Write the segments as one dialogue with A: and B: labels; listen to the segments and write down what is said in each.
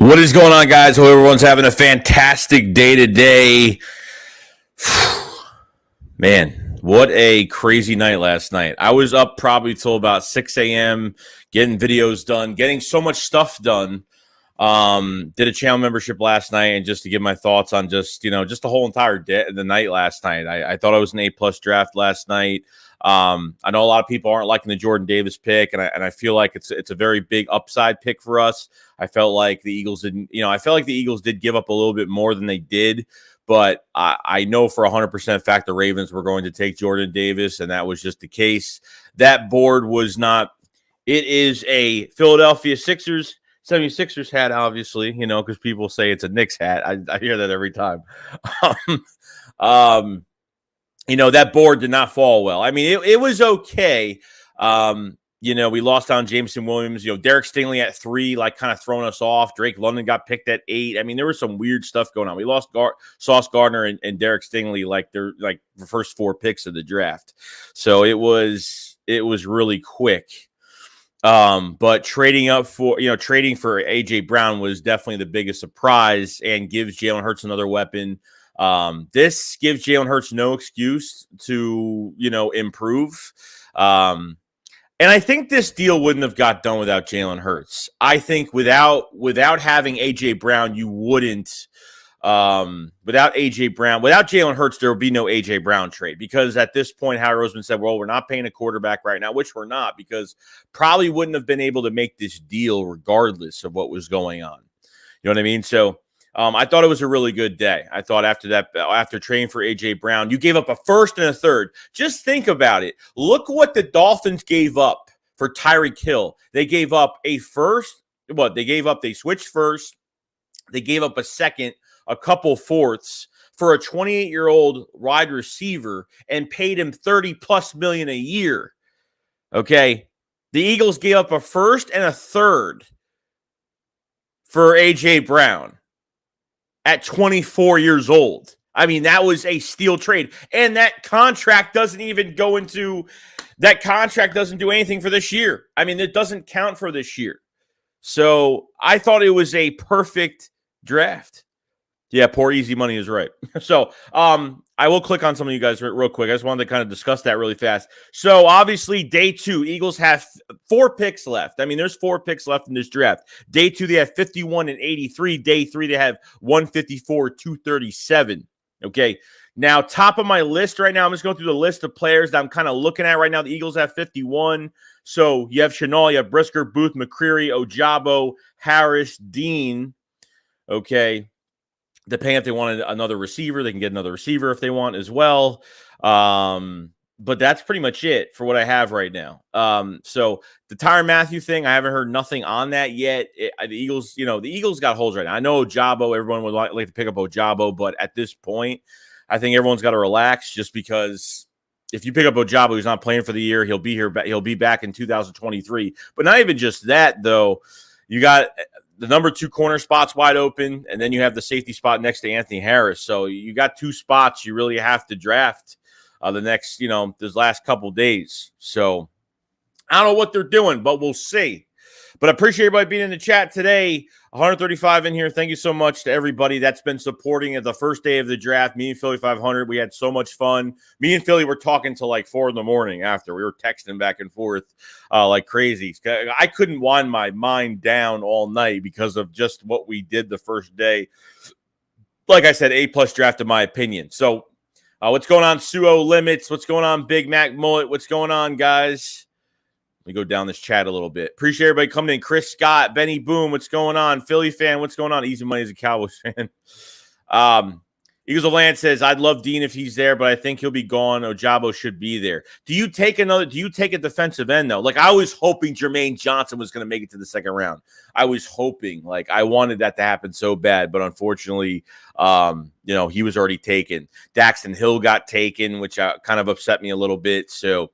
A: What is going on, guys? Hope everyone's having a fantastic day today. Man, what a crazy night last night. I was up probably till about 6 a.m. getting videos done, getting so much stuff done. Did a channel membership last night, and just to give my thoughts on just the whole entire day, the night last night. I thought it was an A+ draft last night. I know a lot of people aren't liking the Jordan Davis pick, and I feel like it's a very big upside pick for us. I felt like the Eagles didn't, I felt like the Eagles did give up a little bit more than they did, but I know for 100% fact the Ravens were going to take Jordan Davis, and that was just the case. That board was not. It is a Philadelphia 76ers hat, obviously, because people say it's a Knicks hat. I hear that every time. That board did not fall well. I mean, it was okay. We lost on Jameson Williams. Derek Stingley at 3, kind of throwing us off. Drake London got picked at 8. I mean, there was some weird stuff going on. We lost Sauce Gardner and Derek Stingley, they're the first 4 picks of the draft. So it was really quick. But trading for AJ Brown was definitely the biggest surprise and gives Jalen Hurts another weapon. This gives Jalen Hurts no excuse to, improve. And I think this deal wouldn't have got done without Jalen Hurts. I think without having AJ Brown, you wouldn't. Without Jalen Hurts, there would be no AJ Brown trade, because at this point, Howie Roseman said, well, we're not paying a quarterback right now, which we're not, because probably wouldn't have been able to make this deal regardless of what was going on. You know what I mean? So I thought it was a really good day. I thought after trading for AJ Brown, you gave up a first and a third. Just think about it. Look what the Dolphins gave up for Tyreek Hill. They gave up a first. They switched first. They gave up a second, a couple fourths for a 28-year-old wide receiver, and paid him $30+ million a year. Okay. The Eagles gave up a first and a third for AJ Brown at 24 years old. I mean, that was a steal trade. And that contract doesn't do anything for this year. I mean, it doesn't count for this year. So I thought it was a perfect draft. Yeah, poor easy money is right. So I will click on some of you guys real quick. I just wanted to kind of discuss that really fast. So obviously, day 2, Eagles have 4 picks left. I mean, there's 4 picks left in this draft. Day 2, they have 51 and 83. Day 3, they have 154, 237. Okay. Now, top of my list right now, I'm just going through the list of players that I'm kind of looking at right now. The Eagles have 51. So you have Chenal, you have Brisker, Booth, McCreary, Ojabo, Harris, Dean. Okay. Depending if they wanted another receiver, they can get another receiver if they want as well. But that's pretty much it for what I have right now. So the Tyrann Mathieu thing, I haven't heard nothing on that yet. The Eagles got holes right now. I know Ojabo, everyone would like to pick up Ojabo, but at this point, I think everyone's got to relax, just because if you pick up Ojabo, he's not playing for the year. He'll be here. He'll be back in 2023. But not even just that, though. You got the number 2 corner spot's wide open, and then you have the safety spot next to Anthony Harris. So you got 2 spots you really have to draft the next, this last couple days. So I don't know what they're doing, but we'll see. But I appreciate everybody being in the chat today. 135 in here. Thank you so much to everybody that's been supporting at the first day of the draft. Me and Philly 500, we had so much fun. Me and Philly were talking till 4 in the morning after. We were texting back and forth like crazy. I couldn't wind my mind down all night because of just what we did the first day. Like I said, A+ draft in my opinion. So what's going on, Suo Limits? What's going on, Big Mac Mullet? What's going on, guys? Let me go down this chat a little bit. Appreciate everybody coming in. Chris Scott, Benny Boom, what's going on? Philly fan, what's going on? Easy Money is a Cowboys fan. Eagles of Land says, I'd love Dean if he's there, but I think he'll be gone. Ojabo should be there. Do you take a defensive end, though? I was hoping Jermaine Johnson was going to make it to the second round. I was hoping. I wanted that to happen so bad, but unfortunately, he was already taken. Daxton Hill got taken, which kind of upset me a little bit. So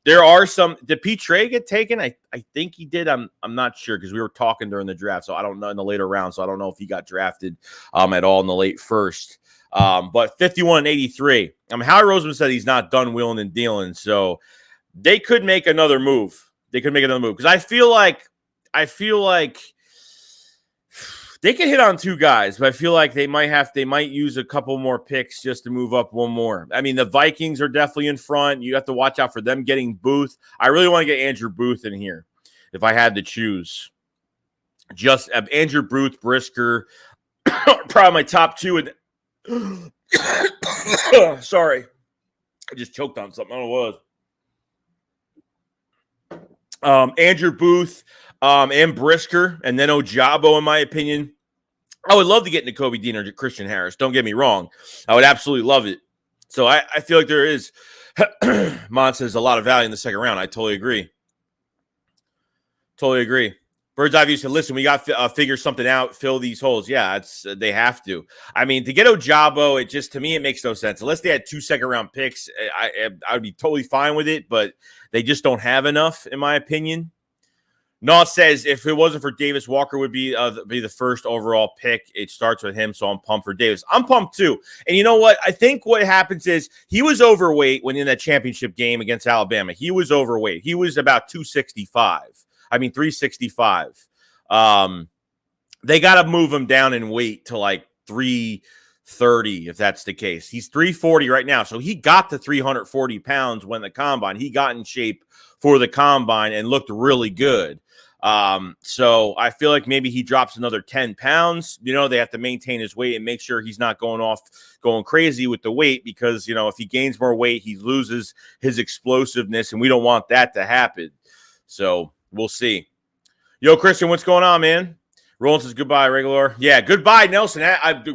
A: there are some. Did Pete Trey get taken? I think he did. I'm not sure, because we were talking during the draft, so I don't know in the later round. So I don't know if he got drafted at all in the late first. But 51 and 83. Howie Roseman said he's not done wheeling and dealing, so they could make another move. Because I feel like They can hit on two guys, but I feel like they might use a couple more picks just to move up one more. I mean, the Vikings are definitely in front. You have to watch out for them getting Booth. I really want to get Andrew Booth in here if I had to choose. Just Andrew Booth, Brisker, probably my top two. And sorry, I just choked on something. I don't know what it was. Andrew Booth and Brisker, and then Ojabo, in my opinion. I would love to get Nakobe Dean or Christian Harris. Don't get me wrong. I would absolutely love it. So I feel like there is, Mon says, a lot of value in the second round. I totally agree. Totally agree. Bird's Eye View said, listen, we got to figure something out, fill these holes. Yeah, they have to. I mean, to get Ojabo, to me, it makes no sense. Unless they had 2 second-round picks, I would be totally fine with it, but they just don't have enough, in my opinion. Naw says, if it wasn't for Davis, Walker would be the first overall pick. It starts with him, so I'm pumped for Davis. I'm pumped, too. And you know what? I think what happens is he was overweight when in that championship game against Alabama. He was overweight. He was about 365. They got to move him down in weight to like 330 if that's the case. He's 340 right now, so he got to 340 pounds when the combine. He got in shape for the combine and looked really good. So I feel like maybe he drops another 10 pounds. You know, they have to maintain his weight and make sure he's not going crazy with the weight because, you know, if he gains more weight, he loses his explosiveness, and we don't want that to happen. So we'll see. Yo, Christian, what's going on, man? Roland says goodbye, Regular. Yeah, goodbye, Nelson.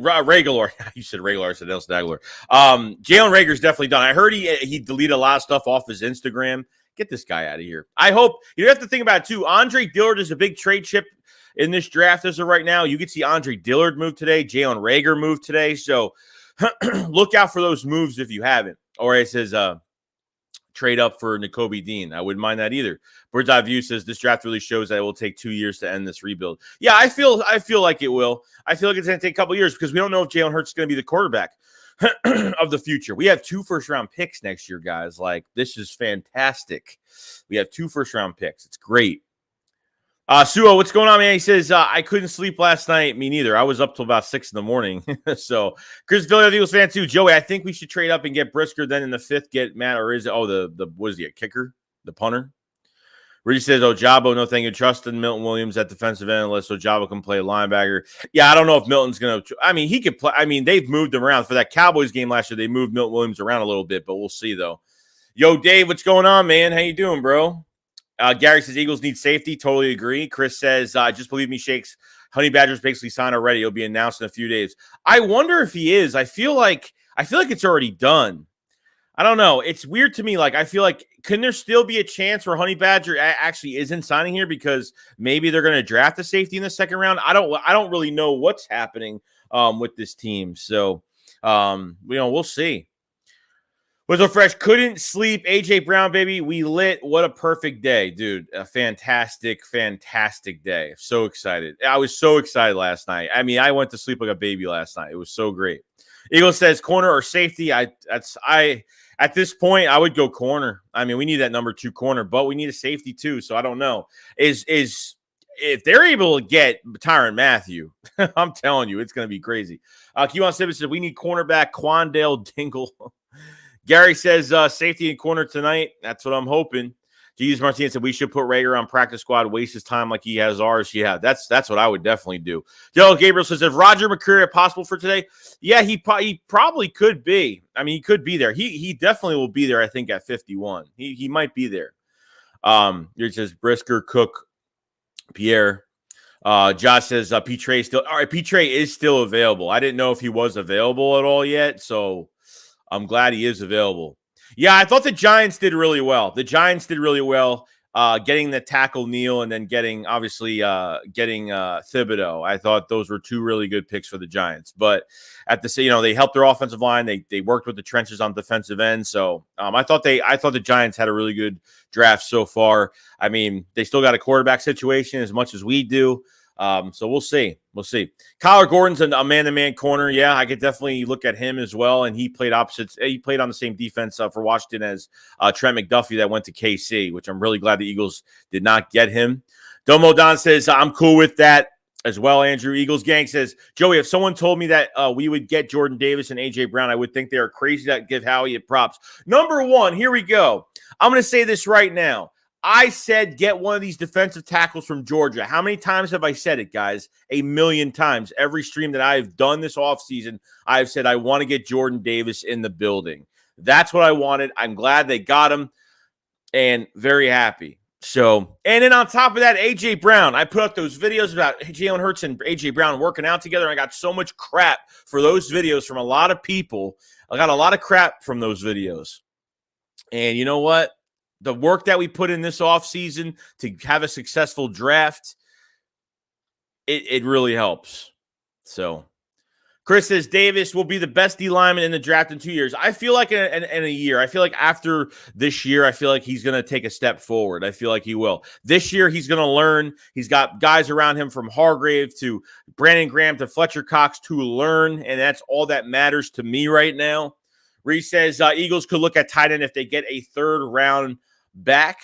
A: Regular. You said Regular. I said Nelson Aguilar. Jalen Rager's definitely done. I heard he deleted a lot of stuff off his Instagram. Get this guy out of here. I hope you have to think about it too. Andre Dillard is a big trade chip in this draft as of right now. You could see Andre Dillard move today. Jalen Reagor moved today. So look out for those moves if you haven't. Or it says trade up for Nakobe Dean. I wouldn't mind that either. Bird's Eye View says this draft really shows that it will take 2 years to end this rebuild. Yeah, I feel like it will. I feel like it's going to take a couple years because we don't know if Jalen Hurts is going to be the quarterback of the future. We have 2 first-round picks next year, guys. Like, this is fantastic. We have 2 first-round picks. It's great. Suo, what's going on, man? He says, I couldn't sleep last night. Me neither. I was up till about 6 in the morning. So, Chris, Philadelphia Eagles fan too. Joey, I think we should trade up and get Brisker. Then in the 5th, get Matt, or is it? Oh, what is he, a kicker? The punter? Rudy says, Ojabo, no thank you. Trust in Milton Williams at defensive end unless Ojabo can play linebacker. Yeah, I don't know if Milton's going to – I mean, he could play – I mean, they've moved him around. For that Cowboys game last year, they moved Milton Williams around a little bit, but we'll see, though. Yo, Dave, what's going on, man? How you doing, bro? Gary says, Eagles need safety. Totally agree. Chris says, just believe me, Shakes. Honey Badger's basically signed already. It'll be announced in a few days. I wonder if he is. I feel like it's already done. I don't know. It's weird to me. Like, I feel like, can there still be a chance where Honey Badger actually isn't signing here because maybe they're going to draft a safety in the second round? I don't really know what's happening with this team. So, we'll see. Was so fresh. Couldn't sleep. AJ Brown, baby. We lit. What a perfect day, dude. A fantastic, fantastic day. So excited. I was so excited last night. I mean, I went to sleep like a baby last night. It was so great. Eagles says corner or safety. At this point, I would go corner. I mean, we need that number 2 corner, but we need a safety too. So I don't know. Is if they're able to get Tyrann Mathieu, I'm telling you, it's going to be crazy. Keon Simmons said we need cornerback Quandale Dingle. Gary says safety and corner tonight. That's what I'm hoping. Jesus Martinez said we should put Reagor on practice squad, waste his time like he has ours. Yeah, that's what I would definitely do. Dale Gabriel says, is Roger McCreary possible for today? Yeah, he probably could be. I mean, he could be there. He definitely will be there, I think, at 51. He might be there. It says Brisker, Cook, Pierre. Josh says P-Trey still. All right, P-Trey is still available. I didn't know if he was available at all yet, so I'm glad he is available. Yeah, I thought the Giants did really well. Getting the tackle Neal and then getting Thibodeaux. I thought those were 2 really good picks for the Giants. But at the they helped their offensive line. They worked with the trenches on defensive end. So I thought the Giants had a really good draft so far. I mean, they still got a quarterback situation as much as we do. So we'll see. Kyler Gordon's a man-to-man corner. Yeah, I could definitely look at him as well. And he played opposites. He played on the same defense for Washington as Trent McDuffie that went to KC, which I'm really glad the Eagles did not get him. Domo Don says, I'm cool with that. as well. Andrew Eagles Gang says, Joey, if someone told me that we would get Jordan Davis and A.J. Brown, I would think they are crazy to give Howie props. Number one, here we go. I'm going to say this right now. I said get one of these defensive tackles from Georgia. How many times have I said it, guys? 1,000,000 times. Every stream that I've done this offseason, I've said I want to get Jordan Davis in the building. That's what I wanted. I'm glad they got him and very happy. So, and then on top of that, A.J. Brown. I put up those videos about Jalen Hurts and A.J. Brown working out together. I got so much crap for those videos from a lot of people. I got a lot of crap from those videos. And you know what? The work that we put in this offseason to have a successful draft, it really helps. So, Chris says Davis will be the best D lineman in the draft in 2 years. I feel like in a year. I feel like after this year, I feel like he's going to take a step forward. I feel like he will. This year, he's going to learn. He's got guys around him from Hargrave to Brandon Graham to Fletcher Cox to learn, and that's all that matters to me right now. Reese says Eagles could look at tight end if they get a third-round back.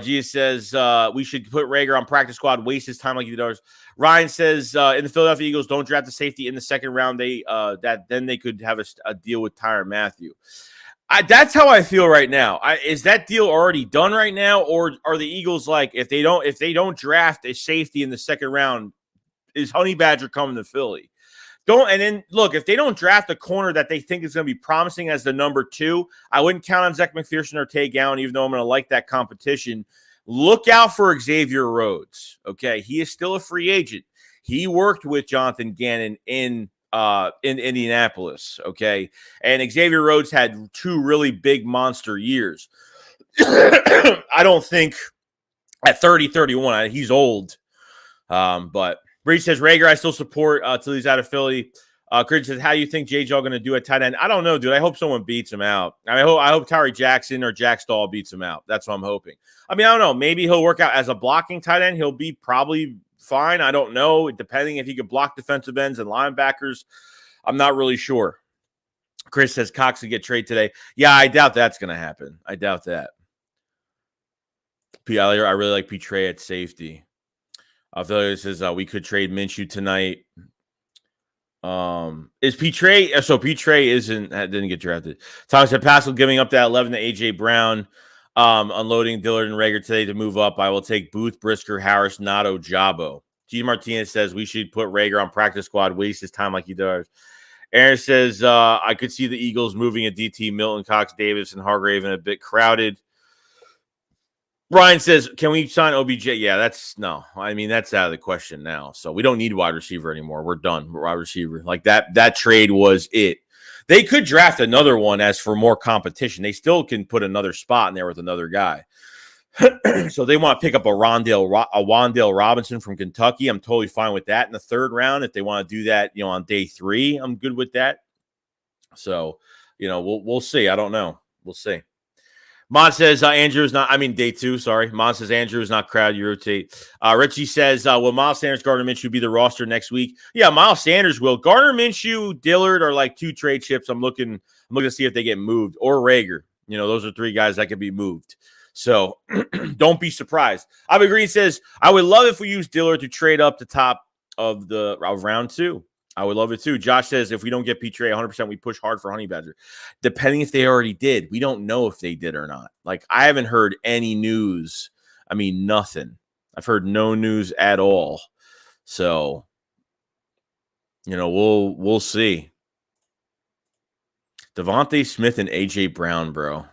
A: Gia says we should put Rager on practice squad, waste his time like he does. Ryan says in the Philadelphia Eagles don't draft a safety in the second round. Then they could have a deal with Tyrann Mathieu. That's how I feel right now. Is that deal already done right now, or are the Eagles like if they don't draft a safety in the second round, is Honey Badger coming to Philly? And then look, if they don't draft a corner that they think is going to be promising as the number 2, I wouldn't count on Zech McPherson or Tay Gowan, even though I'm going to like that competition. Look out for Xavier Rhodes. Okay, he is still a free agent. He worked with Jonathan Gannon in Indianapolis. Okay, and Xavier Rhodes had 2 really big monster years. I don't think at 30, 31, he's old, but. Breach says, Rager, I still support till he's out of Philly. Chris says, how do you think J.J. going to do at tight end? I don't know, dude. I hope someone beats him out. I hope Tyree Jackson or Jack Stahl beats him out. That's what I'm hoping. I mean, I don't know. Maybe he'll work out as a blocking tight end. He'll be probably fine. I don't know. Depending if he could block defensive ends and linebackers. I'm not really sure. Chris says, Cox will get traded today. Yeah, I doubt that's going to happen. I doubt that. I really like Petre at safety. Philly says we could trade Minshew tonight. Is Petre? So Petre didn't get drafted. Thomas said Pascal giving up that 11 to AJ Brown, unloading Dillard and Rager today to move up. I will take Booth, Brisker, Harris, not Ojabo. G. Martinez says we should put Rager on practice squad, waste his time like he does. Aaron says I could see the Eagles moving a DT, Milton, Cox, Davis, and Hargrave, and a bit crowded. Brian says, can we sign OBJ? Yeah, that's out of the question now. So we don't need wide receiver anymore. We're done with wide receiver. Like that trade was it. They could draft another one as for more competition. They still can put another spot in there with another guy. So they want to pick up a Wan'Dale Robinson from Kentucky. I'm totally fine with that in the third round. If they want to do that, on day 3, I'm good with that. So, we'll see. I don't know. We'll see. Mon says Andrew is not, day 2, sorry. Mon says Andrew is not crowd, you rotate. Richie says, will Miles Sanders, Gardner Minshew be the roster next week? Yeah, Miles Sanders will. Gardner Minshew, Dillard are like 2 trade chips. I'm looking to see if they get moved. Or Rager. Those are 3 guys that could be moved. So don't be surprised. Bobby Green says, I would love if we use Dillard to trade up the top of round 2. I would love it too. Josh says, if we don't get Petre 100%, we push hard for Honey Badger. Depending if they already did. We don't know if they did or not. Like, I haven't heard any news. Nothing. I've heard no news at all. So, we'll see. Devontae Smith and A.J. Brown, bro.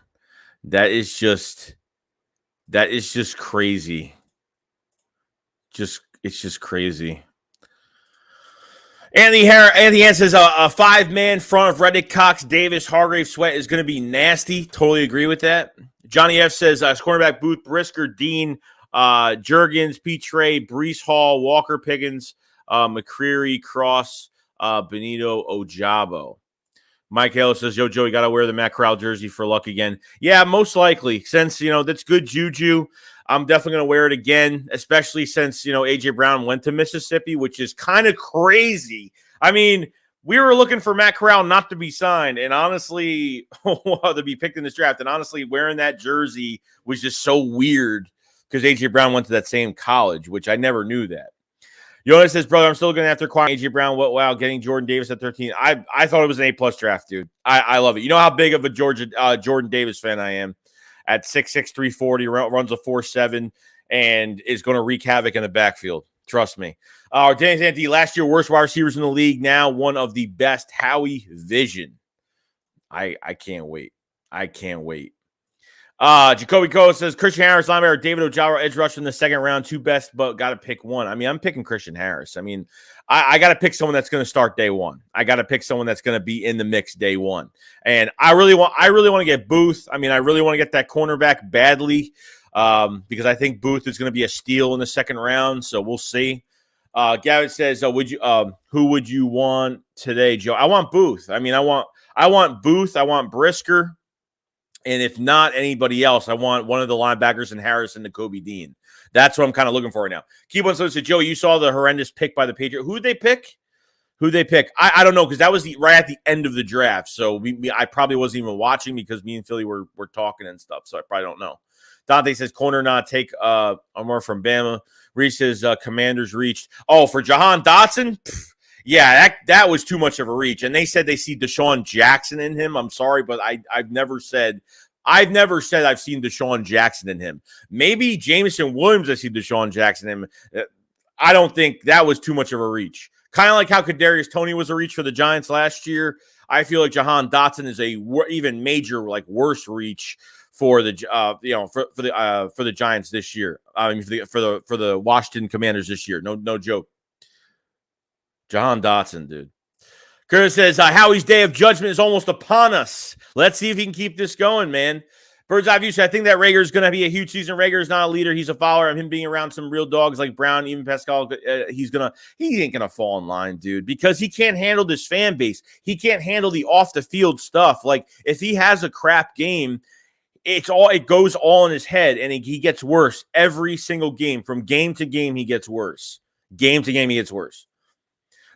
A: That is just crazy. It's just crazy. Andy Hans says a 5-man front of Reddick, Cox, Davis, Hargrave, Sweat is going to be nasty. Totally agree with that. Johnny F says cornerback Booth, Brisker, Dean, Juergens, Petre, Breece Hall, Walker Pickens, McCreary, Cross, Benito, Ojabo. Mike Hale says, Joe, you got to wear the Matt Corral jersey for luck again. Yeah, most likely. Since, that's good juju. I'm definitely going to wear it again, especially since, A.J. Brown went to Mississippi, which is kind of crazy. We were looking for Matt Corral not to be signed, and honestly, to be picked in this draft. And honestly, wearing that jersey was just so weird because A.J. Brown went to that same college, which I never knew that. Jonas says, brother, I'm still going after acquiring A.J. Brown. Wow, getting Jordan Davis at 13. I thought it was an A-plus draft, dude. I love it. You know how big of a Jordan Davis fan I am. At 6'6", 340, runs a 4.7, and is going to wreak havoc in the backfield. Trust me. Danny Santi, last year, worst wide receivers in the league. Now one of the best. Howie Vision. I can't wait. I can't wait. Jacoby Cole says, Christian Harris, linebacker, David Ojala, edge rusher in the second round. Two best, but got to pick one. I mean, I'm picking Christian Harris. I mean, I got to pick someone that's going to start day one. I got to pick someone that's going to be in the mix day one. And I really want to get Booth. I mean, I really want to get that cornerback badly because I think Booth is going to be a steal in the second round. So we'll see. Gavin says, who would you want today, Joe? I want Booth. I mean, I want Booth. I want Brisker. And if not anybody else, I want one of the linebackers in Harrison to Kobe Dean. That's what I'm kind of looking for right now. Keep on saying, Joe, you saw the horrendous pick by the Patriots. Who'd they pick? I don't know, because that was right at the end of the draft. So I probably wasn't even watching because me and Philly were talking and stuff. So I probably don't know. Dante says, corner not take more from Bama. Reese says, Commanders reached. Oh, for Jahan Dotson? Yeah, that was too much of a reach. And they said they see Deshaun Jackson in him. I'm sorry, but I've never said I've seen Deshaun Jackson in him. Maybe Jameson Williams I see Deshaun Jackson in him. I don't think that was too much of a reach. Kind of like how Kadarius Toney was a reach for the Giants last year. I feel like Jahan Dotson is a even major, worse reach for the for the Giants this year. I mean, for the Washington Commanders this year. No joke. Jahan Dotson, dude. Curtis says, Howie's day of judgment is almost upon us. Let's see if he can keep this going, man. Bird's eye view, so I think that Rager is going to be a huge season. Rager is not a leader. He's a follower. And him being around some real dogs like Brown, even Pascal, he ain't going to fall in line, dude, because he can't handle this fan base. He can't handle the off-the-field stuff. Like, if he has a crap game, it goes all in his head, and he gets worse every single game. From game to game, he gets worse. Game to game, he gets worse.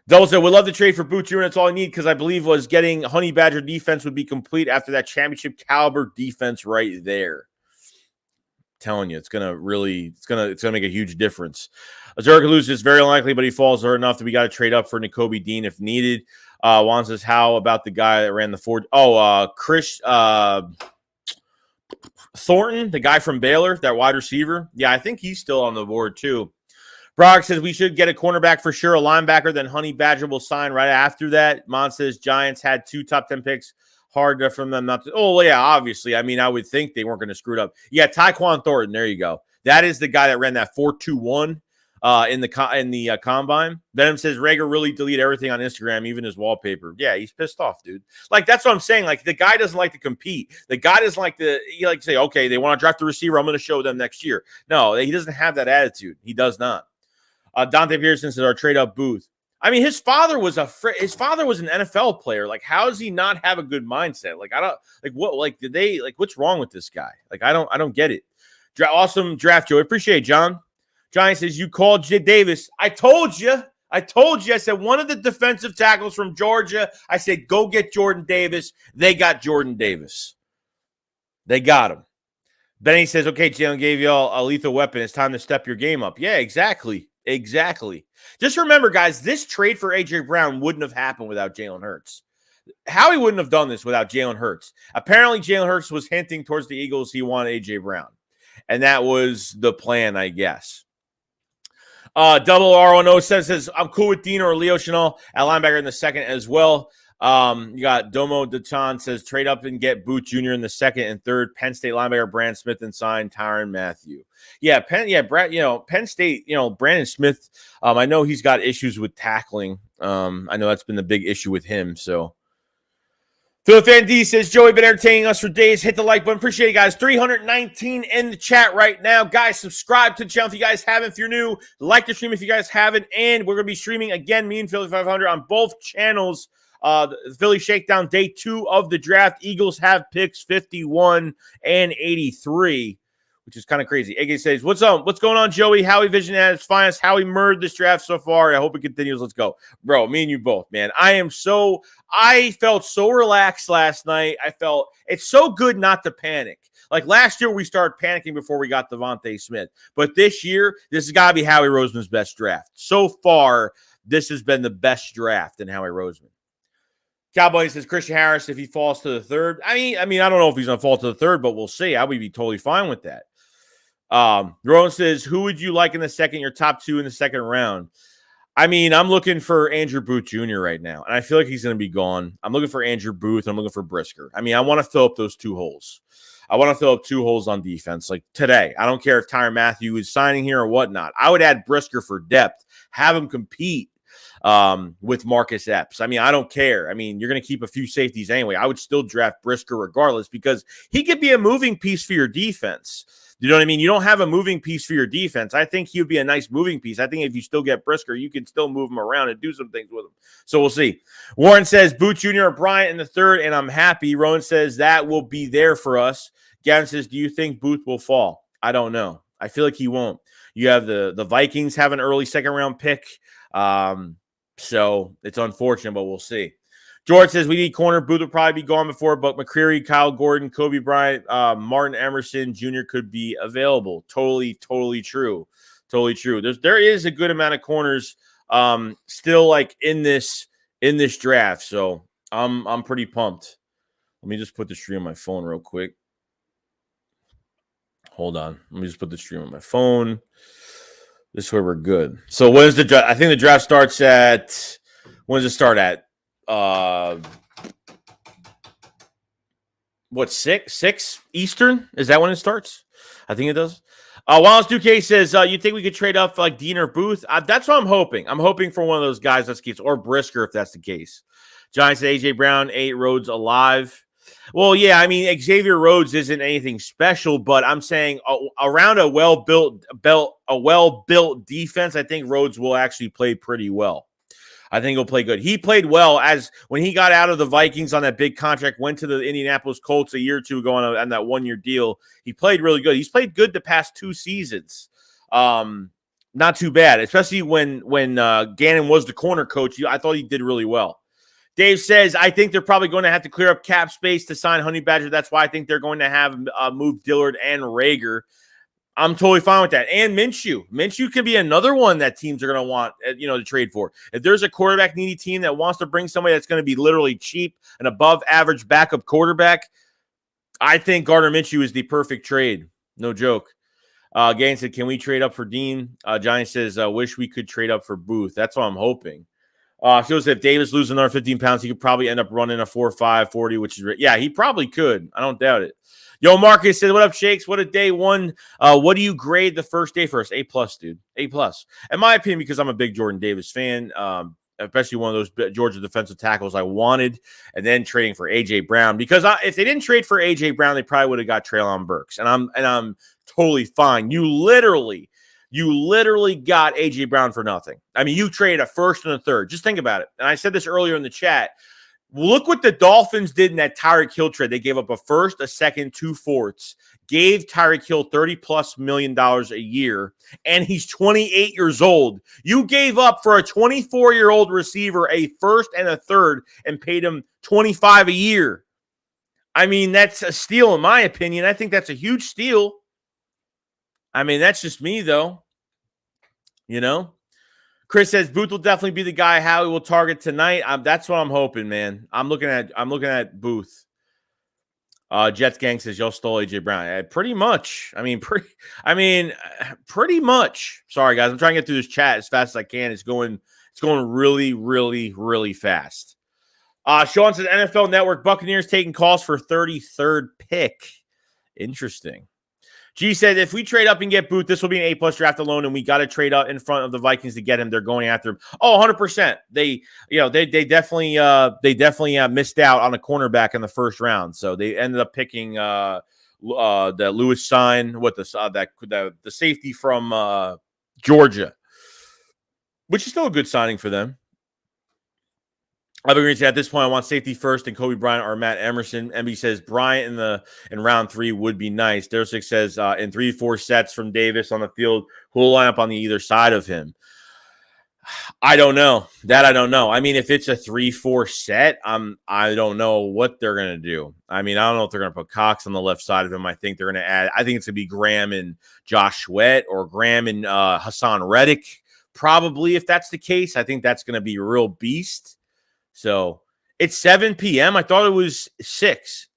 A: Double said, would love to trade for Boots Jr. That's all I need because I believe was getting Honey Badger defense would be complete after that championship caliber defense right there. I'm telling you, it's gonna make a huge difference. Azurka loses very unlikely, but he falls hard enough that we got to trade up for Nakobe Dean if needed. Juan says, how about the guy that ran the Ford? Chris Thornton, the guy from Baylor, that wide receiver. Yeah, I think he's still on the board too. Brock says we should get a cornerback for sure, a linebacker, then Honey Badger will sign right after that. Mon says Giants had 2 top 10 picks. Hard from them not to. Oh, yeah, obviously. I mean, I would think they weren't going to screw it up. Yeah, Tyquan Thornton. There you go. That is the guy that ran that 4.21 in the combine. Venom says Rager really delete everything on Instagram, even his wallpaper. Yeah, he's pissed off, dude. Like, that's what I'm saying. Like, the guy doesn't like to compete. The guy doesn't like to. He like to say, okay, they want to draft the receiver. I'm going to show them next year. No, he doesn't have that attitude. He does not. Dante Pearson says our trade up Booth. I mean, his father was an NFL player. Like, how does he not have a good mindset? Like, I don't like what like did they like what's wrong with this guy? Like, I don't get it. Awesome draft, Joe. Appreciate it, John. Johnny says you called J. Davis. I told you. I said one of the defensive tackles from Georgia. I said go get Jordan Davis. They got Jordan Davis. They got him. Benny says, okay, Jalen gave you all a lethal weapon. It's time to step your game up. Yeah, exactly. Exactly. Just remember, guys, this trade for A.J. Brown wouldn't have happened without Jalen Hurts. Howie wouldn't have done this without Jalen Hurts. Apparently, Jalen Hurts was hinting towards the Eagles he wanted A.J. Brown. And that was the plan, I guess. Double R10 says, I'm cool with Dean or Leo Chenal at linebacker in the second as well. You got Domo Dachan says trade up and get Booth Jr. in the second and third. Penn State linebacker Brandon Smith and sign Tyrann Mathieu. Penn State, Brandon Smith. I know he's got issues with tackling. I know that's been the big issue with him. So Philip Van D says, Joey, been entertaining us for days. Hit the like button. Appreciate it, guys. 319 in the chat right now. Guys, subscribe to the channel if you guys haven't. If you're new, like the stream if you guys haven't. And we're going to be streaming again, me and Philly 500 on both channels. The Philly Shakedown Day 2 of the draft. Eagles have picks 51 and 83. which is kind of crazy. AK says, what's up? What's going on, Joey? Howie Vision at its finest. Howie murdered this draft so far. I hope it continues. Let's go. Bro, me and you both, man. I felt so relaxed last night. I felt it's so good not to panic. Like last year, we started panicking before we got Devontae Smith. But this year, this has got to be Howie Roseman's best draft. So far, this has been the best draft in Howie Roseman. Cowboy says Christian Harris, if he falls to the third. I mean, I don't know if he's going to fall to the third, but we'll see. I would be totally fine with that. Rowan says, who would you like in the second, your top two in the second round? I mean, I'm looking for Andrew Booth Jr. right now, and I feel like he's going to be gone. I'm looking for Andrew Booth. I'm looking for Brisker. I mean, I want to fill up those 2 holes. I want to fill up 2 holes on defense. Like today, I don't care if Tyrann Mathieu is signing here or whatnot. I would add Brisker for depth, have him compete with Marcus Epps. I mean, I don't care. I mean, you're going to keep a few safeties anyway. I would still draft Brisker regardless because he could be a moving piece for your defense. You know what I mean? You don't have a moving piece for your defense. I think he would be a nice moving piece. I think if you still get Brisker, you can still move him around and do some things with him. So we'll see. Warren says Booth Jr. or Bryant in the third, and I'm happy. Rowan says that will be there for us. Gavin says, do you think Booth will fall? I don't know. I feel like he won't. You have the Vikings have an early second-round pick. So it's unfortunate, but we'll see. George says we need corner. Booth will probably be gone before, but McCreary, Kyle Gordon, Kobe Bryant, Martin Emerson Jr. could be available. Totally true. Totally true. There is a good amount of corners still like in this draft. So I'm pretty pumped. Let me just put the stream on my phone real quick. Hold on. Let me just put the stream on my phone. This way we're good. So when is the draft? I think the draft starts at when does it start at? What, 6 Eastern? Is that when it starts? I think it does. Wallace Duque says, you think we could trade up for like Dean or Booth? That's what I'm hoping. I'm hoping for one of those guys that's keeps or Brisker if that's the case. Giants said AJ Brown, 8 Rhodes alive. Well, yeah, I mean Xavier Rhodes isn't anything special, but I'm saying around a well-built defense, I think Rhodes will actually play pretty well. I think he'll play good. He played well as when he got out of the Vikings on that big contract, went to the Indianapolis Colts a year or two ago on that 1-year deal. He played really good. He's played good the past 2 seasons. Not too bad, especially when Gannon was the corner coach. I thought he did really well. Dave says, I think they're probably going to have to clear up cap space to sign Honey Badger. That's why I think they're going to have move Dillard and Rager. I'm totally fine with that. And Minshew. Minshew could be another one that teams are going to want, to trade for. If there's a quarterback needy team that wants to bring somebody that's going to be literally cheap, an above average backup quarterback, I think Gardner Minshew is the perfect trade. No joke. Gaines said, can we trade up for Dean? Johnny says, wish we could trade up for Booth. That's what I'm hoping. Shows that if Davis loses another 15 pounds, he could probably end up running a 4.5 40, which is, yeah, he probably could. I don't doubt it. Yo, Marcus said, what up, Shakes? What a day one. What do you grade the first day first? A+, dude. A+. In my opinion, because I'm a big Jordan Davis fan, especially one of those Georgia defensive tackles I wanted, and then trading for A.J. Brown. Because if they didn't trade for A.J. Brown, they probably would have got Treylon Burks. And I'm totally fine. You literally got A.J. Brown for nothing. I mean, you traded a first and a third. Just think about it. And I said this earlier in the chat. Look what the Dolphins did in that Tyreek Hill trade. They gave up a first, a second, 2 fourths, gave Tyreek Hill $30+ million a year, and he's 28 years old. You gave up for a 24-year-old receiver a first and a third and paid him $25 a year. I mean, that's a steal in my opinion. I think that's a huge steal. I mean, that's just me, though. Chris says Booth will definitely be the guy Howie will target tonight. That's what I'm hoping, man. I'm looking at Booth. Jets Gang says y'all stole AJ Brown. Pretty much. Pretty much. Sorry, guys. I'm trying to get through this chat as fast as I can. It's going really, really, really fast. Sean says NFL Network Buccaneers taking calls for 33rd pick. Interesting. G said, if we trade up and get Booth, this will be an A+ draft alone, and we got to trade up in front of the Vikings to get him. They're going after him. Oh, 100%. They definitely missed out on a cornerback in the first round. So they ended up picking the Lewis Sign, the safety from Georgia, which is still a good signing for them. I've agreed at this point. I want safety first, and Kobe Bryant or Matt Emerson. MB says Bryant in round 3 would be nice. Dersick says in 3-4 sets from Davis on the field, who will line up on the either side of him. I don't know. That I don't know. I mean, if it's a 3-4 set, I don't know what they're gonna do. I mean, I don't know if they're gonna put Cox on the left side of him. I think they're gonna add. I think it's gonna be Graham and Josh Sweat or Graham and Hassan Reddick. Probably, if that's the case, I think that's gonna be a real beast. So it's 7 p.m. I thought it was 6.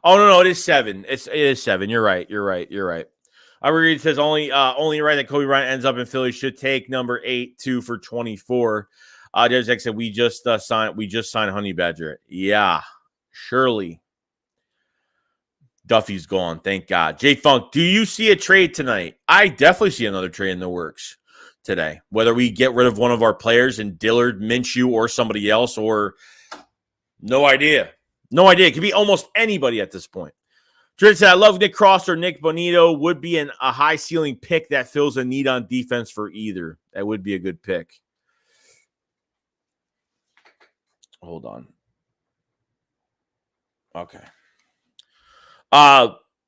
A: Oh no, it is 7. It is 7. You're right. I read it says only right that Kobe Bryant ends up in Philly should take number 8-2 for 24. There's X said we just signed Honey Badger. Yeah, surely. Duffy's gone, thank God. J Funk, do you see a trade tonight? I definitely see another trade in the works today. Whether we get rid of one of our players and Dillard, Minshew, or somebody else, or no idea. No idea. It could be almost anybody at this point. Dread said, I love Nick Cross or Nick Bonito. Would be a high ceiling pick that fills a need on defense for either. That would be a good pick. Hold on. Okay.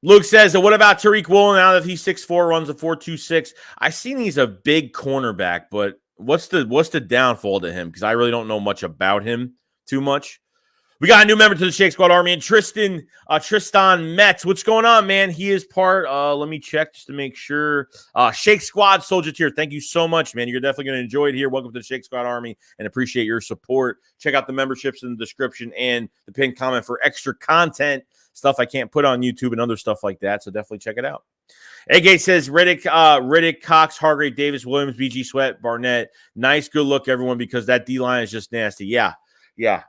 A: Luke says, what about Tariq Woolen now that he's 6'4", runs a 4.26? I seen he's a big cornerback, but what's the downfall to him? Because I really don't know much about him too much. We got a new member to the Shake Squad Army, and Tristan Metz. What's going on, man? He is part, let me check just to make sure. Shake Squad Soldier Tier. Thank you so much, man. You're definitely going to enjoy it here. Welcome to the Shake Squad Army, and appreciate your support. Check out the memberships in the description and the pinned comment for extra content, stuff I can't put on YouTube and other stuff like that, so definitely check it out. A-Gate says Riddick, Cox, Hargrave, Davis, Williams, BG, Sweat, Barnett. Nice, good look, everyone, because that D-line is just nasty. Yeah,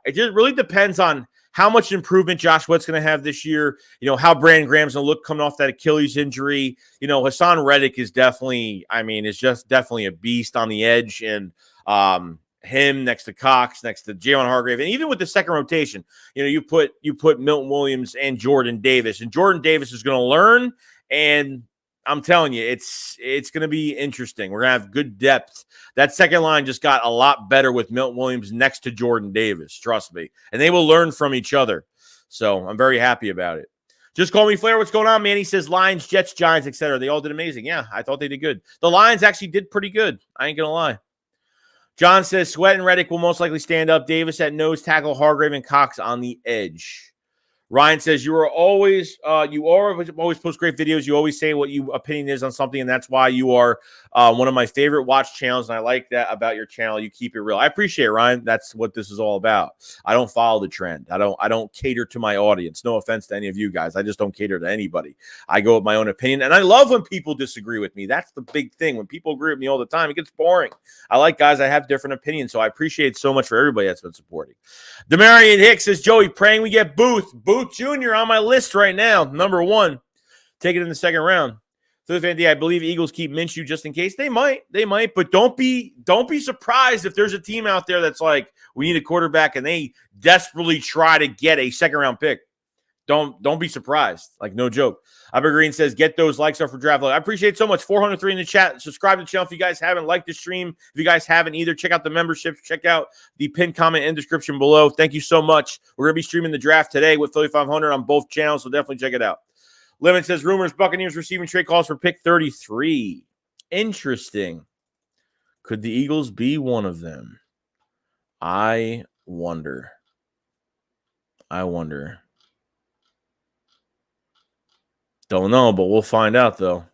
A: it just really depends on how much improvement Josh Sweat's going to have this year. You know, how Brandon Graham's going to look coming off that Achilles injury. You know, Hassan Reddick is definitely, it's just definitely a beast on the edge. And him next to Cox, next to Jalen Hargrave, and even with the second rotation, you know, you put Milton Williams and Jordan Davis. And Jordan Davis is going to learn, and I'm telling you, it's going to be interesting. We're going to have good depth. That second line just got a lot better with Milton Williams next to Jordan Davis, trust me. And they will learn from each other. So I'm very happy about it. Just call me Flair. What's going on, man? He says Lions, Jets, Giants, etc. They all did amazing. Yeah, I thought they did good. The Lions actually did pretty good. I ain't going to lie. John says Sweat and Reddick will most likely stand up. Davis at nose tackle, Hargrave and Cox on the edge. Ryan says you always post great videos. You always say what your opinion is on something, and that's why you are one of my favorite watch channels. And I like that about your channel. You keep it real. I appreciate it, Ryan. That's what this is all about. I don't follow the trend. I don't cater to my audience. No offense to any of you guys. I just don't cater to anybody. I go with my own opinion, and I love when people disagree with me. That's the big thing. When people agree with me all the time, it gets boring. I like guys that have different opinions, so I appreciate so much for everybody that's been supporting. Demarion Hicks says, Joey, praying we get Booth Jr. on my list right now. Number 1. Take it in the second round. Philly fan D, I believe Eagles keep Minshew just in case. They might, but don't be surprised if there's a team out there that's like, we need a quarterback, and they desperately try to get a second round pick. Don't be surprised. Like, no joke. Aber Green says, get those likes up for draft. I appreciate it so much. 403 in the chat. Subscribe to the channel if you guys haven't. Liked the stream. If you guys haven't either, check out the memberships. Check out the pinned comment and description below. Thank you so much. We're going to be streaming the draft today with Philly 500 on both channels, so definitely check it out. Lemon says, rumors, Buccaneers receiving trade calls for pick 33. Interesting. Could the Eagles be one of them? I wonder. Don't know, but we'll find out, though.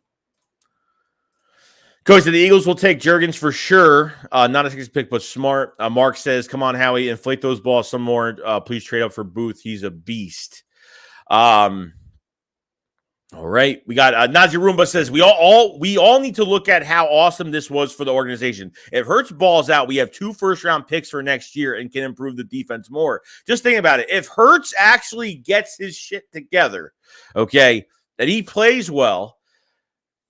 A: Coach, the Eagles will take Juergens for sure. Not a 6th pick, but smart. Mark says, come on, Howie, inflate those balls some more. Please trade up for Booth. He's a beast. All right. We got Nazi Roomba says, we all need to look at how awesome this was for the organization. If Hurts balls out, we have 2 first-round picks for next year and can improve the defense more. Just think about it. If Hurts actually gets his shit together, okay, that he plays well,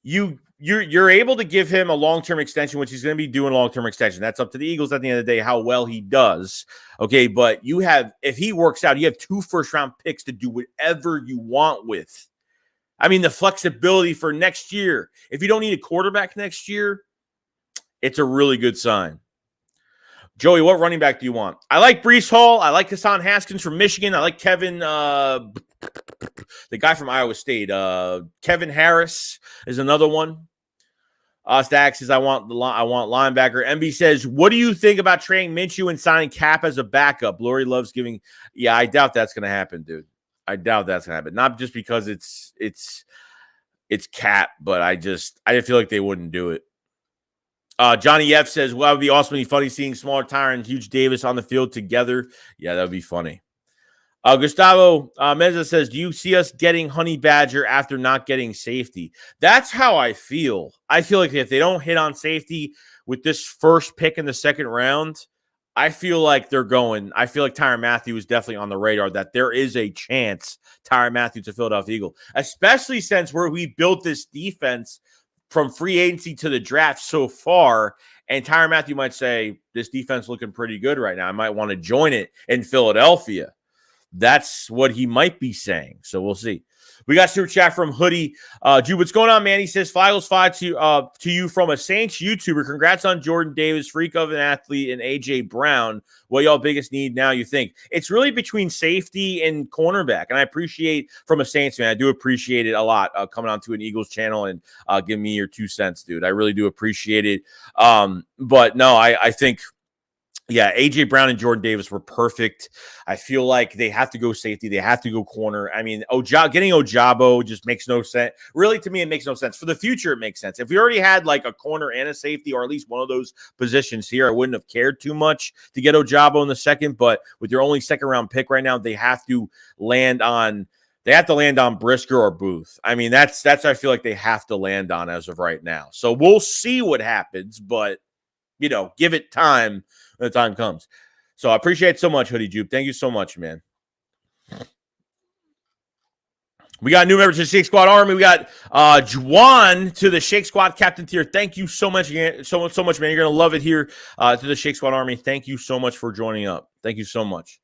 A: you're able to give him a long-term extension, which he's going to be doing a long-term extension. That's up to the Eagles at the end of the day, how well he does. Okay, but if he works out, you have 2 first-round picks to do whatever you want with. I mean, the flexibility for next year. If you don't need a quarterback next year, it's a really good sign. Joey, what running back do you want? I like Breece Hall. I like Hassan Haskins from Michigan. I like Kevin, the guy from Iowa State. Kevin Harris is another one. Stack says, I want linebacker. MB says, what do you think about trading Minshew and signing Cap as a backup? Lori loves giving. Yeah, I doubt that's going to happen, dude. I doubt that's going to happen. Not just because it's Cap, but I feel like they wouldn't do it. Johnny F says, well, that would be awesome and funny seeing smaller Tyron and Huge Davis on the field together. Yeah, that would be funny. Gustavo Meza says, do you see us getting Honey Badger after not getting safety? That's how I feel. I feel like if they don't hit on safety with this first pick in the second round, I feel like they're going. I feel like Tyrann Mathieu is definitely on the radar, that there is a chance Tyrann Mathieu to Philadelphia Eagle, especially since we built this defense from free agency to the draft so far, and Tyrann Mathieu might say, this defense looking pretty good right now. I might want to join it in Philadelphia. That's what he might be saying. So we'll see. We got super chat from Hoodie. Jude, what's going on, man? He says, Fligels 5 to you from a Saints YouTuber. Congrats on Jordan Davis, freak of an athlete, and A.J. Brown. What y'all biggest need now, you think? It's really between safety and cornerback. And I appreciate, from a Saints fan, I do appreciate it a lot coming onto an Eagles channel and giving me your 2 cents, dude. I really do appreciate it. But no, I think... Yeah, A.J. Brown and Jordan Davis were perfect. I feel like they have to go safety. They have to go corner. I mean, getting Ojabo just makes no sense. Really, to me, it makes no sense. For the future, it makes sense. If we already had like a corner and a safety, or at least one of those positions here, I wouldn't have cared too much to get Ojabo in the second. But with your only second-round pick right now, they have to land on Brisker or Booth. I mean, that's I feel like they have to land on as of right now. So we'll see what happens, but, give it time when the time comes. So I appreciate it so much, Hoodie Jupe. Thank you so much, man. We got a new member to the Shake Squad Army. We got Juan to the Shake Squad Captain tier. Thank you so much, man. So much, man. You're going to love it here to the Shake Squad Army. Thank you so much for joining up. Thank you so much.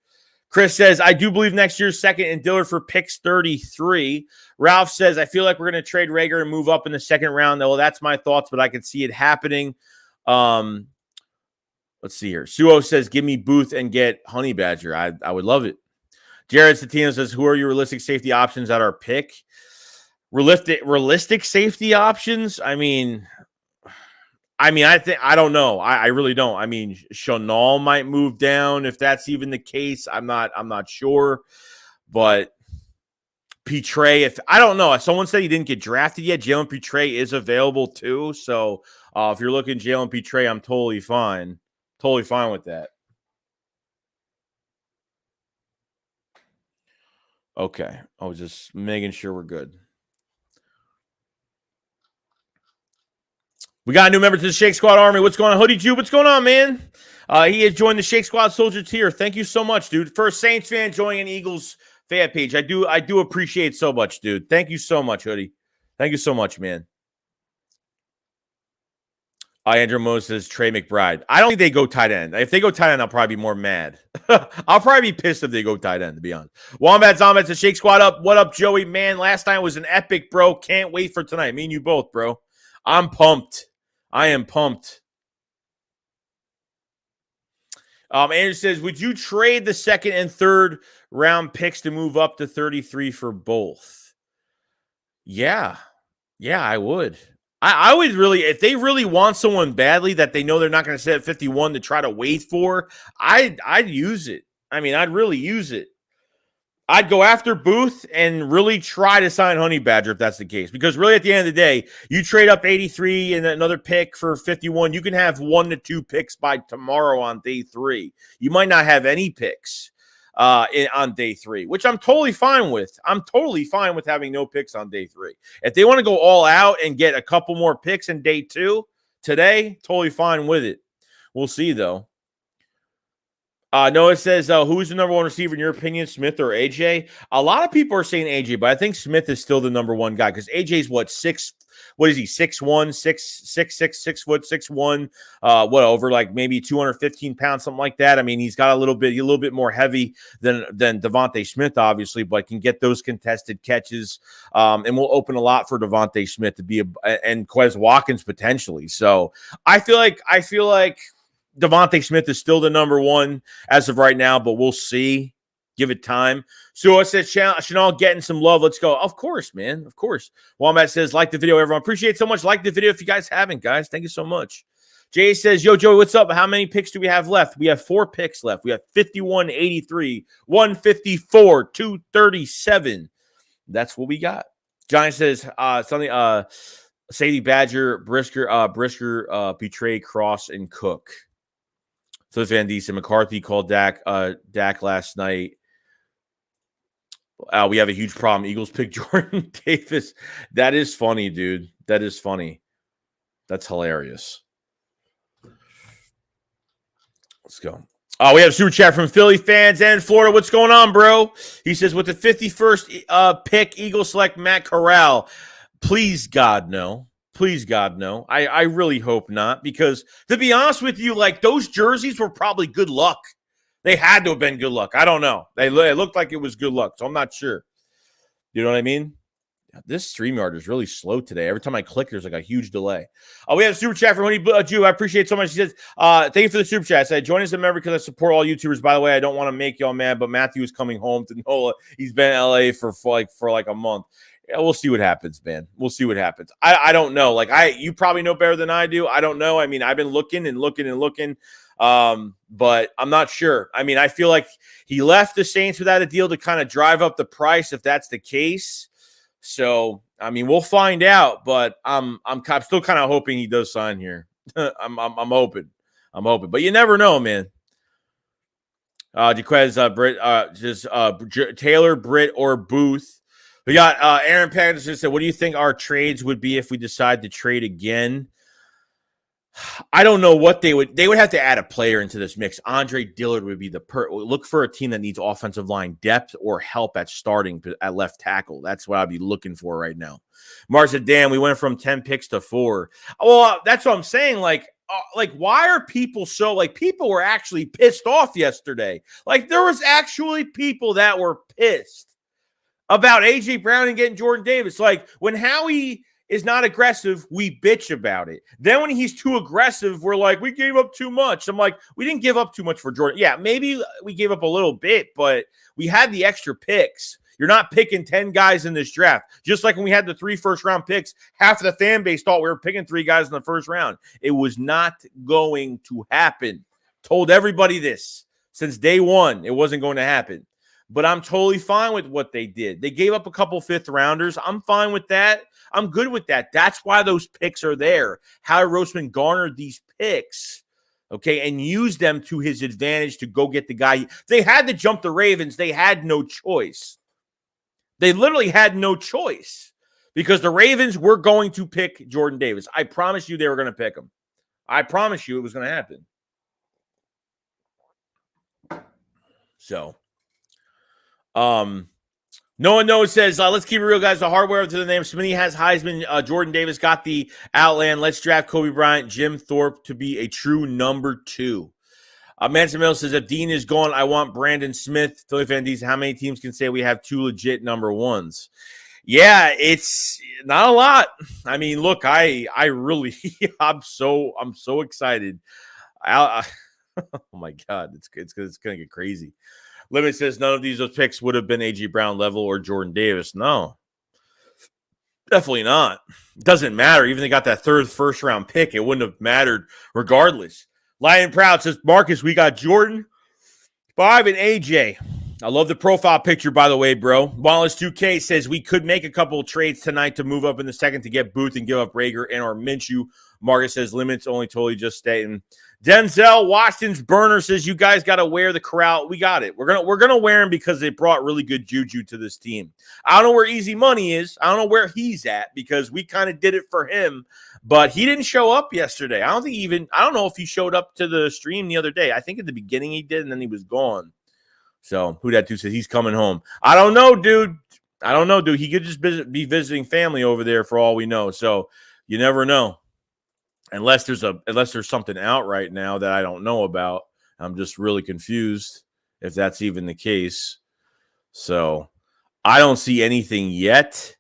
A: Chris says, I do believe next year's second and Dillard for picks 33. Ralph says, I feel like we're going to trade Rager and move up in the second round. Well, that's my thoughts, but I could see it happening. Let's see here. Suo says, give me Booth and get Honey Badger. I would love it. Jared Satino says, who are your realistic safety options at our pick? Realistic safety options? I don't know. I really don't. I mean, Chanel might move down if that's even the case. I'm not sure. But Petre, I don't know. Someone said he didn't get drafted yet. Jalen Petre is available too. So if you're looking Jalen Petre, I'm totally fine. Totally fine with that. Okay. I was just making sure we're good. We got a new member to the Shake Squad Army. What's going on, Hoodie Jew? What's going on, man? He has joined the Shake Squad Soldier tier. Thank you so much, dude. First Saints fan joining an Eagles fan page. I do appreciate so much, dude. Thank you so much, Hoodie. Thank you so much, man. Andrew Moses says Trey McBride. I don't think they go tight end. If they go tight end, I'll probably be more mad. I'll probably be pissed if they go tight end, to be honest. Wombat Zombats a Shake Squad up. What up, Joey? Man, last night was an epic, bro. Can't wait for tonight. Me and you both, bro. I'm pumped. I am pumped. Andrew says, would you trade the second and third round picks to move up to 33 for both? Yeah. Yeah, I would. I would really, if they really want someone badly that they know they're not going to set at 51 to try to wait for, I'd use it. I mean, I'd really use it. I'd go after Booth and really try to sign Honey Badger if that's the case. Because really at the end of the day, you trade up 83 and another pick for 51, you can have 1 to 2 picks by tomorrow on day 3. You might not have any picks on day 3, which I'm totally fine with. I'm totally fine with having no picks on day 3. If they want to go all out and get a couple more picks in day 2 today, totally fine with it. We'll see, though. Noah says, who's the number one receiver in your opinion, Smith or AJ? A lot of people are saying AJ, but I think Smith is still the number one guy because AJ's what is he? 6'1", 6'1", over like maybe 215 pounds, something like that. I mean, he's got a little bit more heavy than Devontae Smith, obviously, but can get those contested catches and will open a lot for Devontae Smith to be and Quez Watkins potentially. So I feel like Devontae Smith is still the number one as of right now, but we'll see. Give it time. So I said, Chanel getting some love. Let's go. Of course, man. Of course. Wombat says, like the video, everyone. Appreciate it so much. Like the video if you guys haven't, guys. Thank you so much. Jay says, yo, Joey, what's up? How many picks do we have left? We have 4 picks left. We have 51, 83, 154, 237. That's what we got. Giant says, Sadie Badger, Brisker betrayed Cross and Cook. So Van Diesen, McCarthy called Dak last night. We have a huge problem. Eagles pick Jordan Davis. That is funny, dude. That is funny. That's hilarious. Let's go. We have a super chat from Philly fans and Florida. What's going on, bro? He says, with the 51st pick, Eagles select Matt Corral. Please, God, no. Please, God, no. I really hope not, because to be honest with you, like, those jerseys were probably good luck. They had to have been good luck. I don't know. It looked like it was good luck, so I'm not sure. You know what I mean? This StreamYard is really slow today. Every time I click, there's like a huge delay. We have a super chat from Honey Jew. I appreciate it so much. He says, thank you for the super chat. I said, join us a member because I support all YouTubers. By the way, I don't want to make y'all mad, but Matthew is coming home to NOLA. He's been in LA for like a month. Yeah, we'll see what happens, man. We'll see what happens. I don't know. Like, you probably know better than I do. I don't know. I mean, I've been looking and looking and looking. But I'm not sure. I mean, I feel like he left the Saints without a deal to kind of drive up the price if that's the case. So, I mean, we'll find out, but I'm still kind of hoping he does sign here. I'm hoping. But you never know, man. Jaquez, Britt, Taylor, Britt, or Booth. We got Aaron Patterson said, what do you think our trades would be if we decide to trade again? I don't know what they would have to add a player into this mix. Andre Dillard would be look for a team that needs offensive line depth or help at starting at left tackle. That's what I'd be looking for right now. Mark said, damn, we went from 10 picks to 4. Well, that's what I'm saying. Like, why are people so, like, people were actually pissed off yesterday. Like, there was actually people that were pissed about A.J. Brown and getting Jordan Davis. Like, when Howie is not aggressive, we bitch about it. Then when he's too aggressive, we're like, we gave up too much. I'm like, we didn't give up too much for Jordan. Yeah, maybe we gave up a little bit, but we had the extra picks. You're not picking 10 guys in this draft. Just like when we had the 3 first-round picks, half of the fan base thought we were picking 3 guys in the first round. It was not going to happen. Told everybody this since day one. It wasn't going to happen. But I'm totally fine with what they did. They gave up a couple 5th-rounders. I'm fine with that. I'm good with that. That's why those picks are there. Howie Roseman garnered these picks, okay, and used them to his advantage to go get the guy. They had to jump the Ravens. They had no choice. They literally had no choice because the Ravens were going to pick Jordan Davis. I promise you they were going to pick him. I promise you it was going to happen. So, no one knows says, let's keep it real, guys. The hardware to the name. Smitty has Heisman. Jordan Davis got the Outland. Let's draft Kobe Bryant, Jim Thorpe to be a true number 2. Manson Mills says, if Dean is gone, I want Brandon Smith. Philly fan D's, how many teams can say we have 2 legit number 1s? Yeah, it's not a lot. I mean, look, I really, I'm so excited. Oh my God, it's going to get crazy. Limit says none of those picks would have been A.J. Brown level or Jordan Davis. No, definitely not. It doesn't matter. Even if they got that 3rd first-round pick, it wouldn't have mattered regardless. Lion Proud says, Marcus, we got Jordan, 5, and A.J. I love the profile picture, by the way, bro. Wallace 2K says we could make a couple of trades tonight to move up in the second to get Booth and give up Rager and or Minshew. Marcus says limits only totally just staying. Denzel Washington's burner says you guys got to wear the Corral. We got it. We're gonna wear him because they brought really good juju to this team. I don't know where Easy Money is. I don't know where he's at because we kind of did it for him, but he didn't show up yesterday. I don't know if he showed up to the stream the other day. I think at the beginning he did, and then he was gone. So who that dude says he's coming home? I don't know, dude. He could just be visiting family over there for all we know. So you never know. Unless there's something out right now that I don't know about. I'm just really confused if that's even the case. So I don't see anything yet.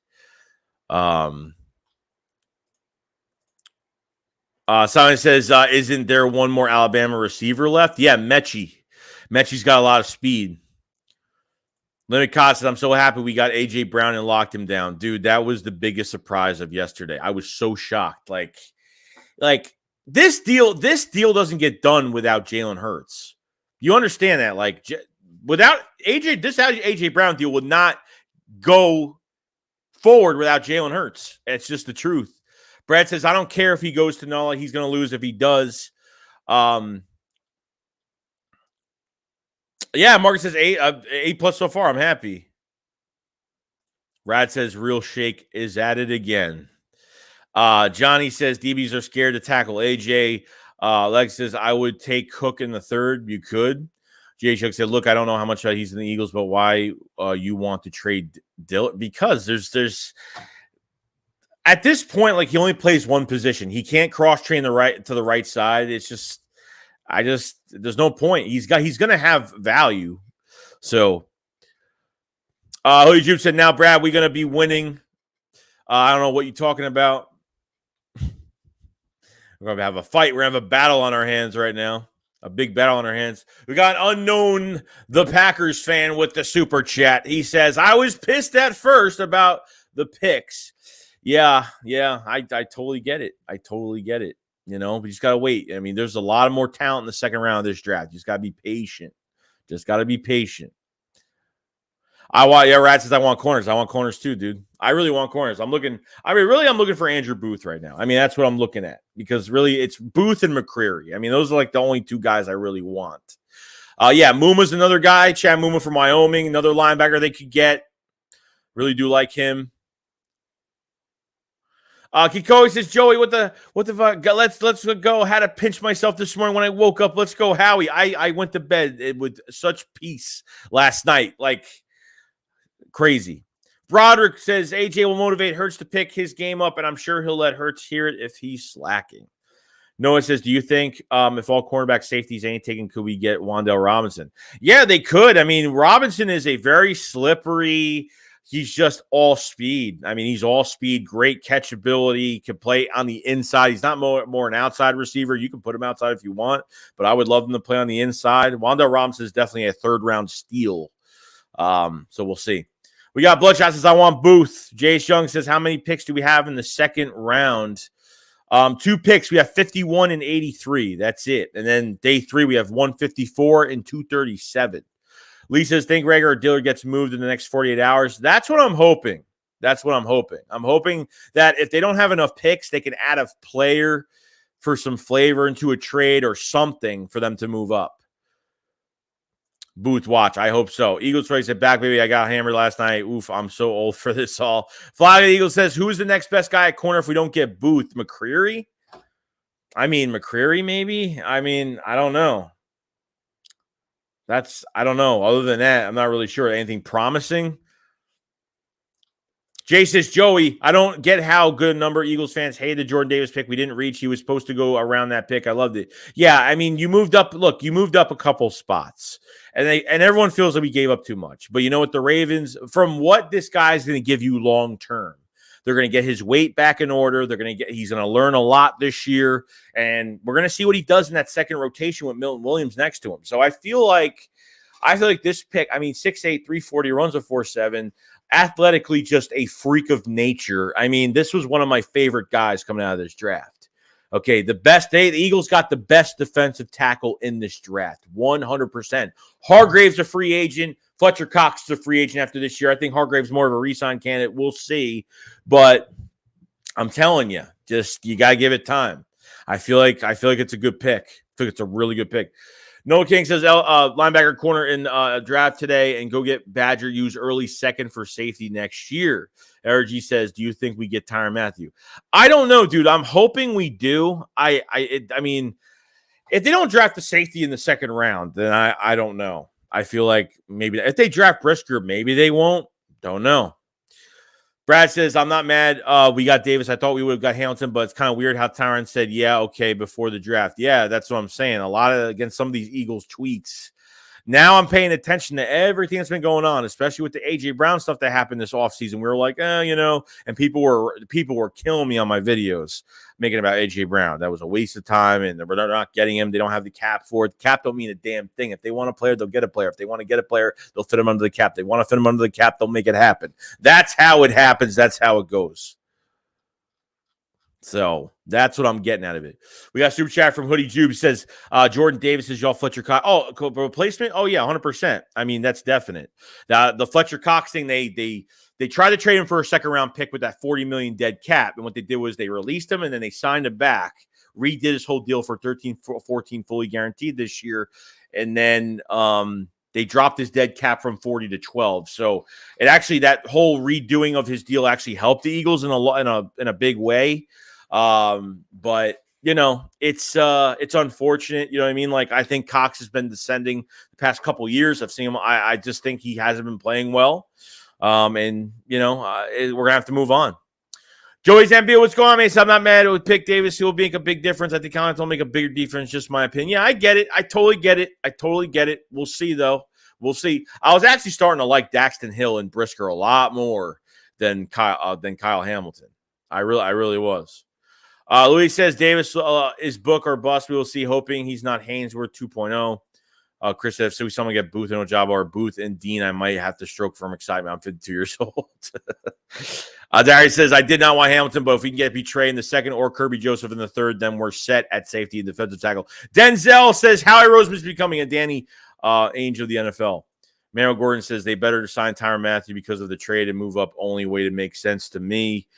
A: Simon says, isn't there one more Alabama receiver left? Yeah, Mechie. Mechie's got a lot of speed. Leonard Cox says, I'm so happy we got A.J. Brown and locked him down. Dude, that was the biggest surprise of yesterday. I was so shocked. Like this deal doesn't get done without Jalen Hurts. You understand that? Like, without A.J., this A.J. Brown deal would not go forward without Jalen Hurts. It's just the truth. Brad says, I don't care if he goes to Nola. He's going to lose if he does. Yeah, Marcus says 8 plus so far. I'm happy. Rad says real shake is at it again. Johnny says DBs are scared to tackle AJ. Lex says I would take Cook in the third. You could. Jay Chuck said, look, I don't know how much he's in the Eagles, but why you want to trade Dillon? Because there's at this point, like, he only plays one position. He can't cross train the right side. It's just there's no point. He's going to have value. So, Holy Jupe said, now, Brad, we're going to be winning. I don't know what you're talking about. We're going to have a fight. We're going to have a battle on our hands right now. A big battle on our hands. We got Unknown, the Packers fan, with the super chat. He says, I was pissed at first about the picks. Yeah, I totally get it. You know, we just got to wait. I mean, there's a lot of more talent in the second round of this draft. You just got to be patient. Rat says I want corners. I want corners too, dude. I really want corners. I'm looking for Andrew Booth right now. I mean, that's what I'm looking at, because really it's Booth and McCreary. I mean, those are like the only two guys I really want. Muma's another guy. Chad Muma from Wyoming, another linebacker they could get. Really do like him. Kikoy says, Joey, what the fuck? Let's go. Had to pinch myself this morning when I woke up. Let's go, Howie. I went to bed with such peace last night. Like, crazy. Broderick says AJ will motivate Hurts to pick his game up, and I'm sure he'll let Hurts hear it if he's slacking. Noah says, do you think if all cornerback safeties ain't taken, could we get Wan'Dale Robinson? Yeah, they could. I mean, Robinson is a very slippery. He's just all speed. I mean, he's all speed, great catchability, can play on the inside. He's not more an outside receiver. You can put him outside if you want, but I would love him to play on the inside. Wan'Dale Robinson is definitely a third-round steal. So we'll see. We got Bloodshot says, I want Booth. Jace Young says, how many picks do we have in the second round? 2 picks. We have 51 and 83. That's it. And then day 3, we have 154 and 237. Lee says, think Rager or Dillard gets moved in the next 48 hours. That's what I'm hoping. I'm hoping that if they don't have enough picks, they can add a player for some flavor into a trade or something for them to move up. Booth watch. I hope so. Eagles race it back, baby. I got hammered last night. Oof, I'm so old for this all. Flag of the Eagles says, who's the next best guy at corner if we don't get Booth? McCreary? I mean, McCreary maybe? I mean, I don't know. I don't know. Other than that, I'm not really sure. Anything promising? Jay says, Joey, I don't get how good a number of Eagles fans hated the Jordan Davis pick. We didn't reach. He was supposed to go around that pick. I loved it. Yeah, I mean, you moved up. Look, you moved up a couple spots. And everyone feels like we gave up too much. But you know what? The Ravens, from what this guy's going to give you long term, they're going to get his weight back in order. He's going to learn a lot this year. And we're going to see what he does in that second rotation with Milton Williams next to him. So I feel like this pick, I mean, 6'8", 340, runs a 4.7, athletically just a freak of nature. I mean, this was one of my favorite guys coming out of this draft. Okay, the Eagles got the best defensive tackle in this draft, 100%. Hargrave's a free agent. Fletcher Cox is a free agent after this year. I think Hargrave's more of a re-sign candidate. We'll see. But I'm telling you, you got to give it time. I feel like it's a good pick. I feel like it's a really good pick. Noah King says, linebacker corner in draft today and go get Badger, use early second for safety next year. RG says, do you think we get Tyrann Mathieu? I don't know, dude. I'm hoping we do. I mean, if they don't draft the safety in the second round, then I don't know. I feel like maybe if they draft Brisker, maybe they won't. Don't know. Brad says, I'm not mad. We got Davis. I thought we would have got Hamilton, but it's kind of weird how Tyrann said, yeah, okay, before the draft. Yeah, that's what I'm saying. A lot of against some of these Eagles tweets. Now I'm paying attention to everything that's been going on, especially with the AJ Brown stuff that happened this offseason. We were like, and people were killing me on my videos making about AJ Brown. That was a waste of time, and they're not getting him. They don't have the cap for it. The cap don't mean a damn thing. If they want a player, they'll get a player. If they want to get a player, they'll fit him under the cap. They want to fit him under the cap, they'll make it happen. That's how it happens. That's how it goes. So that's what I'm getting out of it. We got a super chat from Hoodie Jube. Says Jordan Davis is y'all Fletcher Cox. Oh, replacement? Oh yeah, 100%. I mean, that's definite. The Fletcher Cox thing, they tried to trade him for a second round pick with that $40 million dead cap, and what they did was they released him and then they signed him back, redid his whole deal for 13-14 fully guaranteed this year, and then they dropped his dead cap from 40 to 12. So it actually, that whole redoing of his deal actually helped the Eagles in a big way. But it's unfortunate. You know what I mean? Like, I think Cox has been descending the past couple years. I've seen him. I just think he hasn't been playing well. We're gonna have to move on. Joey Zambia, what's going on, man? So I'm not mad with Pick Davis. He'll make a big difference. I think Collins will make a bigger difference. Just my opinion. Yeah, I get it. I totally get it. We'll see, though. We'll see. I was actually starting to like Daxton Hill and Brisker a lot more than Kyle Hamilton. I really was. Louis says Davis is book or bust. We will see, hoping he's not Hainsworth 2.0. Chris says, so we someone get Booth and Ojabo or Booth and Dean, I might have to stroke from excitement. I'm 52 years old. Darius says, I did not want Hamilton, but if we can get Betrey in the second or Kirby Joseph in the third, then we're set at safety and defensive tackle. Denzel says, Howie Roseman is becoming a Danny Ainge of the NFL. Merrill Gordon says, they better sign Tyrann Mathieu because of the trade and move up. Only way to make sense to me.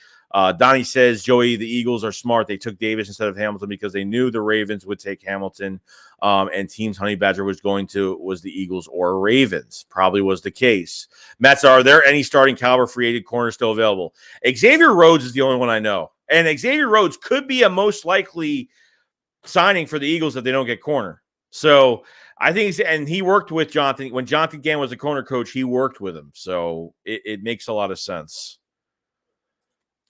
A: Donnie says, Joey, the Eagles are smart. They took Davis instead of Hamilton because they knew the Ravens would take Hamilton, and teams Honey Badger was the Eagles or Ravens. Probably was the case. Matt, are there any starting caliber free agent corners still available? Xavier Rhodes is the only one I know. And Xavier Rhodes could be a most likely signing for the Eagles if they don't get corner. So I think, and he worked with Jonathan. When Jonathan Gann was a corner coach, he worked with him. So it makes a lot of sense.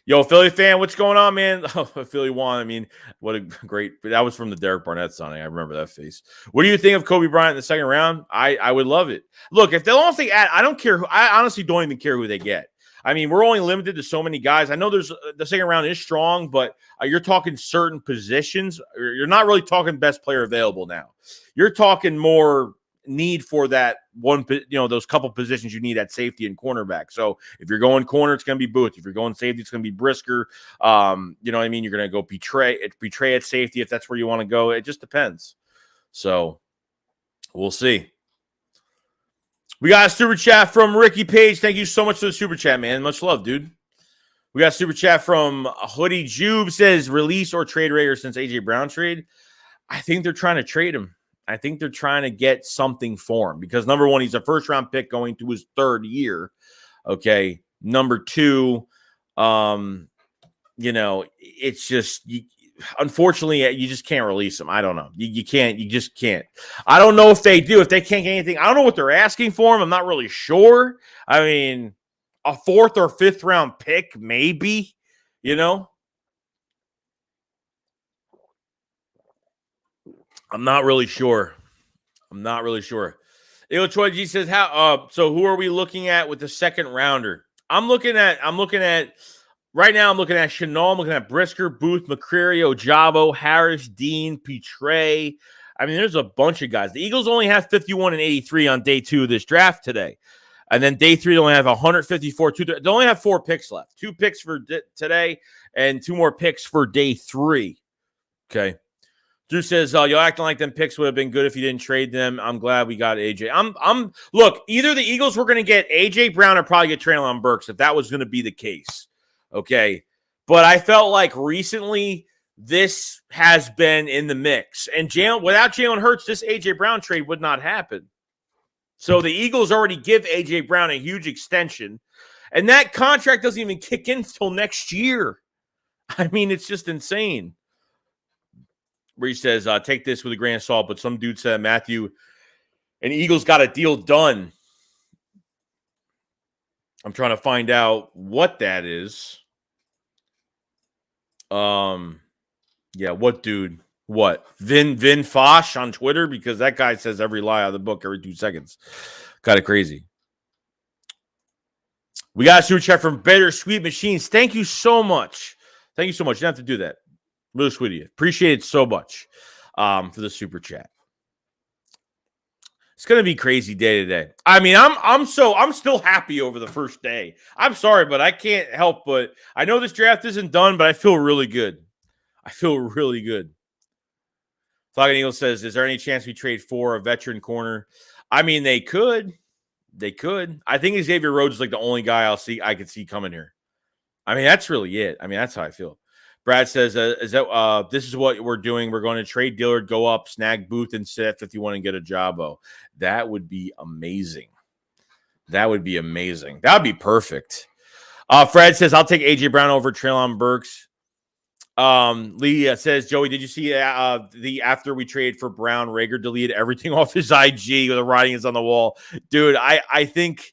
A: Yo, Philly fan, what's going on, man? Oh, Philly won. I mean, what a great – that was from the Derek Barnett signing. I remember that face. What do you think of Kobe Bryant in the second round? I would love it. Look, if they'll also add – I don't care – I honestly don't even care who they get. I mean, we're only limited to so many guys. I know there's the second round is strong, but you're talking certain positions. You're not really talking best player available now. You're talking more – need for that one, those couple positions you need at safety and cornerback. So if you're going corner, it's going to be Booth. If you're going safety, it's going to be Brisker. You know what I mean? You're going to go betray at safety if that's where you want to go. It just depends. So we'll see. We got a super chat from Ricky Page. Thank you so much for the super chat, man. Much love, dude. We got a super chat from Hoodie Jube. Says release or trade Rager since AJ Brown trade. I think they're trying to trade him. I think they're trying to get something for him because, number one, he's a first-round pick going to his third year. Okay. Number two, it's just unfortunately, you just can't release him. I don't know. You can't. You just can't. I don't know if they do. If they can't get anything, I don't know what they're asking for him. I'm not really sure. I mean, a fourth or fifth round pick, maybe, I'm not really sure. Troy G says, so who are we looking at with the second rounder? I'm looking at right now, I'm looking at Chanel, I'm looking at Brisker, Booth, McCreary, Ojabo, Harris, Dean, Petre. I mean, there's a bunch of guys. The Eagles only have 51 and 83 on day 2 of this draft today. And then day 3, they only have 154. They only have 4 picks left. 2 picks for today and 2 more picks for day 3. Okay. Drew says, you're acting like them picks would have been good if you didn't trade them. I'm glad we got AJ. Look, either the Eagles were going to get AJ Brown or probably get Traylon Burks if that was going to be the case. Okay. But I felt like recently this has been in the mix. And without Jalen Hurts, this AJ Brown trade would not happen. So the Eagles already give AJ Brown a huge extension. And that contract doesn't even kick in until next year. I mean, it's just insane. Where he says, take this with a grain of salt, but some dude said Mathieu and Eagles got a deal done. I'm trying to find out what that is. Yeah, what dude? What? Vin Fosh on Twitter? Because that guy says every lie out of the book every 2 seconds. Kind of crazy. We got a super chat from Bittersweet Machines. Thank you so much. Thank you so much. You don't have to do that. Really sweet of you. Appreciate it so much for the super chat. It's gonna be a crazy day today. I mean, I'm still happy over the first day. I'm sorry, but I can't help but I know this draft isn't done, but I feel really good. I feel really good. Flogging Eagle says, is there any chance we trade for a veteran corner? I mean, they could. They could. I think Xavier Rhodes is like the only guy I could see coming here. I mean, that's really it. I mean, that's how I feel. Brad says, this is what we're doing. We're going to trade Dillard, go up, snag Booth, and sit at 51 and get a Jabo. That would be amazing. That would be amazing. That would be perfect. Fred says, I'll take A.J. Brown over Treylon Burks. Lee says, Joey, did you see the after we traded for Brown, Rager deleted everything off his IG with the writing is on the wall? Dude, I think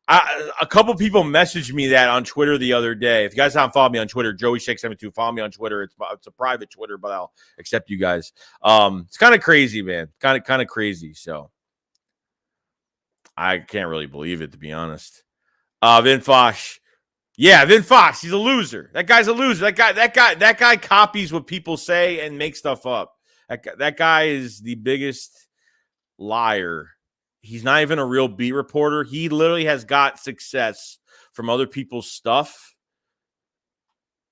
A: a couple people messaged me that on Twitter the other day. If you guys haven't followed me on Twitter, JoeyShake72, follow me on Twitter. It's a private Twitter, but I'll accept you guys. It's kind of crazy, man. Kind of crazy. So I can't really believe it, to be honest. Vin Fosh. Yeah, Vin Fox, he's a loser. That guy's a loser. That guy copies what people say and makes stuff up. That guy is the biggest liar. He's not even a real beat reporter. He literally has got success from other people's stuff,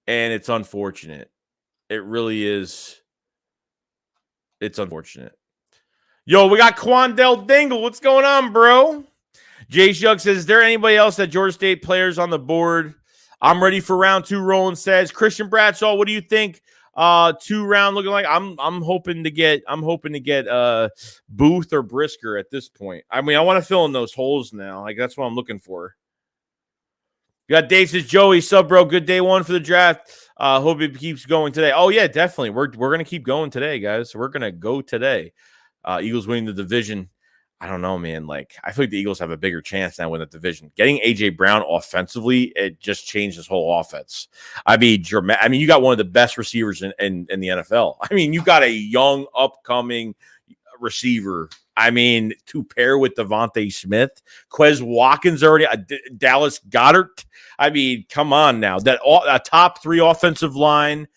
A: and it's unfortunate. It really is. It's unfortunate. Yo, we got Quandell Dingle. What's going on, bro? Jay Shug says, is there anybody else that Georgia State players on the board? I'm ready for round 2. Roland says, Christian Bradshaw, what do you think? 2-round looking like. I'm hoping to get Booth or Brisker at this point. I mean, I want to fill in those holes now. Like, that's what I'm looking for. You got Dave says, Joey, sub bro, good day 1 for the draft. Hope it keeps going today. Oh yeah, definitely. We're gonna keep going today, guys. We're gonna go today. Eagles winning the division. I don't know, man. Like, I feel like the Eagles have a bigger chance now in the division. Getting A.J. Brown offensively, it just changed his whole offense. I mean, you got one of the best receivers in the NFL. I mean, you got a young, upcoming receiver. I mean, to pair with Devontae Smith, Quez Watkins already, Dallas Goedert. I mean, come on now. That a top 3 offensive line.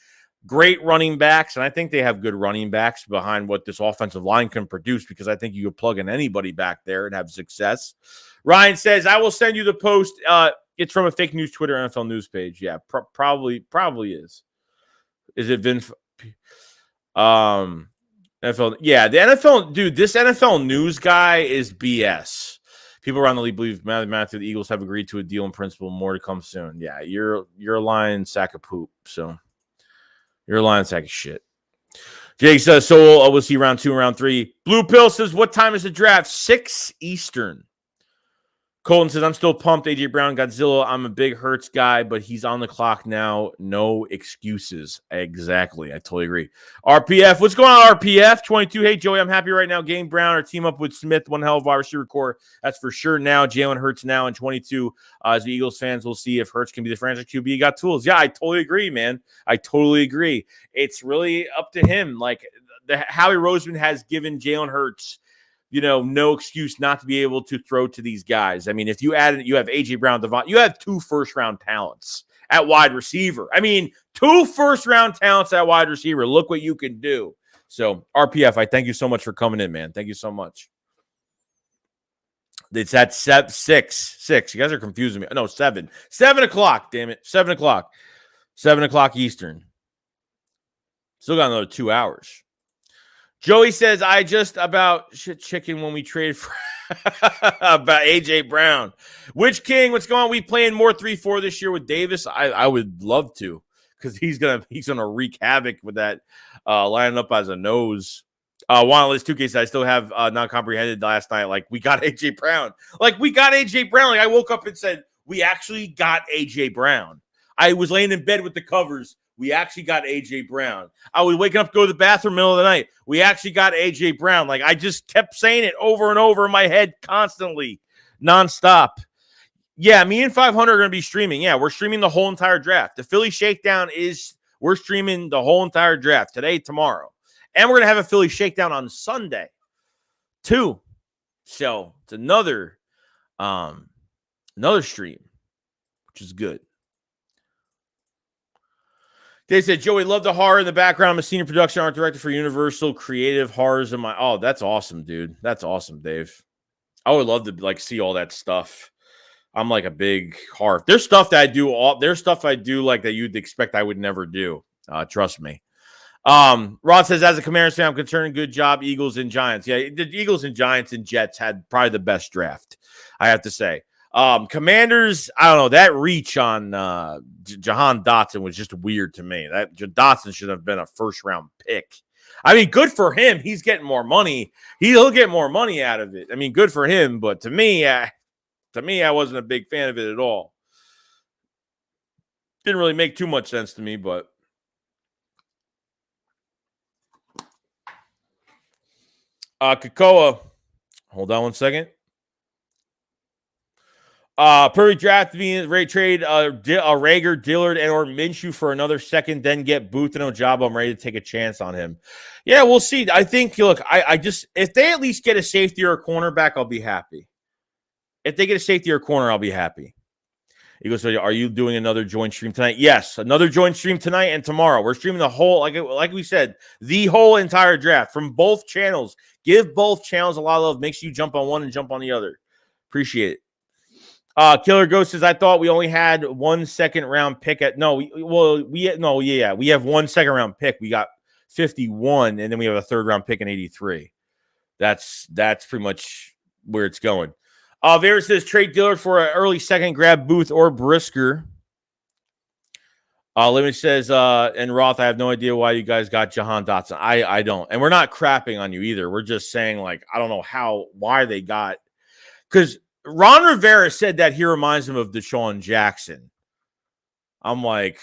A: Great running backs, and I think they have good running backs behind what this offensive line can produce because I think you could plug in anybody back there and have success. Ryan says, I will send you the post. It's from a fake news Twitter NFL news page. Yeah, probably is. Is it Vin? NFL. Yeah, the NFL, dude, this NFL news guy is BS. People around the league believe Matthew, the Eagles have agreed to a deal in principle. More to come soon. Yeah, you're a lying sack of poop, so. You're a lying sack of shit. Jake says, so we'll see round 2 and round 3. Blue Pill says, what time is the draft? 6 Eastern. Colton says, I'm still pumped. A.J. Brown, Godzilla. I'm a big Hurts guy, but he's on the clock now. No excuses. Exactly. I totally agree. RPF. What's going on, RPF? 22. Hey, Joey, I'm happy right now. Game Brown or team up with Smith. One hell of a wide receiver core. That's for sure now. Jalen Hurts now in 22. As the Eagles fans, we'll see if Hurts can be the franchise QB. He got tools. Yeah, I totally agree, man. I totally agree. It's really up to him. Like, Howie Roseman has given Jalen Hurts no excuse not to be able to throw to these guys. I mean, if you have A.J. Brown, you have 2 first-round talents at wide receiver. I mean, 2 first-round talents at wide receiver. Look what you can do. So, RPF, I thank you so much for coming in, man. Thank you so much. It's at 6. You guys are confusing me. No, 7. 7 o'clock, damn it. 7 o'clock. 7 o'clock Eastern. Still got another 2 hours. Joey says, I just about shit chicken when we traded for about A.J. Brown. Which King, what's going on? We playing more 3-4 this year with Davis? I would love to because he's gonna wreak havoc with that lining up as a nose. Wantless 2K said, I still have not comprehended last night. Like, we got A.J. Brown. Like, I woke up and said, we actually got A.J. Brown. I was laying in bed with the covers. We actually got A.J. Brown. I was waking up to go to the bathroom middle of the night. We actually got A.J. Brown. Like, I just kept saying it over and over in my head constantly, nonstop. Yeah, me and 500 are going to be streaming. Yeah, we're streaming the whole entire draft. The Philly Shakedown we're streaming the whole entire draft today, tomorrow. And we're going to have a Philly shakedown on Sunday, too. So it's another stream, which is good. They said, Joey, love the horror in the background. I'm a senior production art director for Universal Creative Horrors. Oh, that's awesome, dude. That's awesome, Dave. I would love to like see all that stuff. I'm like a big horror. There's stuff that I do. There's stuff I do like that you'd expect I would never do. Trust me. Rod says, as a Commanders fan, I'm concerned. Good job, Eagles and Giants. Yeah, the Eagles and Giants and Jets had probably the best draft, I have to say. Commanders, I don't know, that reach on Jahan Dotson was just weird to me. That Dotson should have been a first-round pick. I mean, good for him. He's getting more money. He'll get more money out of it. I mean, good for him. But to me, I wasn't a big fan of it at all. Didn't really make too much sense to me, but Kakoa, hold on one second. Purdy draft being trade Rager, Dillard, and or Minshew for another second, then get Booth and Ojabo. I'm ready to take a chance on him. Yeah, we'll see. I think, look, I just, if they at least get a safety or a cornerback, I'll be happy. If they get a safety or a corner, I'll be happy. He goes, are you doing another joint stream tonight? Yes, another joint stream tonight and tomorrow. We're streaming the whole, like we said, the whole entire draft from both channels. Give both channels a lot of love. Make sure you jump on one and jump on the other. Appreciate it. Killer Ghost says, I thought we only had 1 second round pick at we have 1 second round pick. We got 51, and then we have a third round pick in 83. That's pretty much where it's going. Vera says trade Dillard for an early second, grab Booth or Brisker. Limit says, and Roth, I have no idea why you guys got Jahan Dotson. I don't. And we're not crapping on you either. We're just saying, like, I don't know why they got, because Ron Rivera said that he reminds him of Deshaun Jackson. I'm like,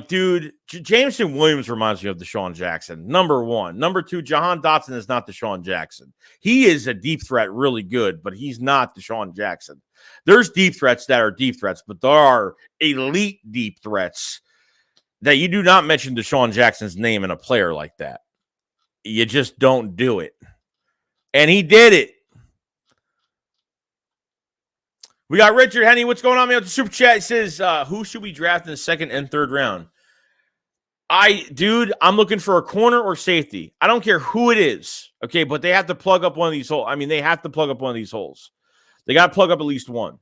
A: dude, Jameson Williams reminds me of Deshaun Jackson. Number one. Number two, Jahan Dotson is not Deshaun Jackson. He is a deep threat, really good, but he's not Deshaun Jackson. There's deep threats that are deep threats, but there are elite deep threats that you do not mention Deshaun Jackson's name in a player like that. You just don't do it. And he did it. We got Richard Henny. What's going on, man? With the super chat, he says, who should we draft in the second and third round? I'm looking for a corner or safety. I don't care who it is. Okay, but they have to plug up one of these holes. I mean, they have to plug up one of these holes. They got to plug up at least one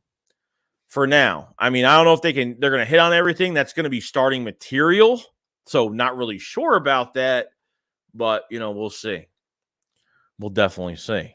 A: for now. I mean, I don't know if they're going to hit on everything. That's going to be starting material. So not really sure about that, but we'll see. We'll definitely see.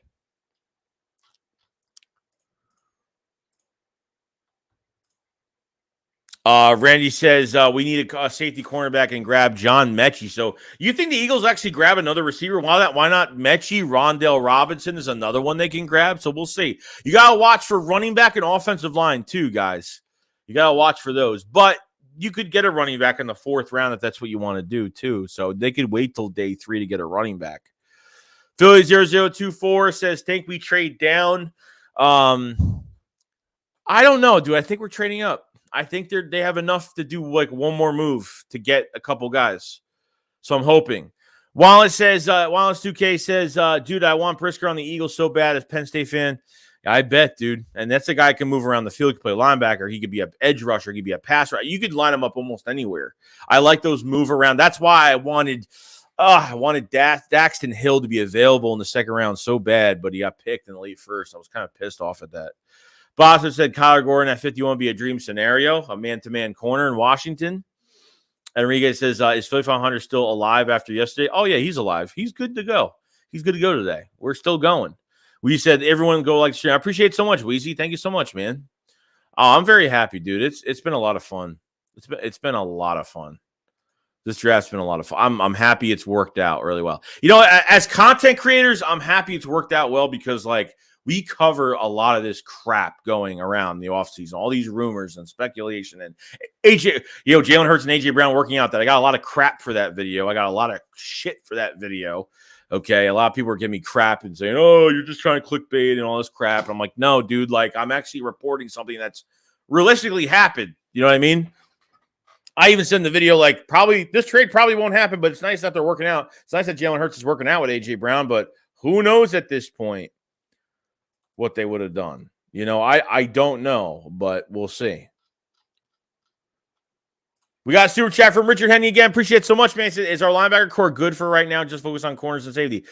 A: Randy says we need a safety cornerback and grab John Mechie. So you think the Eagles actually grab another receiver? Why not Mechie? Rondell Robinson is another one they can grab. So we'll see. You got to watch for running back and offensive line too, guys. You got to watch for those. But you could get a running back in the fourth round if that's what you want to do too. So they could wait till day 3 to get a running back. Philly 0024 says, think we trade down. I don't know. Do I think we're trading up? I think they have enough to do like one more move to get a couple guys. So I'm hoping. Wallace 2K says, dude, I want Brisker on the Eagles so bad as Penn State fan. I bet, dude. And that's a guy who can move around the field. He could play linebacker. He could be an edge rusher. He could be a pass rusher. You could line him up almost anywhere. I like those move around. That's why I wanted Daxton Hill to be available in the second round so bad, but he got picked in the late first. I was kind of pissed off at that. Boston said Kyler Gordon at 51 would be a dream scenario, a man-to-man corner in Washington. Enriquez says, is Philly 500 still alive after yesterday? Oh, yeah, he's alive. He's good to go. He's good to go today. We're still going. We said everyone go like stream. I appreciate it so much, Weezy. Thank you so much, man. Oh, I'm very happy, dude. It's been a lot of fun. It's been a lot of fun. This draft's been a lot of fun. I'm happy it's worked out really well. As content creators, I'm happy it's worked out well because, like, we cover a lot of this crap going around the offseason, all these rumors and speculation. And Jalen Hurts and A.J. Brown working out that. I got a lot of crap for that video. I got a lot of shit for that video. Okay, a lot of people are giving me crap and saying, oh, you're just trying to clickbait and all this crap. And I'm like, no, dude, like I'm actually reporting something that's realistically happened. You know what I mean? I even said in the video, like, probably this trade probably won't happen, but it's nice that they're working out. It's nice that Jalen Hurts is working out with A.J. Brown, but who knows at this point what they would have done. I don't know, but we'll see. We got a super chat from Richard Henny again. Appreciate it so much, man. Is our linebacker core good for right now? Just focus on corners and safety.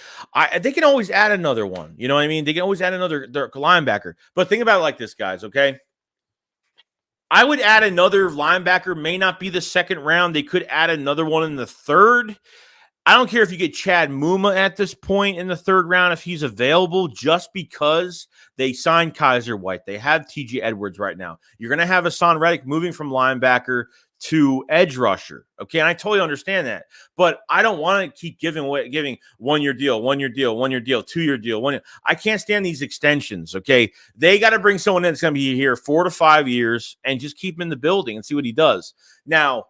A: They can always add another one. You know what I mean? They can always add another linebacker. But think about it like this, guys, okay? I would add another linebacker. May not be the second round. They could add another one in the third. I don't care if you get Chad Muma at this point in the third round if he's available, just because they signed Kaiser White. They have TJ Edwards right now. You're going to have Hassan Reddick moving from linebacker to edge rusher. Okay, and I totally understand that. But I don't want to keep giving 1-year deal, 1-year deal, 1-year deal, 2-year deal. I can't stand these extensions, okay? They got to bring someone in that's going to be here 4 to 5 years and just keep him in the building and see what he does. Now,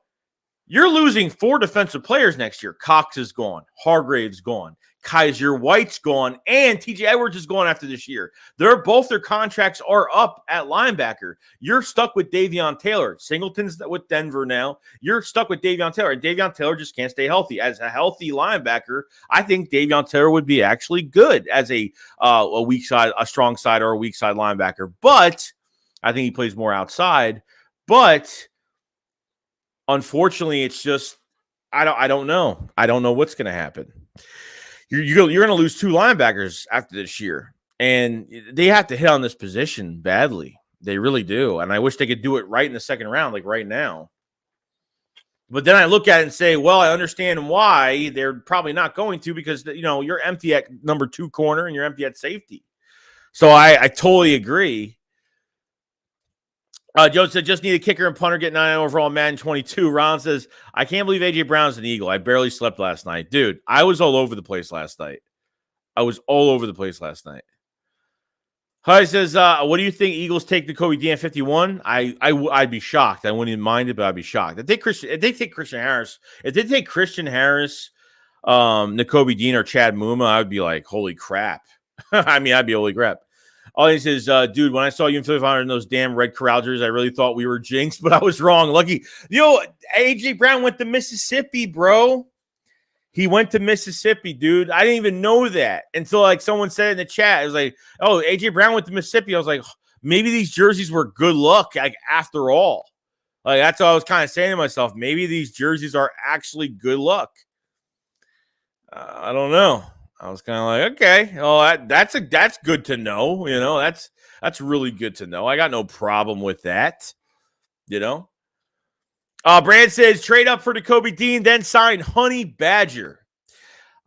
A: you're losing 4 defensive players next year. Cox is gone. Hargrave's gone. Kaiser White's gone. And TJ Edwards is gone after this year. Both their contracts are up at linebacker. You're stuck with Davion Taylor. Singleton's with Denver now. You're stuck with Davion Taylor. And Davion Taylor just can't stay healthy. As a healthy linebacker, I think Davion Taylor would be actually good as a weak side, a strong side, or a weak side linebacker. But I think he plays more outside. But unfortunately, it's just I don't know. I don't know what's going to happen. You're going to lose 2 linebackers after this year, and they have to hit on this position badly. They really do, and I wish they could do it right in the second round, like right now. But then I look at it and say, well, I understand why they're probably not going to, because you're empty at number 2 corner and you're empty at safety. So I totally agree. Joe said, just need a kicker and punter, get 9 overall Madden 22. Ron says, I can't believe A.J. Brown's an Eagle. I barely slept last night. Dude, I was all over the place last night. Hi says, what do you think Eagles take Nakobe Dean at 51? I'd be shocked. I wouldn't even mind it, but I'd be shocked. If they take Christian Harris, Nakobe Dean or Chad Muma, I would be like, holy crap. I'd be holy crap. All he says, dude, when I saw you in Philly in those damn red corral jerseys, I really thought we were jinxed, but I was wrong. Lucky. A.J. Brown went to Mississippi, bro. He went to Mississippi, dude. I didn't even know that until someone said in the chat. It was like, oh, A.J. Brown went to Mississippi. I was like, maybe these jerseys were good luck, after all. That's what I was kind of saying to myself. Maybe these jerseys are actually good luck. I don't know. I was kind of like, okay, well, that's good to know. That's really good to know. I got no problem with that. Brand says trade up for Nakobe Dean, then sign Honey Badger.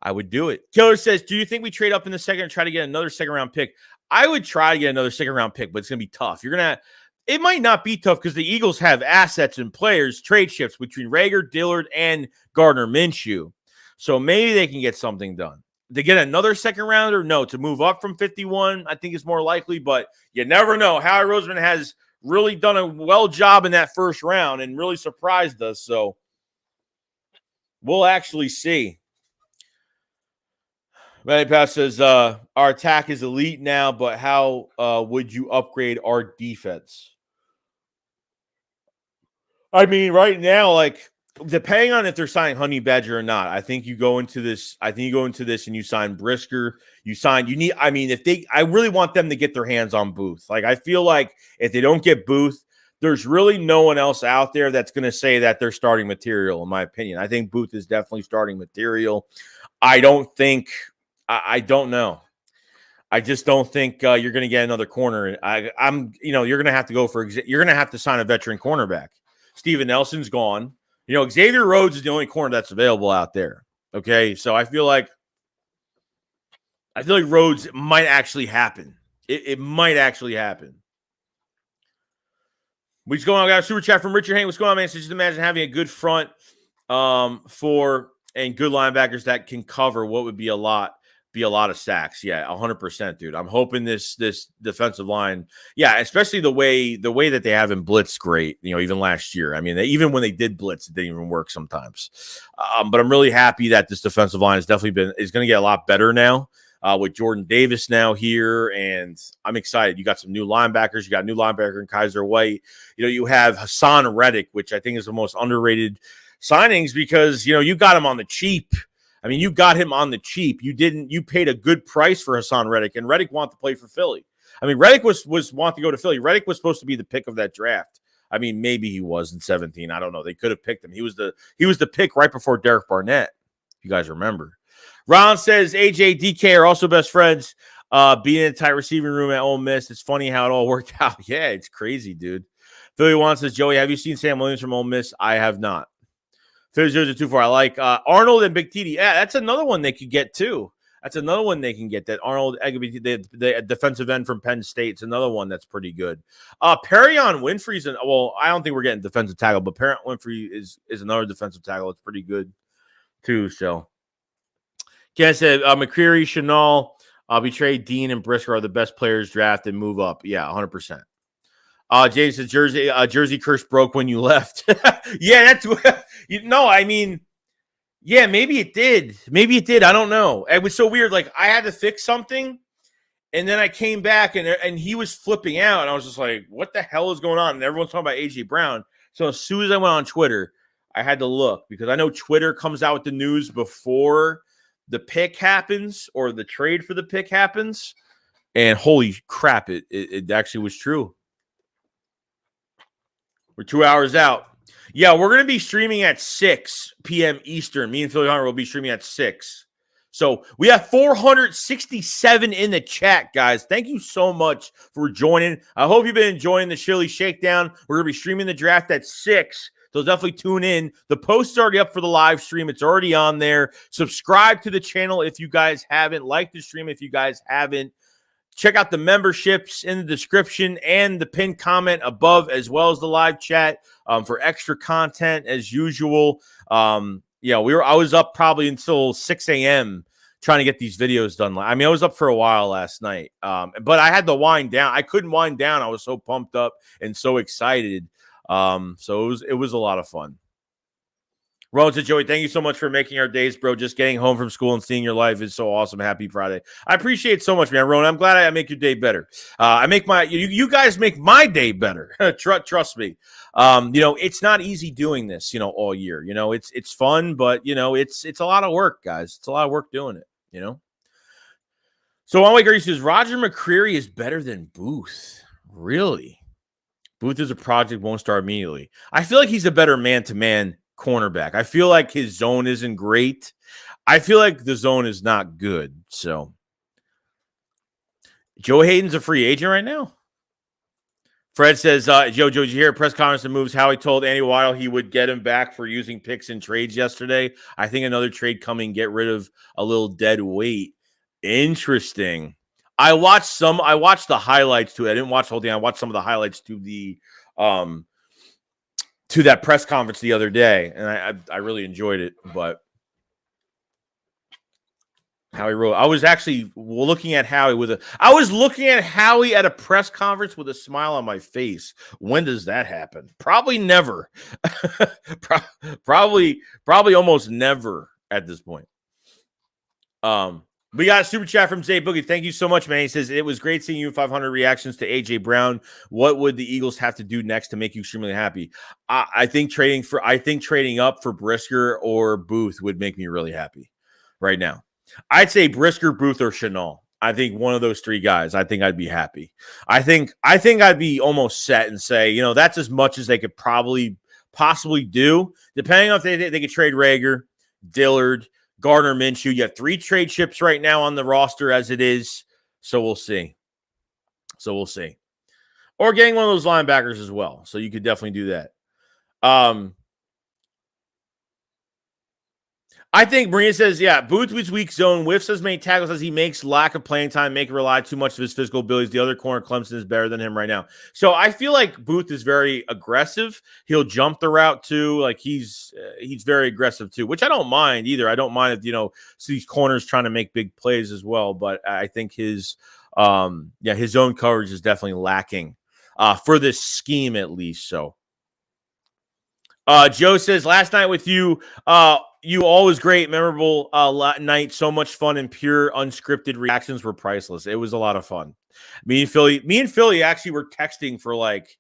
A: I would do it. Killer says, do you think we trade up in the second and try to get another second round pick? I would try to get another second round pick, but it's gonna be tough. It might not be tough because the Eagles have assets and players, trade shifts between Rager, Dillard, and Gardner Minshew. So maybe they can get something done. To get another second rounder? No. To move up from 51, I think is more likely, but you never know. Howie Roseman has really done a job in that first round and really surprised us. So we'll actually see. Manny Pass says, our attack is elite now, but how would you upgrade our defense? Right now, depending on if they're signing Honey Badger or not, I think you go into this and you sign Brisker. I really want them to get their hands on Booth. I feel like if they don't get Booth, there's really no one else out there that's going to say that they're starting material, in my opinion. I think Booth is definitely starting material. I don't know. I just don't think you're going to get another corner. You're going to have to you're going to have to sign a veteran cornerback. Steven Nelson's gone. Xavier Rhodes is the only corner that's available out there. Okay, so I feel like Rhodes might actually happen. It might actually happen. What's going on? I got a super chat from Richard Hayne. What's going on, man? So just imagine having a good front and good linebackers that can cover what would be a lot of sacks. Yeah, 100%, dude. I'm hoping this defensive line, especially the way that they have in blitz, great. Even last year. Even when they did blitz, it didn't even work sometimes. But I'm really happy that this defensive line is going to get a lot better now. with Jordan Davis now here, and I'm excited. You got some new linebackers. You got a new linebacker in Kaiser White. You have Hassan Reddick, which I think is the most underrated signings because, you got him on the cheap. I mean, you got him on the cheap. You paid a good price for Hassan Reddick, and Reddick wanted to play for Philly. I mean, Reddick was wanting to go to Philly. Reddick was supposed to be the pick of that draft. I mean, maybe he was in 17. I don't know. They could have picked him. He was the pick right before Derek Barnett, if you guys remember. Ron says AJ, DK are also best friends. Being in a tight receiving room at Ole Miss. It's funny how it all worked out. Yeah, it's crazy, dude. Philly One says, Joey, have you seen Sam Williams from Ole Miss? I have not. Philly 0-2-4. I like Arnold and Big TD. Yeah, that's another one they could get too. That's another one they can get. That Arnold, the defensive end from Penn State, it's another one that's pretty good. Perrion Winfrey's I don't think we're getting defensive tackle, but Perrion Winfrey is another defensive tackle. It's pretty good too. So, Ken said McCreary, Chenal, Betrayed, Dean, and Brisker are the best players drafted. Move up, yeah, 100%. James says Jersey curse broke when you left. Yeah, that's I mean. Yeah, maybe it did. I don't know. It was so weird. Like, I had to fix something, and then I came back, and he was flipping out, and I was just like, what the hell is going on? And everyone's talking about A.J. Brown. So as soon as I went on Twitter, I had to look, because I know Twitter comes out with the news before the pick happens or the trade for the pick happens, and holy crap, it actually was true. We're 2 hours out. Yeah, we're going to be streaming at 6 p.m. Eastern. Me and Philly Hunter will be streaming at 6. So we have 467 in the chat, guys. Thank you so much for joining. I hope you've been enjoying the Shirley Shakedown. We're going to be streaming the draft at 6. So definitely tune in. The post is already up for the live stream. It's already on there. Subscribe to the channel if you guys haven't. Like the stream if you guys haven't. Check out the memberships in the description and the pinned comment above, as well as the live chat for extra content as usual. I was up probably until 6 a.m. trying to get these videos done. I mean, I was up for a while last night, but I had to wind down. I couldn't wind down. I was so pumped up and so excited. So it was a lot of fun. Rowan to Joey, thank you so much for making our days, bro. Just getting home from school and seeing your life is so awesome. Happy Friday. I appreciate it so much, man. Rowan, I'm glad I make your day better. I make you guys make my day better. Trust me. It's not easy doing this, all year. It's fun, but it's a lot of work, guys. It's a lot of work doing it, So one way Gary says Roger McCreary is better than Booth. Really? Booth is a project, won't start immediately. I feel like he's a better man-to-man cornerback. I feel like his zone isn't great. I feel like the zone is not good. So Joe Hayden's a free agent right now. Fred says, Joe, did you hear a press conference that moves how he told Andy Waddle he would get him back for using picks in trades yesterday? I think another trade coming, get rid of a little dead weight. Interesting. I watched the highlights to it. I didn't watch the whole thing. I watched some of the highlights to the to that press conference the other day, and I really enjoyed it. But Howie wrote, I was actually looking at Howie at a press conference with a smile on my face. When does that happen? Probably never. probably almost never at this point. We got a super chat from Zay Boogie. Thank you so much, man. He says, it was great seeing you 500 reactions to A.J. Brown. What would the Eagles have to do next to make you extremely happy? I think trading up for Brisker or Booth would make me really happy right now. I'd say Brisker, Booth, or Chenal. I think one of those three guys, I think I'd be happy. I think I'd be almost set and say, that's as much as they could possibly do, depending on if they could trade Rager, Dillard, Gardner Minshew. You have 3 trade chips right now on the roster as it is. So we'll see. Or getting one of those linebackers as well. So you could definitely do that. I think Marina says, yeah, Booth was weak zone, whiffs as many tackles as he makes, lack of playing time, make him rely too much of his physical abilities. The other corner, Clemson, is better than him right now. So I feel like Booth is very aggressive. He'll jump the route too. Like he's very aggressive too, which I don't mind either. I don't mind if, these corners trying to make big plays as well. But I think his zone coverage is definitely lacking for this scheme at least. So Joe says, last night with you, you always great, memorable night. So much fun and pure, unscripted reactions were priceless. It was a lot of fun. Me and Philly actually were texting for like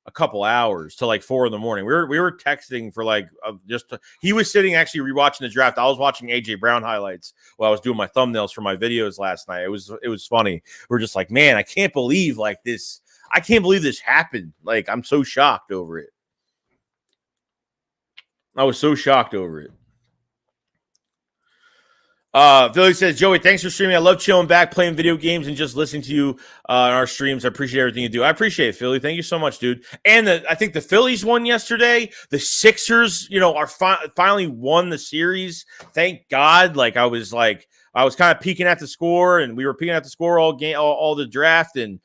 A: a couple hours till like 4 a.m. We were texting for like he was sitting actually rewatching the draft. I was watching AJ Brown highlights while I was doing my thumbnails for my videos last night. It was funny. We're just like, man, I can't believe like this. I can't believe this happened. Like, I'm so shocked over it. I was so shocked over it. Philly says, Joey, thanks for streaming. I love chilling back, playing video games, and just listening to you on our streams. I appreciate everything you do. I appreciate it, Philly. Thank you so much, dude. And I think the Phillies won yesterday. The Sixers, are finally won the series. Thank God. Like, I was kind of peeking at the score, and we were peeking at the score all the draft. And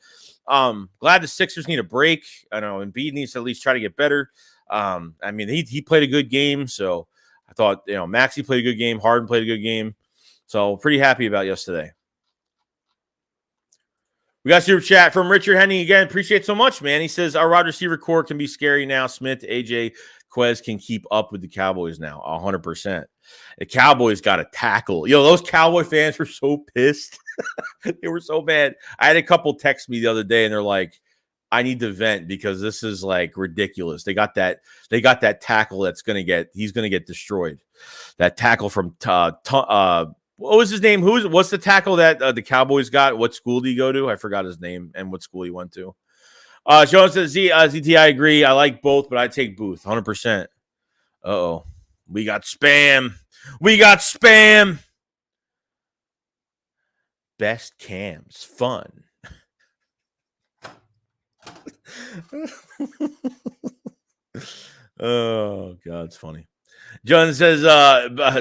A: glad the Sixers need a break. I know Embiid needs to at least try to get better. I mean, he played a good game, so I thought Maxey played a good game. Harden played a good game. So pretty happy about yesterday. We got super chat from Richard Henning again. Appreciate it so much, man. He says our wide receiver core can be scary now. Smith, AJ, Quez can keep up with the Cowboys now. 100%. The Cowboys got a tackle. Those Cowboy fans were so pissed. They were so bad. I had a couple text me the other day, and they're like, I need to vent because this is like ridiculous. They got that tackle he's gonna get destroyed. That tackle from what was his name? What's the tackle that the Cowboys got? What school did he go to? I forgot his name and what school he went to. Sean says, ZT, I agree. I like both, but I take Booth, 100%. Uh-oh. We got spam. Best cams. Fun. Oh, God, it's funny. John says,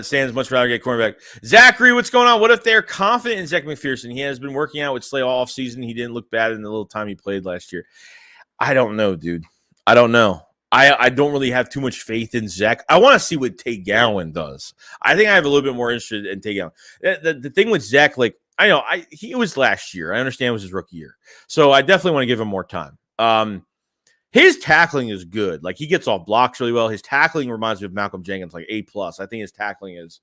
A: Stan's much rather get cornerback. Zachary, what's going on? What if they're confident in Zach McPherson? He has been working out with Slay all offseason. He didn't look bad in the little time he played last year. I don't know, dude. I don't know. I don't really have too much faith in Zach. I want to see what Tate Gowan does. I think I have a little bit more interest in Tate Gowan. The thing with Zach, like, I know he was last year. I understand it was his rookie year. So I definitely want to give him more time. His tackling is good. Like, he gets off blocks really well. His tackling reminds me of Malcolm Jenkins, like A+. I think his tackling is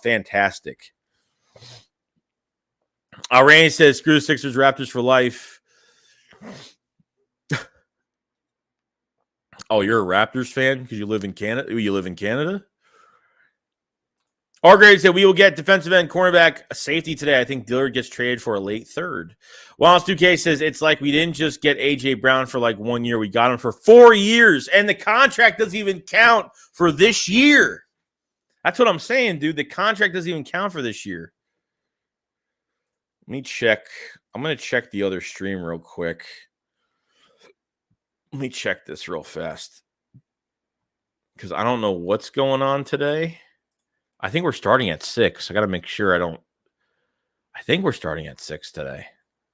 A: fantastic. Randy says, screw the Sixers, Raptors for life. Oh, you're a Raptors fan because you live in Canada? You live in Canada? Grade said, we will get defensive end, cornerback, safety today. I think Dillard gets traded for a late third. Wallace 2K says, it's like we didn't just get A.J. Brown for like 1 year. We got him for 4 years, and the contract doesn't even count for this year. That's what I'm saying, dude. The contract doesn't even count for this year. Let me check. I'm going to check the other stream real quick. Let me check this real fast because I don't know what's going on today. I think we're starting at 6. I got to make sure I think we're starting at 6 today.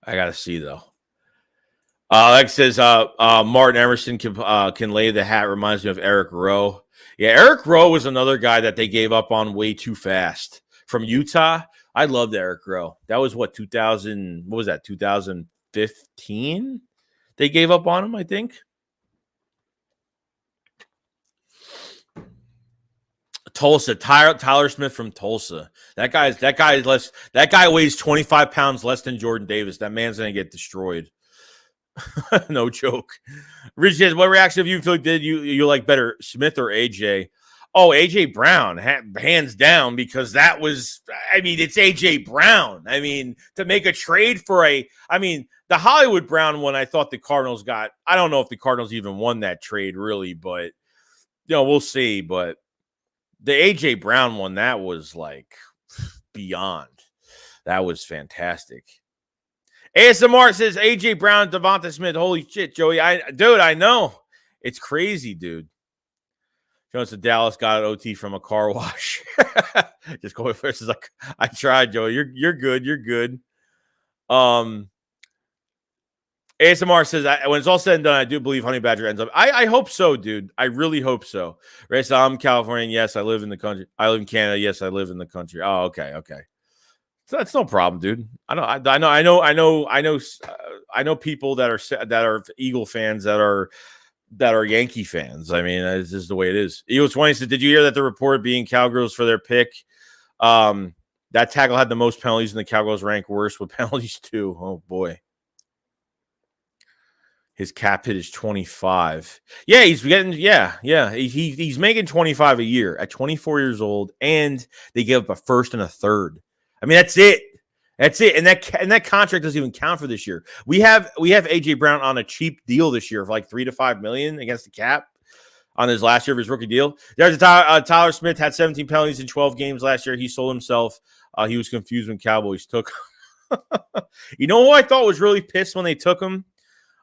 A: I got to see, though. Like says, Martin Emerson can lay the hat. Reminds me of Eric Rowe. Yeah, Eric Rowe was another guy that they gave up on way too fast. From Utah, I loved Eric Rowe. That was what, 2015? They gave up on him, I think. Tulsa, Tyler Smith from Tulsa. That guy weighs 25 pounds less than Jordan Davis. That man's gonna get destroyed. No joke. Rich says, what reaction have you feel did you like better, Smith or AJ? Oh, AJ Brown, hands down, because that was, it's AJ Brown. To make a trade for the Hollywood Brown one, I thought the Cardinals got. I don't know if the Cardinals even won that trade really, but we'll see. But the AJ Brown one, that was like beyond. That was fantastic. ASMR says AJ Brown, Devonta Smith. Holy shit, Joey. I know. It's crazy, dude. Jones to Dallas got an OT from a car wash. Just going first is like, I tried, Joey. You're good. You're good. ASMR says, when it's all said and done, I do believe Honey Badger ends up. I hope so, dude. I really hope so. Ray says, I'm Californian. Yes, I live in the country. I live in Canada. Yes, I live in the country. Oh, okay. So that's no problem, dude. I know people that are Eagle fans that are that are Yankee fans. I mean, this is the way it is. Eagles 20 said, did you hear that the report being Cowgirls for their pick? That tackle had the most penalties, and the Cowgirls rank worse with penalties too. Oh boy. His cap hit is 25. Yeah, he's getting, he's making 25 a year at 24 years old, and they give up a first and a third. I mean, that's it. That's it. And that contract doesn't even count for this year. We have AJ Brown on a cheap deal this year of like $3 to $5 million against the cap on his last year of his rookie deal. There's Tyler Smith had 17 penalties in 12 games last year. He sold himself. He was confused when Cowboys took him. You know who I thought was really pissed when they took him?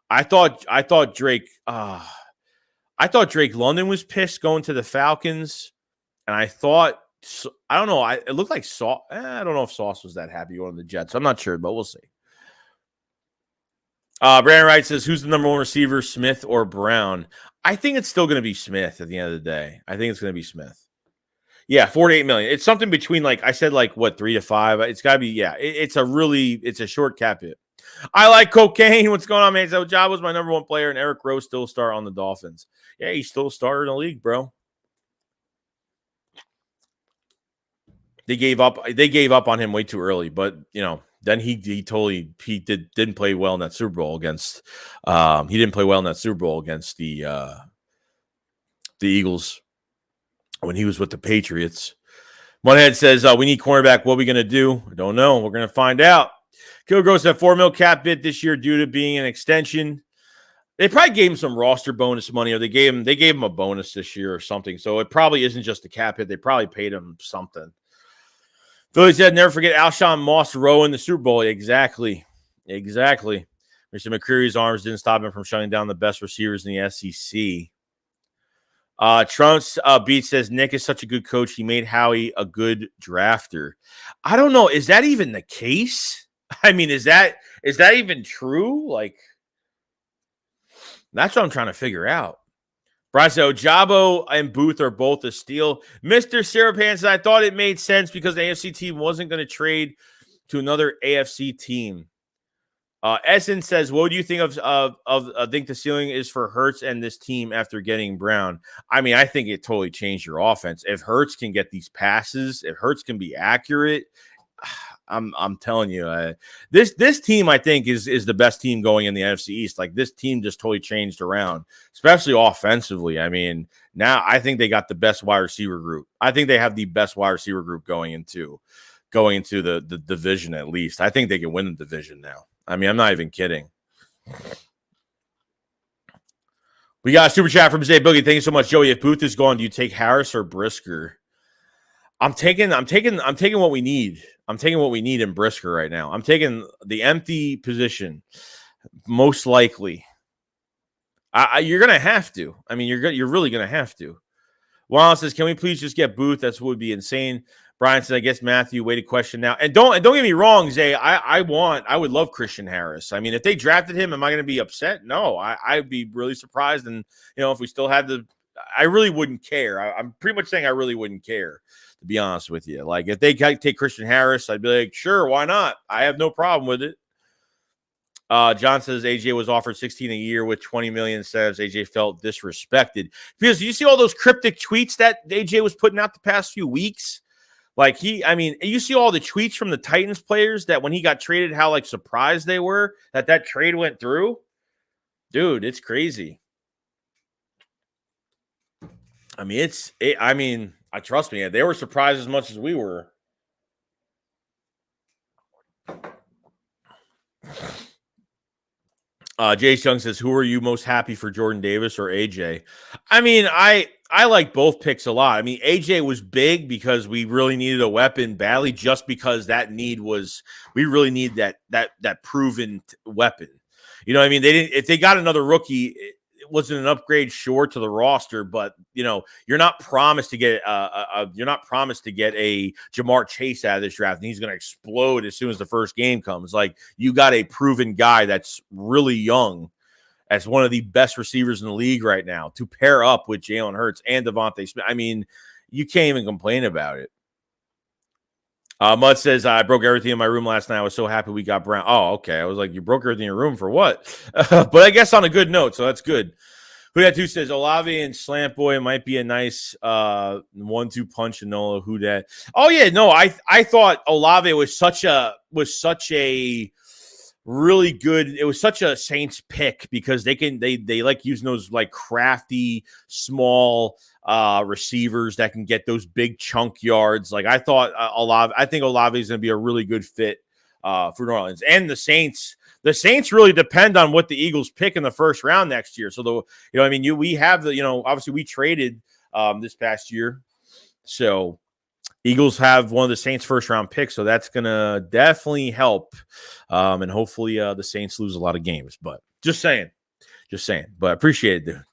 A: I thought Drake London was pissed going to the Falcons, and I thought, I don't know, it looked like Sauce. I don't know if Sauce was that happy going to the Jets. I'm not sure, but we'll see. Brandon Wright says, who's the number one receiver, Smith or Brown? I think it's still going to be Smith at the end of the day. I think it's going to be Smith. Yeah, $4 to $8 million. It's something between, like I said, like what, 3 to 5. It's got to be. Yeah, it's a short cap hit. I like cocaine. What's going on, man? So Job was my number one player, and Eric Rowe still a star on the Dolphins. Yeah, he's still a starter in the league, bro. They gave up on him way too early, but then he didn't play well in that Super Bowl against the Eagles when he was with the Patriots. Mudhead says, we need cornerback. What are we going to do? I don't know. We're going to find out. Kilgross had $4 million cap bit this year due to being an extension. They probably gave him some roster bonus money, or they gave him a bonus this year or something. So it probably isn't just a cap hit. They probably paid him something. Philly said, never forget Alshon Moss Rowe in the Super Bowl. Exactly. Mr. McCreary's arms didn't stop him from shutting down the best receivers in the SEC. Trump's beat says, Nick is such a good coach. He made Howie a good drafter. I don't know. Is that even the case? I mean, is that even true? Like, that's what I'm trying to figure out. Brian said, Ojabo and Booth are both a steal. Mr. Serapan said, I thought it made sense because the AFC team wasn't going to trade to another AFC team. Essence says, what do you think of I think the ceiling is for Hurts and this team after getting Brown? I mean, I think it totally changed your offense. If Hurts can get these passes, if Hurts can be accurate, I'm telling you, this team, I think, is the best team going in the NFC East. Like, this team just totally changed around, especially offensively. I mean, now I think they got the best wide receiver group. I think they have the best wide receiver group going into the division, at least. I think they can win the division now. I mean, I'm not even kidding. We got a super chat from Zay Boogie. Thank you so much, Joey. If Booth is gone, do you take Harris or Brisker? I'm taking what we need. I'm taking what we need in Brisker right now. I'm taking the empty position, most likely. You're gonna have to. I mean, you're really gonna have to. Juan says, "Can we please just get Booth? That would be insane." Brian says, "I guess Matthew, way to question now." And don't get me wrong, Zay. I would love Christian Harris. I mean, if they drafted him, am I going to be upset? No, I'd be really surprised. And if we still had I really wouldn't care. I'm pretty much saying I really wouldn't care, to be honest with you. Like, if they take Christian Harris, I'd be like, sure, why not? I have no problem with it. John says AJ was offered $16 a year with $20 million. Says AJ felt disrespected because you see all those cryptic tweets that AJ was putting out the past few weeks. Like, you see all the tweets from the Titans players that when he got traded, how like surprised they were that trade went through. Dude, it's crazy. I mean, I trust me. They were surprised as much as we were. Jay Chung says, who are you most happy for, Jordan Davis or AJ? I mean, I like both picks a lot. I mean, AJ was big because we really needed a weapon badly, just because that need was, we really need that proven weapon. You know what I mean? If they got another rookie, it wasn't an upgrade, sure, to the roster, but you're not promised to get a Jamar Chase out of this draft, and he's going to explode as soon as the first game comes. Like, you got a proven guy that's really young, as one of the best receivers in the league right now, to pair up with Jalen Hurts and Devontae Smith. I mean, you can't even complain about it. Mud says, I broke everything in my room last night. I was so happy we got Brown. Oh, okay. I was like, you broke everything in your room for what? But I guess on a good note, so that's good. Who that dude says Olave and Slant Boy might be a nice 1-2 punch and Nola. Who that? Oh yeah, no, I thought Olave was such a really good. It was such a Saints pick because they like using those like crafty small receivers that can get those big chunk yards. Like I thought I think Olave is going to be a really good fit for New Orleans and the Saints. The Saints really depend on what the Eagles pick in the first round next year. So we have the obviously we traded this past year, so Eagles have one of the Saints' first round picks, so that's gonna definitely help. And hopefully the Saints lose a lot of games. But just saying. But I appreciate it, dude.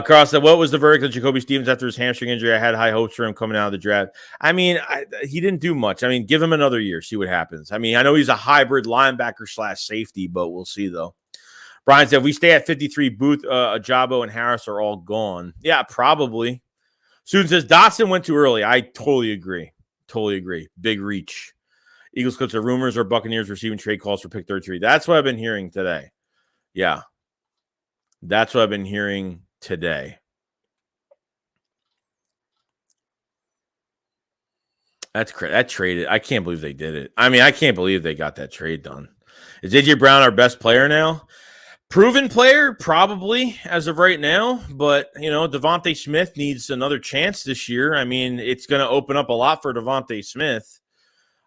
A: Carl said, what was the verdict of Jacoby Stevens after his hamstring injury? I had high hopes for him coming out of the draft. I mean, he didn't do much. I mean, give him another year, see what happens. I mean, I know he's a hybrid linebacker / safety, but we'll see, though. Brian said, if we stay at 53, Booth, Ajabo, and Harris are all gone. Yeah, probably. Susan says, Dotson went too early. I totally agree. Big reach. Eagles coach of rumors or Buccaneers receiving trade calls for pick 33. That's what I've been hearing today. Yeah. That's what I've been hearing today. That's crazy. That traded. I can't believe they did it. I mean, I can't believe they got that trade done. Is AJ Brown our best player now? Proven player, probably as of right now. But Devontae Smith needs another chance this year. I mean, it's going to open up a lot for Devontae Smith.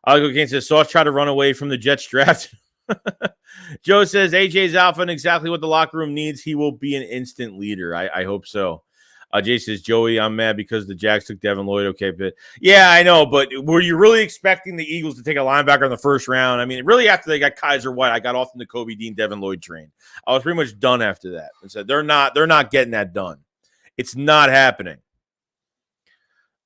A: I'll go says Sauce try to run away from the Jets draft. Joe says AJ's alpha and exactly what the locker room needs. He will be an instant leader. I hope so. Jay says, Joey, I'm mad because the Jags took Devin Lloyd. Okay, but yeah, I know. But were you really expecting the Eagles to take a linebacker in the first round? I mean, really, after they got Kaiser White, I got off in the Kobe Dean, Devin Lloyd train. I was pretty much done after that and said they're not getting that done. It's not happening.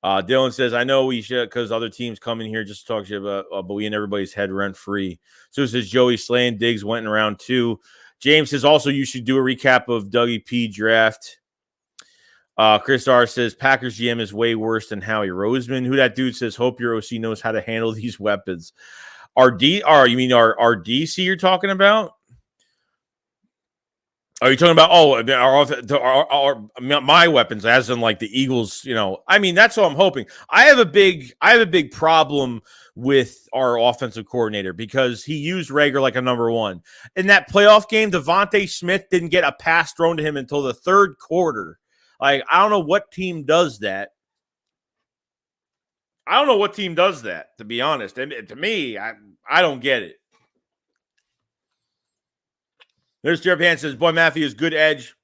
A: Dylan says, I know we should because other teams come in here just to talk to you about, but we in everybody's head rent free. So it says Joey Slaying Diggs went in round 2. James says also you should do a recap of Dougie P draft. Chris R says Packers GM is way worse than Howie Roseman. Who that dude says hope your OC knows how to handle these weapons. You mean our DC you're talking about? Are you talking about my weapons, as in like the Eagles? I mean, that's what I'm hoping. I have a big problem with our offensive coordinator because he used Rager like a number one. In that playoff game, Devontae Smith didn't get a pass thrown to him until the third quarter. Like, I don't know what team does that. To be honest. To me, I don't get it. There's Jeff Hand says, Boy Matthews, good edge.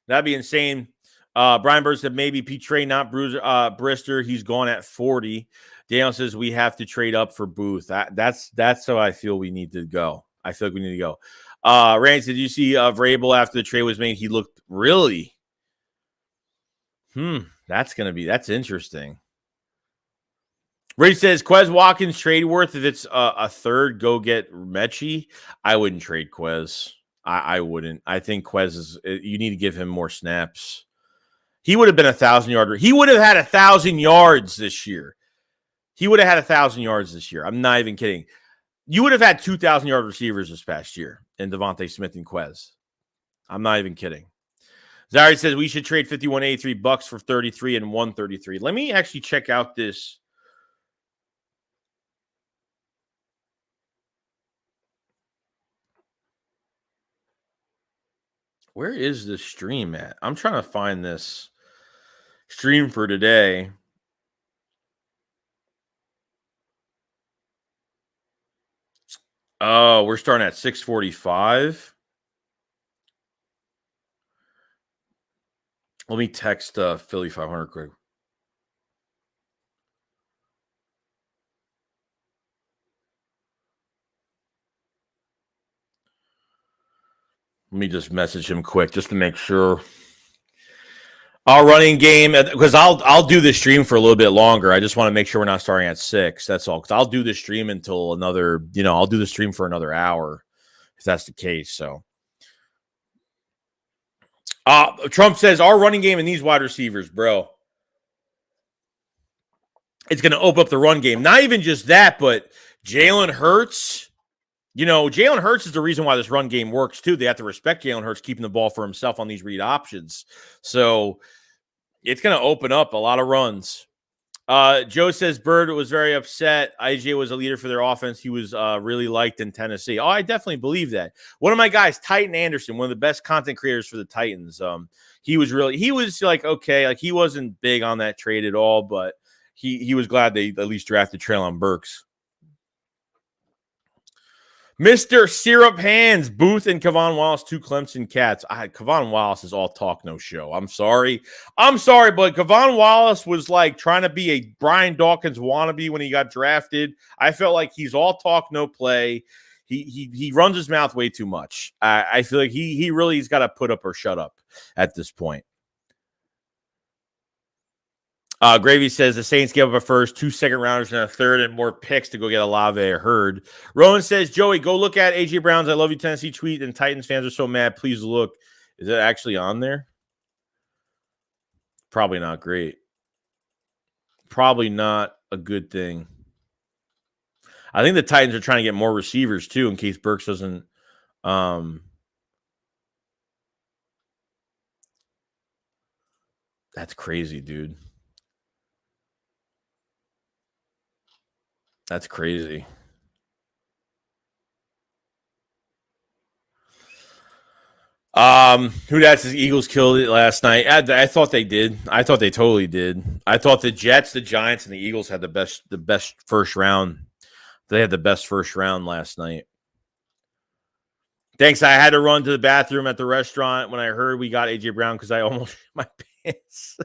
A: That'd be insane. Brian Bird said maybe Petre, not Brister. He's gone at 40. Daniel says we have to trade up for Booth. That's how I feel we need to go. I feel like we need to go. Randy said, did you see Vrabel after the trade was made? He looked really. That's interesting. Ray says, Quez Watkins trade worth if it's a third, go get Mechie. I wouldn't trade Quez. I wouldn't. I think Quez you need to give him more snaps. He would have been 1,000-yarder. He would have had 1,000 yards this year. I'm not even kidding. You would have had 2,000-yard receivers this past year in Devontae Smith and Quez. I'm not even kidding. Zari says we should trade $51.83 for 33 and 133. Let me actually check out this. Where is this stream at? I'm trying to find this stream for today. Oh, we're starting at 6:45. Let me text Philly 500 quick. Let me just message him quick just to make sure. Our running game, because I'll do this stream for a little bit longer. I just want to make sure we're not starting at 6. That's all. Because I'll do this stream until another, I'll do the stream for another hour if that's the case. So, Trump says our running game and these wide receivers, bro, it's going to open up the run game. Not even just that, but Jalen Hurts You know, Jalen Hurts is the reason why this run game works, too. They have to respect Jalen Hurts keeping the ball for himself on these read options. So it's going to open up a lot of runs. Joe says Bird was very upset. IJ was a leader for their offense. He was really liked in Tennessee. Oh, I definitely believe that. One of my guys, Titan Anderson, one of the best content creators for the Titans. He was like, okay, like he wasn't big on that trade at all, but he was glad they at least drafted Treylon Burks. Mr. Syrup Hands, Booth and Kevon Wallace, 2 Clemson cats. Kevon Wallace is all talk, no show. I'm sorry, but Kevon Wallace was like trying to be a Brian Dawkins wannabe when he got drafted. I felt like he's all talk, no play. He runs his mouth way too much. I feel like he really has got to put up or shut up at this point. Gravy says the Saints give up a first, 2 second-rounders, and a third, and more picks to go get Olave or Hurd. Rowan says, Joey, go look at A.J. Brown's I love you, Tennessee tweet, and Titans fans are so mad. Please look. Is it actually on there? Probably not great. Probably not a good thing. I think the Titans are trying to get more receivers, too, in case Burks doesn't That's crazy, dude. That's crazy. Who that says Eagles killed it last night? I thought they did. I thought they totally did. I thought the Jets, the Giants, and the Eagles had the best first round. They had the best first round last night. Thanks. I had to run to the bathroom at the restaurant when I heard we got AJ Brown because I almost shit my pants.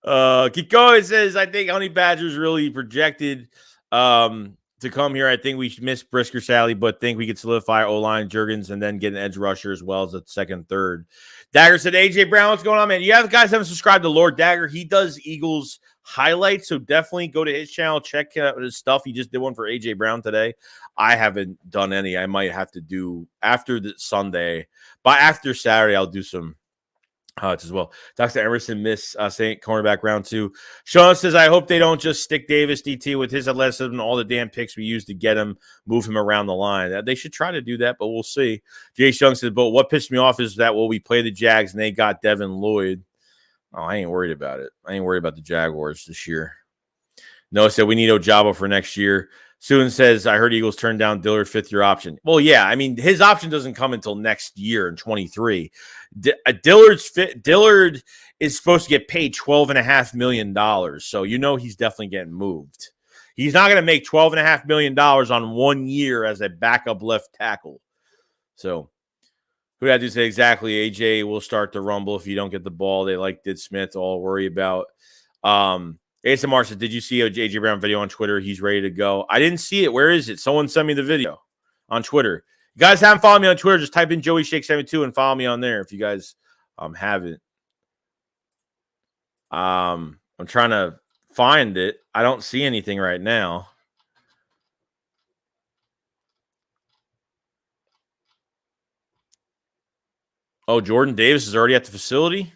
A: Kiko says, I think Honey Badger's really projected to come here. I think we should miss Brisker Sally, but think we could solidify O-line, Juergens, and then get an edge rusher as well as a second, third. Dagger said, AJ Brown, what's going on, man? You guys haven't subscribed to Lord Dagger. He does Eagles highlights, so definitely go to his channel, check out his stuff. He just did one for AJ Brown today. I haven't done any. I might have to do after the Sunday, but after Saturday, I'll do some as well. Dr. Emerson missed Saint cornerback round 2. Sean says, I hope they don't just stick Davis DT with his athleticism and all the damn picks we used to get him, move him around the line. They should try to do that, but we'll see. Jay Young says, but what pissed me off is that we play the Jags and they got Devin Lloyd. Oh, I ain't worried about it. I ain't worried about the Jaguars this year. Noah said we need Ojabo for next year. Susan says, I heard Eagles turned down Dillard 5th-year option. Well, yeah, I mean, his option doesn't come until next year in 23. Dillard is supposed to get paid $12.5 million, so you know he's definitely getting moved. He's not going to make $12.5 million on 1 year as a backup left tackle. So who had to say exactly? AJ will start to rumble if you don't get the ball. They did Smith. All worry about. ASMR said, did you see a J.J. Brown video on Twitter? He's ready to go. I didn't see it. Where is it? Someone sent me the video on Twitter. You guys haven't followed me on Twitter, just type in Joey Shake 72 and follow me on there if you guys haven't. I'm trying to find it. I don't see anything right now. Oh, Jordan Davis is already at the facility?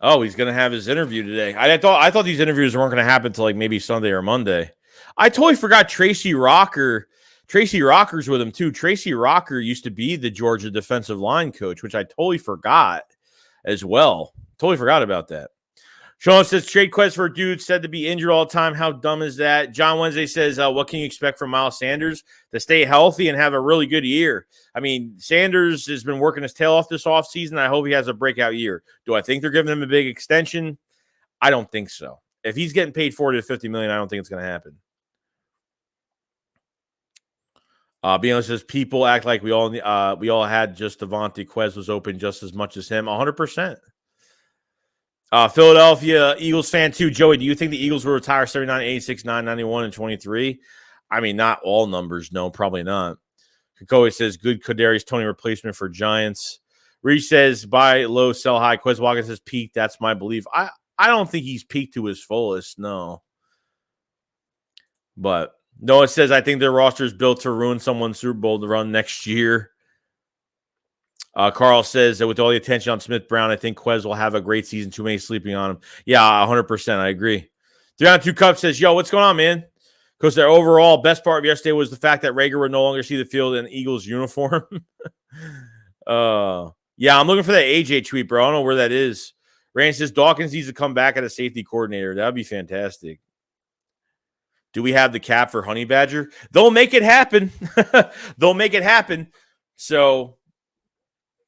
A: Oh, he's going to have his interview today. I thought these interviews weren't going to happen until maybe Sunday or Monday. I totally forgot Tracy Rocker. Tracy Rocker's with him too. Tracy Rocker used to be the Georgia defensive line coach, which I totally forgot as well. Totally forgot about that. Sean says, trade quest for a dude said to be injured all the time. How dumb is that? John Wednesday says, what can you expect from Miles Sanders? To stay healthy and have a really good year. I mean, Sanders has been working his tail off this offseason. I hope he has a breakout year. Do I think they're giving him a big extension? I don't think so. If he's getting paid $40 to $50 million, I don't think it's going to happen. Being honest, says people act like we all had just Devontae. Quez was open just as much as him. 100%. Philadelphia Eagles fan too. Joey, do you think the Eagles will retire 79, 86, 9, 91, and 23? I mean, not all numbers. No, probably not. Kikoe says, good Kadarius Toney replacement for Giants. Reach says, buy low, sell high. Quez Watkins says, peak. That's my belief. I don't think he's peaked to his fullest. No. But Noah says, I think their roster is built to ruin someone's Super Bowl to run next year. Carl says that with all the attention on Smith Brown, I think Quez will have a great season. Too many sleeping on him. Yeah, 100%. I agree. 3-on-2 Cup says, yo, what's going on, man? Because their overall best part of yesterday was the fact that Rager would no longer see the field in the Eagles uniform. Yeah, I'm looking for that AJ tweet, bro. I don't know where that is. Rand says Dawkins needs to come back at a safety coordinator. That would be fantastic. Do we have the cap for Honey Badger? They'll make it happen. They'll make it happen. So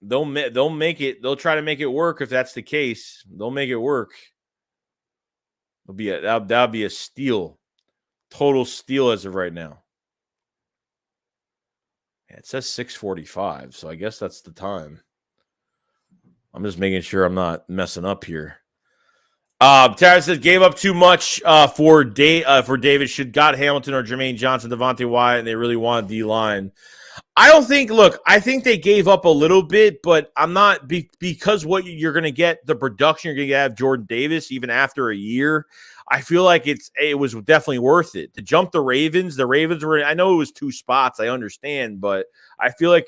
A: they'll make it. They'll try to make it work if that's the case. They'll make it work. That'll be a steal. Total steal as of right now. Yeah, it says 6:45, so I guess that's the time. I'm just making sure I'm not messing up here. Tara says gave up too much for David. Should got Hamilton or Jermaine Johnson, Devontae Wyatt, and they really wanted D-line. I don't think. Look, I think they gave up a little bit, but I'm not because what you're going to get the production you're going to get out of Jordan Davis even after a year. I feel like it was definitely worth it to jump the Ravens. The Ravens were. I know it was 2 spots. I understand, but I feel like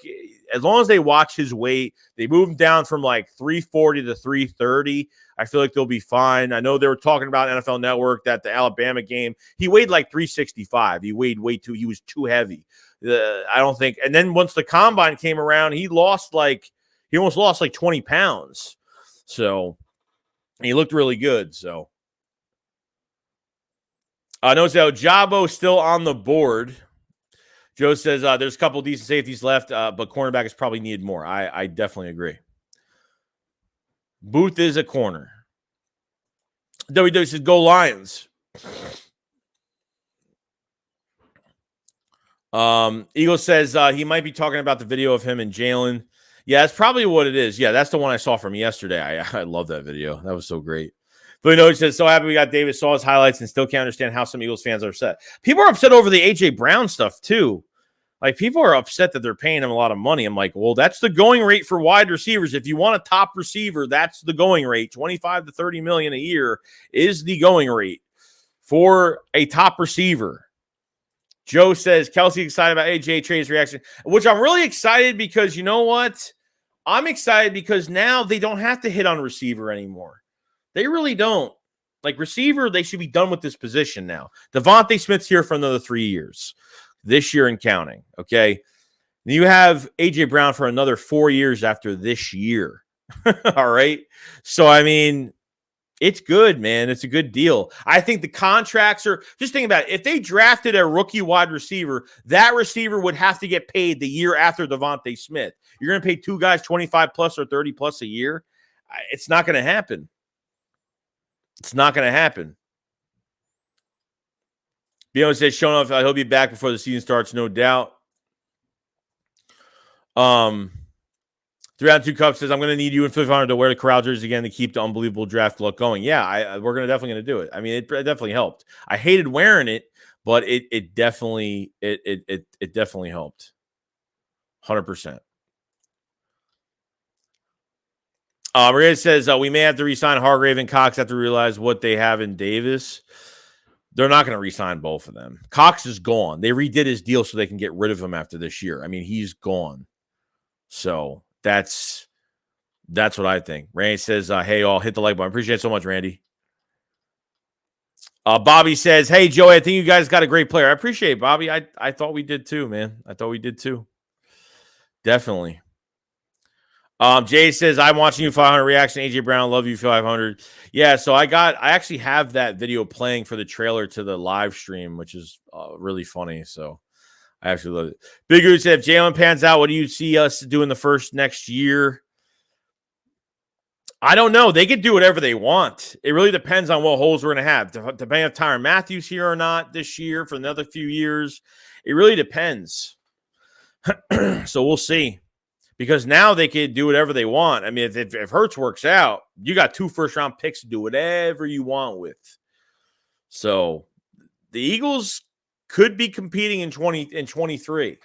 A: as long as they watch his weight, they move him down from like 340 to 330. I feel like they'll be fine. I know they were talking about NFL Network that the Alabama game, he weighed like 365. He weighed way too. He was too heavy. I don't think. And then once the combine came around, he almost lost like 20 pounds. So he looked really good. So. Notice that Jabo still on the board. Joe says there's a couple decent safeties left, but cornerback is probably needed more. I definitely agree. Booth is a corner. WWE says go Lions. Eagle says he might be talking about the video of him and Jalen. Yeah, that's probably what it is. Yeah, that's the one I saw from yesterday. I love that video. That was so great. Philly Note says, so happy we got Davis, saw his highlights, and still can't understand how some Eagles fans are upset. People are upset over the A.J. Brown stuff, too. Like, people are upset that they're paying him a lot of money. I'm like, well, that's the going rate for wide receivers. If you want a top receiver, that's the going rate. 25 to 30 million a year is the going rate for a top receiver. Joe says, Kelsey excited about A.J. Trey's reaction, which I'm really excited because you know what? I'm excited because now they don't have to hit on receiver anymore. They really don't. Like receiver, they should be done with this position now. Devontae Smith's here for another 3 years. This year and counting, okay? You have A.J. Brown for another 4 years after this year. All right? So, I mean, it's good, man. It's a good deal. I think the contracts are – just think about it. If they drafted a rookie wide receiver, that receiver would have to get paid the year after Devontae Smith. You're going to pay 2 guys 25-plus or 30-plus a year? It's not going to happen. It's not going to happen. Bion says, showing off, he'll be back before the season starts, no doubt. 3-on-2 Cup says, I'm going to need you and 500 to wear the Corral jersey again to keep the unbelievable draft look going. Yeah, we're definitely going to do it. I mean, it definitely helped. I hated wearing it, but it definitely helped. 100%. Maria says, we may have to re-sign Hargrave and Cox after we realize what they have in Davis. They're not going to re-sign both of them. Cox is gone. They redid his deal so they can get rid of him after this year. I mean, he's gone. So that's what I think. Randy says, hey, all, hit the like button. Appreciate it so much, Randy. Bobby says, hey, Joey, I think you guys got a great player. I appreciate it, Bobby. I thought we did too, man. I thought we did too. Definitely. Jay says, I'm watching you 500 reaction. AJ Brown, love you 500. Yeah, so I actually have that video playing for the trailer to the live stream, which is really funny. So I actually love it. Big Goose said, if Jalen pans out, what do you see us doing the first next year? I don't know. They could do whatever they want. It really depends on what holes we're going to have. Depending if Tyrann Matthews here or not this year for another few years. It really depends. So we'll see. Because now they can do whatever they want. I mean, if Hurts works out, you got 2 first-round picks to do whatever you want with. So the Eagles could be competing in 23.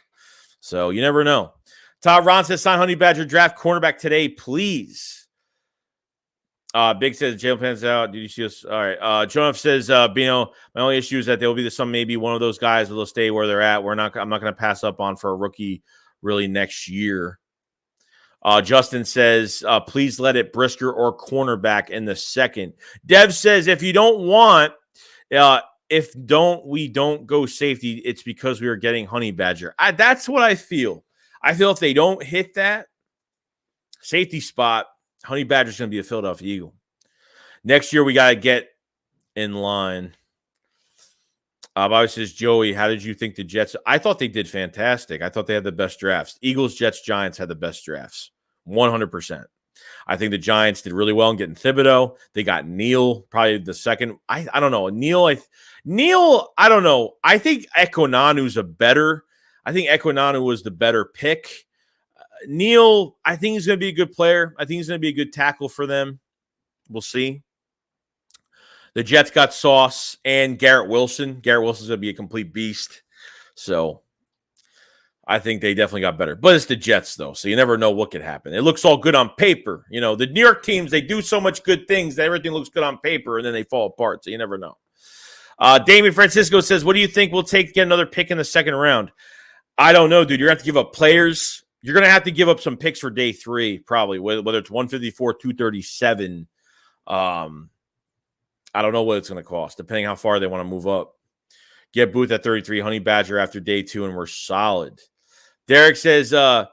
A: So you never know. Todd Ron says, sign Honey Badger draft cornerback today, please. Big says, Jalen pans out. Did you see us? All right. Jonah says, Bino, my only issue is that there will be maybe one of those guys that will stay where they're at. I'm not going to pass up on for a rookie really next year. Justin says, please let it Brisker or cornerback in the second. Dev says, if you don't want, if we don't go safety, it's because we are getting Honey Badger. That's what I feel. I feel if they don't hit that safety spot, Honey Badger's going to be a Philadelphia Eagle. Next year, we got to get in line. Bobby says, Joey, how did you think the Jets? I thought they did fantastic. I thought they had the best drafts. Eagles, Jets, Giants had the best drafts. 100%. I think the Giants did really well in getting Thibodeau. They got Neal, probably the second. I don't know. Neal, I don't know. I think Ekonanu's I think Ekwonu was the better pick. Neal, I think he's going to be a good player. I think he's going to be a good tackle for them. We'll see. The Jets got Sauce and Garrett Wilson. Garrett Wilson's going to be a complete beast. So I think they definitely got better. But it's the Jets, though, so you never know what could happen. It looks all good on paper. You know, the New York teams, they do so much good things that everything looks good on paper, and then they fall apart, so you never know. Damian Francisco says, what do you think we'll take to get another pick in the second round? I don't know, dude. You're going to have to give up players. You're going to have to give up some picks for day 3, probably, whether it's 154, 237. I don't know what it's going to cost, depending how far they want to move up. Get Booth at 33, Honey Badger after day 2, and we're solid. Derek says, I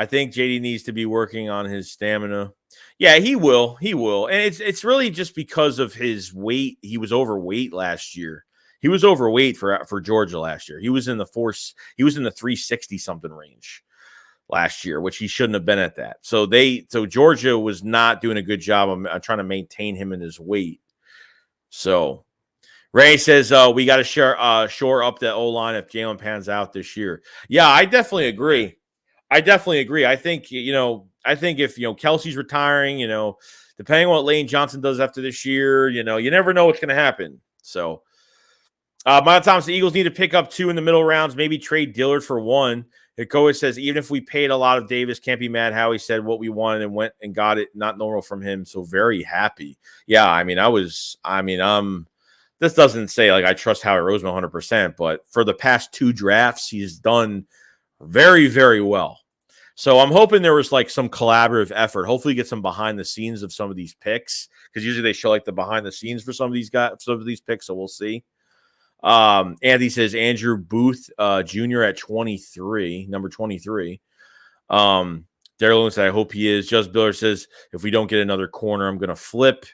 A: think JD needs to be working on his stamina. Yeah, he will. He will. And it's really just because of his weight. He was overweight last year. He was overweight for Georgia last year. He was in the 360 something range last year, which he shouldn't have been at that. So Georgia was not doing a good job of trying to maintain him in his weight. So Ray says we got to shore up the O-line if Jalen pans out this year. Yeah, I definitely agree. I think, if, Kelsey's retiring, depending on what Lane Johnson does after this year, you never know what's going to happen. So, Mike Thomas, the Eagles need to pick up 2 in the middle rounds, maybe trade Dillard for 1. Hikoa says, even if we paid a lot of Davis, can't be mad how he said what we wanted and went and got it. Not normal from him. So very happy. Yeah, this doesn't say like I trust Howie Roseman 100%, but for the past 2 drafts, he's done very, very well. So I'm hoping there was like some collaborative effort. Hopefully, get some behind the scenes of some of these picks, because usually they show like the behind the scenes for some of these guys, some of these picks. So we'll see. Andy says Andrew Booth Jr. at 23, number 23. Daryl Lewis said, I hope he is. Just Biller says, if we don't get another corner, I'm going to flip.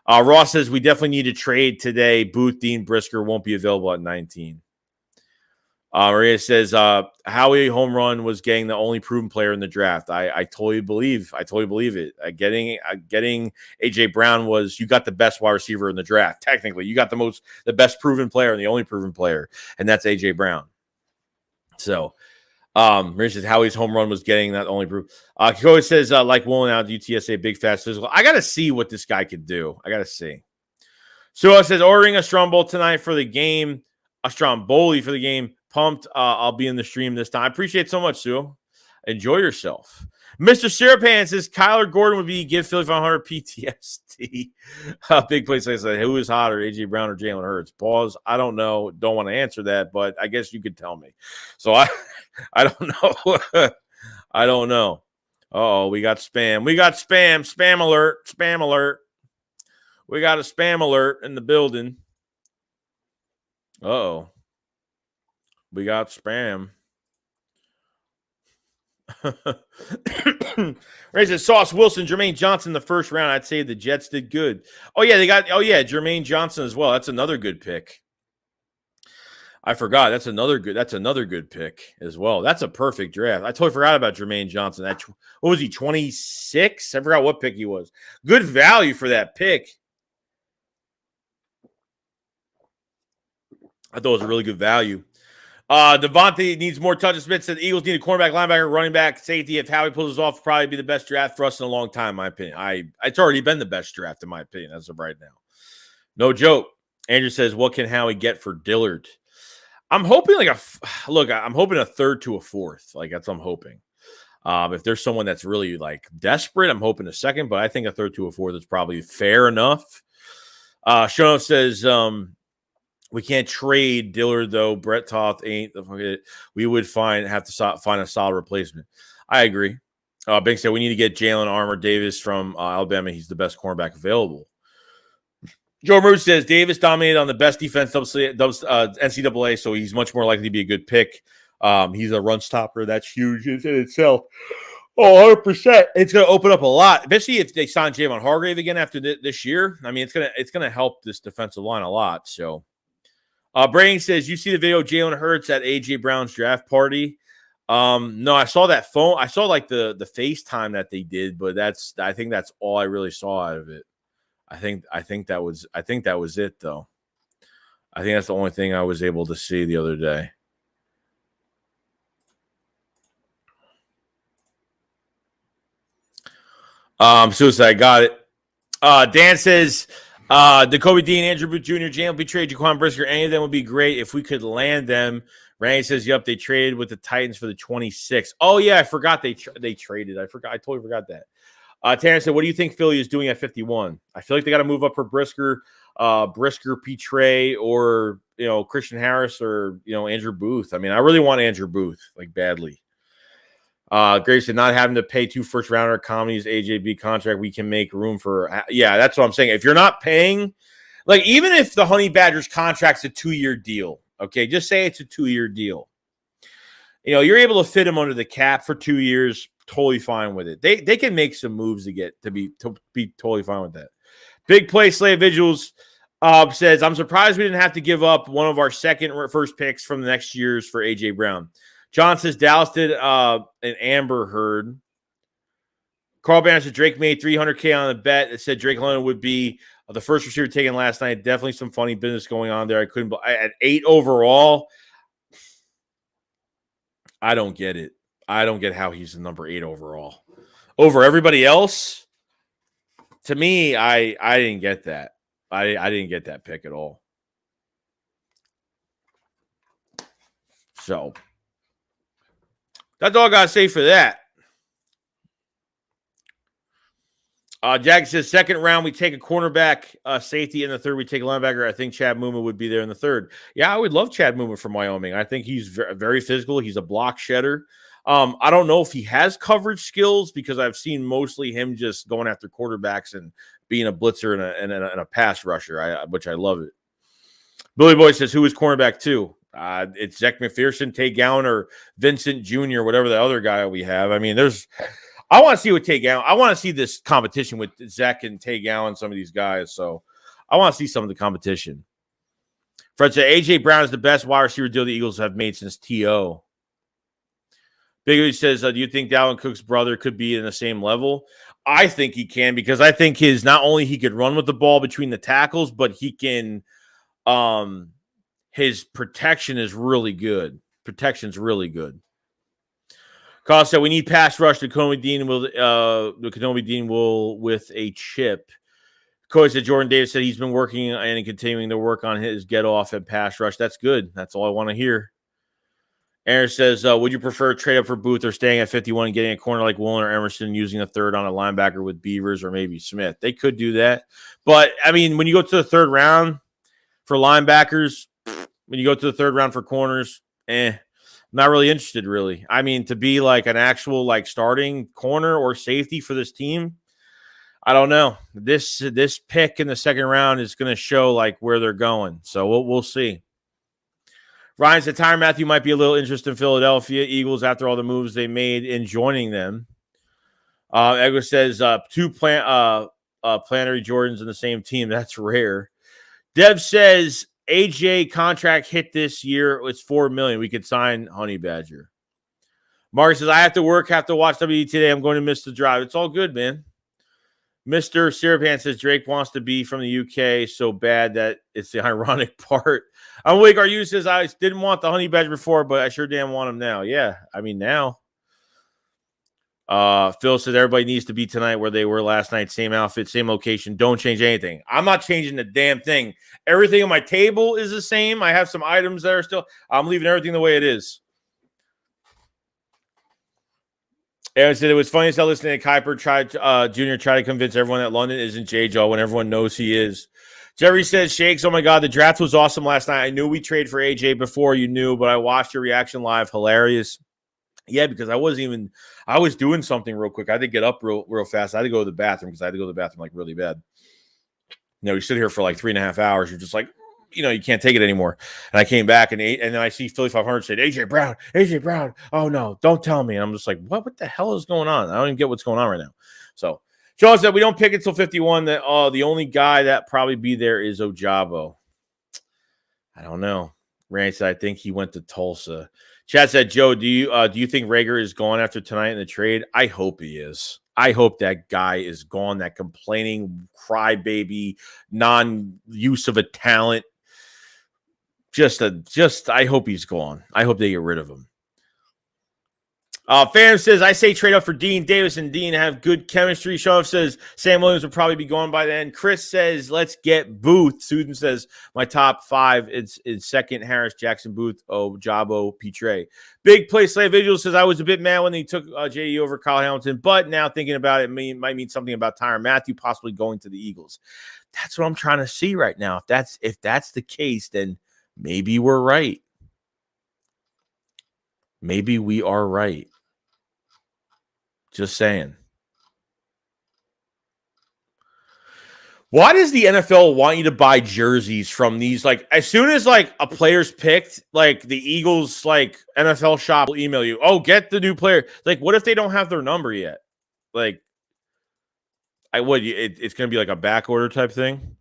A: Ross says we definitely need to trade today. Booth, Dean, Brisker won't be available at 19. Maria says Howie home run was getting the only proven player in the draft. I totally believe it. Getting AJ Brown was, you got the best wide receiver in the draft. Technically, you got the best proven player and the only proven player, and that's AJ Brown. So, Maria says Howie's home run was getting that only proof. Kiko says like Woolen out UTSA, big fast physical. I got to see what this guy could do. I got to see. Sua says ordering a Stromboli tonight for the game. A Stromboli for the game. Pumped. I'll be in the stream this time. I appreciate it so much, Sue. Enjoy yourself. Mr. Sirapan says Kyler Gordon would be give Philly 500 PTSD. Big place. I said, who is hotter, AJ Brown or Jalen Hurts? Pause. I don't know. Don't want to answer that, but I guess you could tell me. So I don't know. I don't know. Oh, we got spam. We got spam. Spam alert. Spam alert. We got a spam alert in the building. Uh-oh. We got spam. Ray says Sauce Wilson, Jermaine Johnson the first round. I'd say the Jets did good. Jermaine Johnson as well. That's another good pick. I forgot. That's another good pick as well. That's a perfect draft. I totally forgot about Jermaine Johnson. What was he, 26? I forgot what pick he was. Good value for that pick. I thought it was a really good value. Devontae needs more touches. Smith said the Eagles need a cornerback, linebacker, running back, safety. If Howie pulls us off, probably be the best draft for us in a long time, in my opinion. It's already been the best draft, in my opinion, as of right now. No joke. Andrew says, what can Howie get for Dillard? I'm hoping I'm hoping a third to a fourth. Like, that's what I'm hoping. If there's someone that's really like desperate, I'm hoping a second, but I think a third to a fourth is probably fair enough. Shono says, we can't trade Dillard, though. Brett Toth ain't. We would have to find a solid replacement. I agree. Bank said we need to get Jalen Armour Davis from Alabama. He's the best cornerback available. Joe Root says Davis dominated on the best defense NCAA, so he's much more likely to be a good pick. He's a run stopper. That's huge in itself. Oh, 100%. It's going to open up a lot, especially if they sign Javon Hargrave again after this year. I mean, it's gonna help this defensive line a lot. So, Braying says, you see the video of Jalen Hurts at A.J. Brown's draft party? No, I saw that phone. I saw like the FaceTime that they did, but I think that's all I really saw out of it. I think that was it though. I think that's the only thing I was able to see the other day. Suicide got it. Dan says Kobe Dean, Andrew Booth Jr., Jalen B. trade, Jaquan Brisker, any of them would be great if we could land them. Randy says, yep, they traded with the Titans for the 26th. Oh, yeah, I forgot they traded. I totally forgot that. Terrence said, what do you think Philly is doing at 51? I feel like they got to move up for Brisker, Petre, or, Christian Harris or, Andrew Booth. I mean, I really want Andrew Booth, like, badly. Graves said, not having to pay 2 first-rounder comedies, AJB contract, we can make room for – yeah, that's what I'm saying. If you're not paying – like, even if the Honey Badgers contract's a 2-year deal, okay, just say it's a 2-year deal. You're able to fit him under the cap for 2 years, totally fine with it. They can make some moves to be totally fine with that. Big Play Slave Vigils says, I'm surprised we didn't have to give up one of our first picks from the next year's for A.J. Brown. John says Dallas did an Amber Heard. Carl Banner said Drake made $300K on the bet. It said Drake London would be the first receiver taken last night. Definitely some funny business going on there. At 8 overall, I don't get it. I don't get how he's the number 8 overall. Over everybody else, to me, I didn't get that. I didn't get that pick at all. So that's all I got to say for that. Jack says, second round, we take a cornerback, safety. In the third, we take a linebacker. I think Chad Muma would be there in the third. Yeah, I would love Chad Muma from Wyoming. I think he's very physical. He's a block shedder. I don't know if he has coverage skills because I've seen mostly him just going after quarterbacks and being a blitzer and a pass rusher, which I love it. Billy Boy says, who is cornerback 2? It's Zach McPherson, Tay Gowan, or Vincent Jr., whatever the other guy we have. I mean, I want to see what Tay Gowan. I want to see this competition with Zach and Tay Gowan, some of these guys. So I want to see some of the competition. Fred said, A.J. Brown is the best wide receiver deal the Eagles have made since T.O. Biggie says, do you think Dalvin Cook's brother could be in the same level? I think he can, because I think not only he could run with the ball between the tackles, but he can his protection is really good. Protection's really good. Carl said we need pass rush. Kenobi Dean will with a chip. Coach said Jordan Davis said he's been working and continuing to work on his get off and pass rush. That's good. That's all I want to hear. Aaron says, would you prefer trade up for Booth or staying at 51 and getting a corner like Woolen or Emerson, using a third on a linebacker with Beavers or maybe Smith? They could do that. But, I mean, when you go to the third round for linebackers, when you go to the third round for corners, not really interested, really. I mean, to be like an actual like starting corner or safety for this team, I don't know. This pick in the second round is going to show like where they're going. So we'll see. Ryan said Tyrann Mathieu might be a little interest in Philadelphia Eagles after all the moves they made in joining them. Edgar says 2 planetary Jordans in the same team. That's rare. Dev says AJ contract hit this year. It's $4 million. We could sign Honey Badger. Mark says I have to work, have to watch WD today. I'm going to miss the drive. It's all good, man. Mr. Syrupan says Drake wants to be from the UK so bad that it's the ironic part. Wake RU says I didn't want the Honey Badger before, but I sure damn want him now. Yeah, I mean now. Phil says everybody needs to be tonight where they were last night. Same outfit, same location. Don't change anything. I'm not changing the damn thing. Everything on my table is the same. I have some items that are still. I'm leaving everything the way it is. Aaron said it was funny as hell listening to Kuiper Jr. try to convince everyone that London isn't J-Jaw when everyone knows he is. Jerry says, Shakes, oh my God, the draft was awesome last night. I knew we traded for AJ before you knew, but I watched your reaction live. Hilarious. Yeah, because I was doing something real quick. I had to get up real fast. I had to go to the bathroom because I had to go to the bathroom like really bad. You sit here for like 3.5 hours. You're just like, you can't take it anymore. And I came back and then I see Philly 500 said, AJ Brown. Oh no, don't tell me. And I'm just like, what the hell is going on? I don't even get what's going on right now. So Joe said we don't pick it until 51. That the only guy that probably be there is Ojabo. I don't know. Randy said, I think he went to Tulsa. Chad said, Joe, do you think Rager is gone after tonight in the trade? I hope he is. I hope that guy is gone, that complaining crybaby, non-use of a talent. I hope he's gone. I hope they get rid of him. Phantom says, I say trade up for Dean Davis and Dean have good chemistry. Show says Sam Williams will probably be gone by then. Chris says, let's get Booth. Susan says, my top 5 is second, Harris, Jackson, Booth, Jabo, Petre. Big Play Slave Vigil says, I was a bit mad when they took JD over Kyle Hamilton, but now thinking about it, might mean something about Tyrann Mathieu possibly going to the Eagles. That's what I'm trying to see right now. If that's the case, then maybe we're right. Maybe we are right. Just saying. Why does the NFL want you to buy jerseys from these? Like, as soon as like a player's picked, like the Eagles, like NFL shop will email you, oh, get the new player. Like, what if they don't have their number yet? Like, it's going to be like a back order type thing.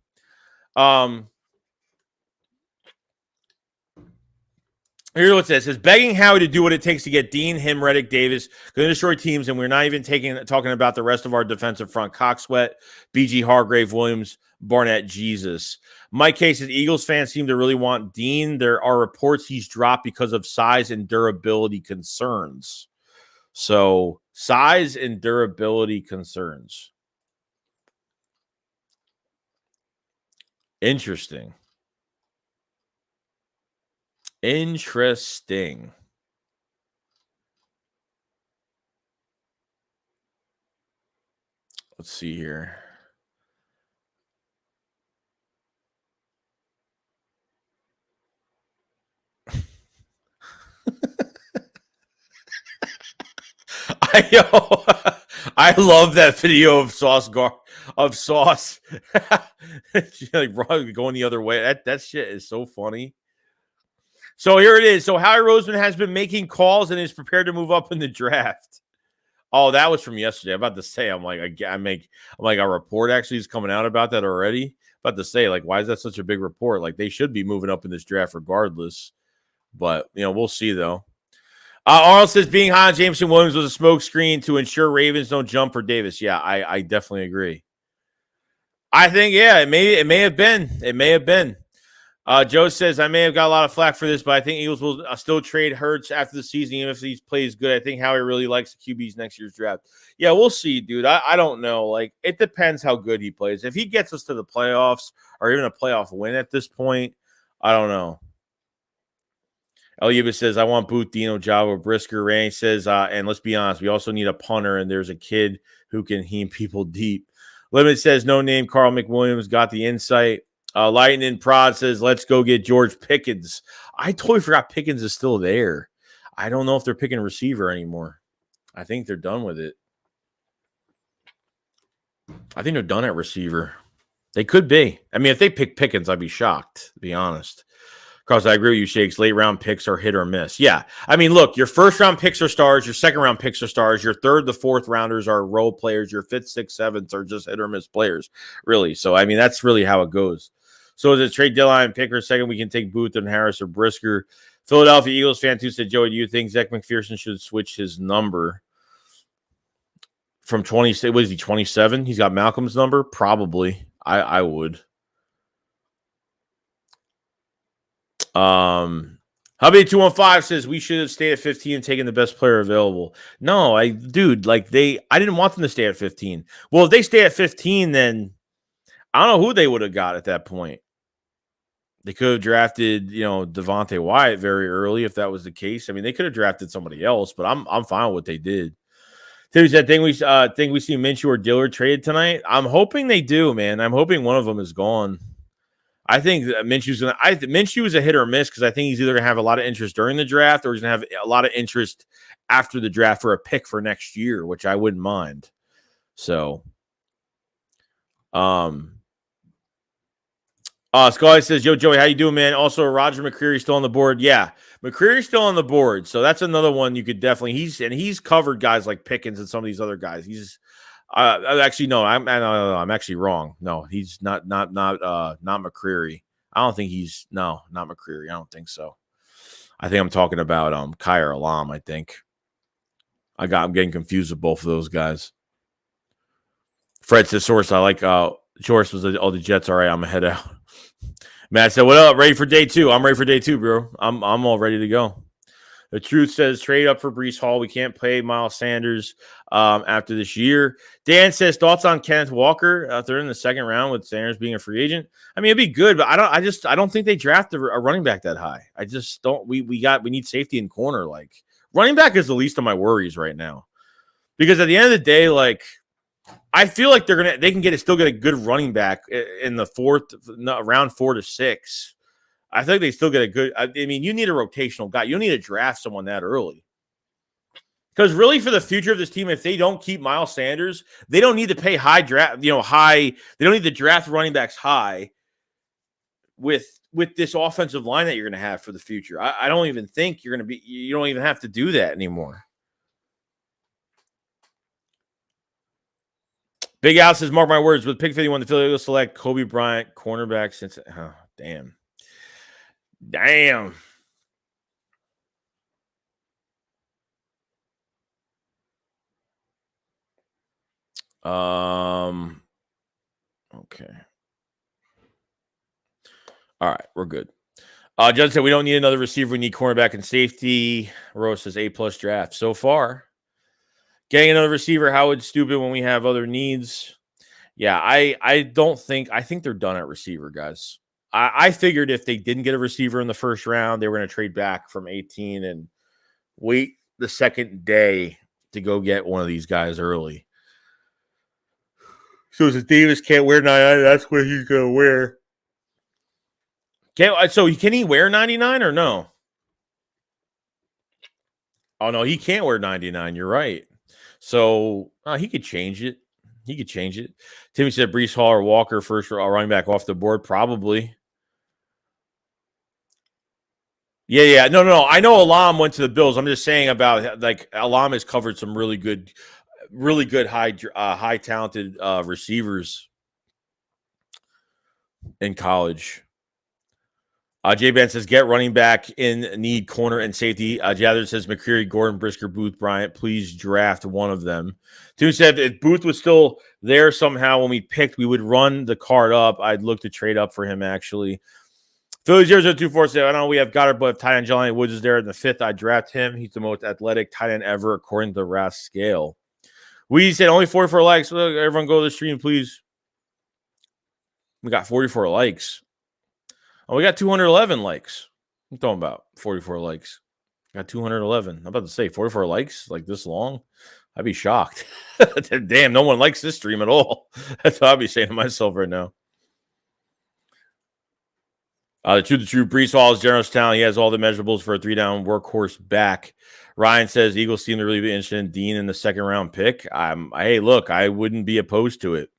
A: Here's what it says. It says, begging Howie to do what it takes to get Dean, him, Reddick, Davis, going to destroy teams, and we're not even talking about the rest of our defensive front. Coxsweat, BG, Hargrave, Williams, Barnett, Jesus. Mike K says, Eagles fans seem to really want Dean. There are reports he's dropped because of size and durability concerns. So, size and durability concerns. Interesting. Interesting. Let's see here. I love that video of Sauce like going the other way. That shit is so funny. So here it is. So Howie Roseman has been making calls and is prepared to move up in the draft. Oh, that was from yesterday. I'm about to say, I'm like a report actually is coming out about that already. I'm about to say, like, why is that such a big report? Like, they should be moving up in this draft regardless. But we'll see though. Arnold says being high on Jameson Williams was a smokescreen to ensure Ravens don't jump for Davis. Yeah, I definitely agree. I think, yeah, it may have been. It may have been. Joe says, I may have got a lot of flack for this, but I think Eagles will still trade Hurts after the season, even if he plays good. I think Howie really likes the QBs next year's draft. Yeah, we'll see, dude. I don't know. Like, it depends how good he plays. If he gets us to the playoffs or even a playoff win at this point, I don't know. Eliba says, I want Booth, Dino, Java, Brisker. Randy says, and let's be honest, we also need a punter, and there's a kid who can heam people deep. Limit says, no name, Carl McWilliams got the insight. Lightning Prod says, let's go get George Pickens. I totally forgot Pickens is still there. I don't know if they're picking receiver anymore. I think they're done with it. I think they're done at receiver. They could be. I mean, if they pick Pickens, I'd be shocked, to be honest. Because I agree with you, Shakes. Late round picks are hit or miss. Yeah. I mean, look, your first round picks are stars. Your second round picks are stars. Your third, the fourth rounders are role players. Your fifth, sixth, seventh are just hit or miss players, really. So, I mean, that's really how it goes. So, as a trade deadline picker, second, we can take Booth and Harris or Brisker. Philadelphia Eagles fan too said, Joey, do you think Zach McPherson should switch his number from 20? What is he, 27? He's got Malcolm's number? Probably. I would. Hubby 215 says we should have stayed at 15 and taken the best player available. No, I didn't want them to stay at 15. Well, if they stay at 15, then I don't know who they would have got at that point. They could have drafted, Devontae Wyatt very early if that was the case. I mean, they could have drafted somebody else, but I'm fine with what they did. Timmy said, think we see Minshew or Dillard traded tonight. I'm hoping they do, man. I'm hoping one of them is gone. I think Minshew is a hit or miss because I think he's either going to have a lot of interest during the draft or he's going to have a lot of interest after the draft for a pick for next year, which I wouldn't mind. So, Scully says, yo, Joey, how you doing, man? Also, Roger McCreary still on the board. Yeah, McCreary's still on the board. So that's another one you could definitely, he's covered guys like Pickens and some of these other guys. He's actually, no, I'm actually wrong. No, he's not McCreary. I don't think he's, no, not McCreary. I don't think so. I think I'm talking about Kyer Alam, I think. I'm getting confused with both of those guys. Fred says, Source, I like Source was all the Jets. All right, I'm head out. Matt said, what up? Ready for day 2? I'm ready for day 2, bro. I'm all ready to go. The Truth says, trade up for Breece Hall. We can't play Miles Sanders after this year. Dan says, thoughts on Kenneth Walker out there in the second round with Sanders being a free agent? I mean, it'd be good, but I don't think they draft a running back that high. I just don't. We need safety and corner. Like, running back is the least of my worries right now. Because at the end of the day, like, I feel like they can still get a good running back in the round 4 to 6. I think they still get a good. I mean, you need a rotational guy. You don't need to draft someone that early. Because really, for the future of this team, if they don't keep Miles Sanders, they don't need to pay high draft. They don't need to draft running backs high with this offensive line that you're going to have for the future. I don't even think you're going to be. You don't even have to do that anymore. Big Al says, mark my words, with pick 51, the Philly will select Kobe Bryant, cornerback. Since damn. Okay. All right, we're good. Judge said we don't need another receiver. We need cornerback and safety. Rose says A+ draft so far. Getting another receiver, how would stupid when we have other needs? Yeah, I think they're done at receiver, guys. I figured if they didn't get a receiver in the first round, they were going to trade back from 18 and wait the second day to go get one of these guys early. So if Davis can't wear 99, that's what he's going to wear. So can he wear 99 or no? Oh, no, he can't wear 99. You're right. So he could change it. Timmy said Breece Hall or Walker first running back off the board. Probably. Yeah. No. I know Alam went to the Bills. I'm just saying about, like, Alam has covered some really good high talented receivers in college. J Ben says, get running back in need, corner and safety. Jather says, McCreary, Gordon, Brisker, Booth, Bryant, please draft one of them. Tim said, if Booth was still there somehow when we picked, we would run the card up. I'd look to trade up for him, actually. Philly 0024 said, I don't know, we have Goddard, but if tight end Jelani Woods is there in the 5th, I'd draft him. He's the most athletic tight end ever, according to the RAS scale. We said only 44 likes. Look, everyone go to the stream, please. We got 44 likes. Oh, we got 211 likes. I'm talking about 44 likes. Got 211. I'm about to say 44 likes like this long. I'd be shocked. Damn, no one likes this stream at all. That's what I'd be saying to myself right now. The true Breece Hall is generous talent. He has all the measurables for a 3-down workhorse back. Ryan says Eagles seem to really be interested in Dean in the 2nd round pick. Hey, look, I wouldn't be opposed to it.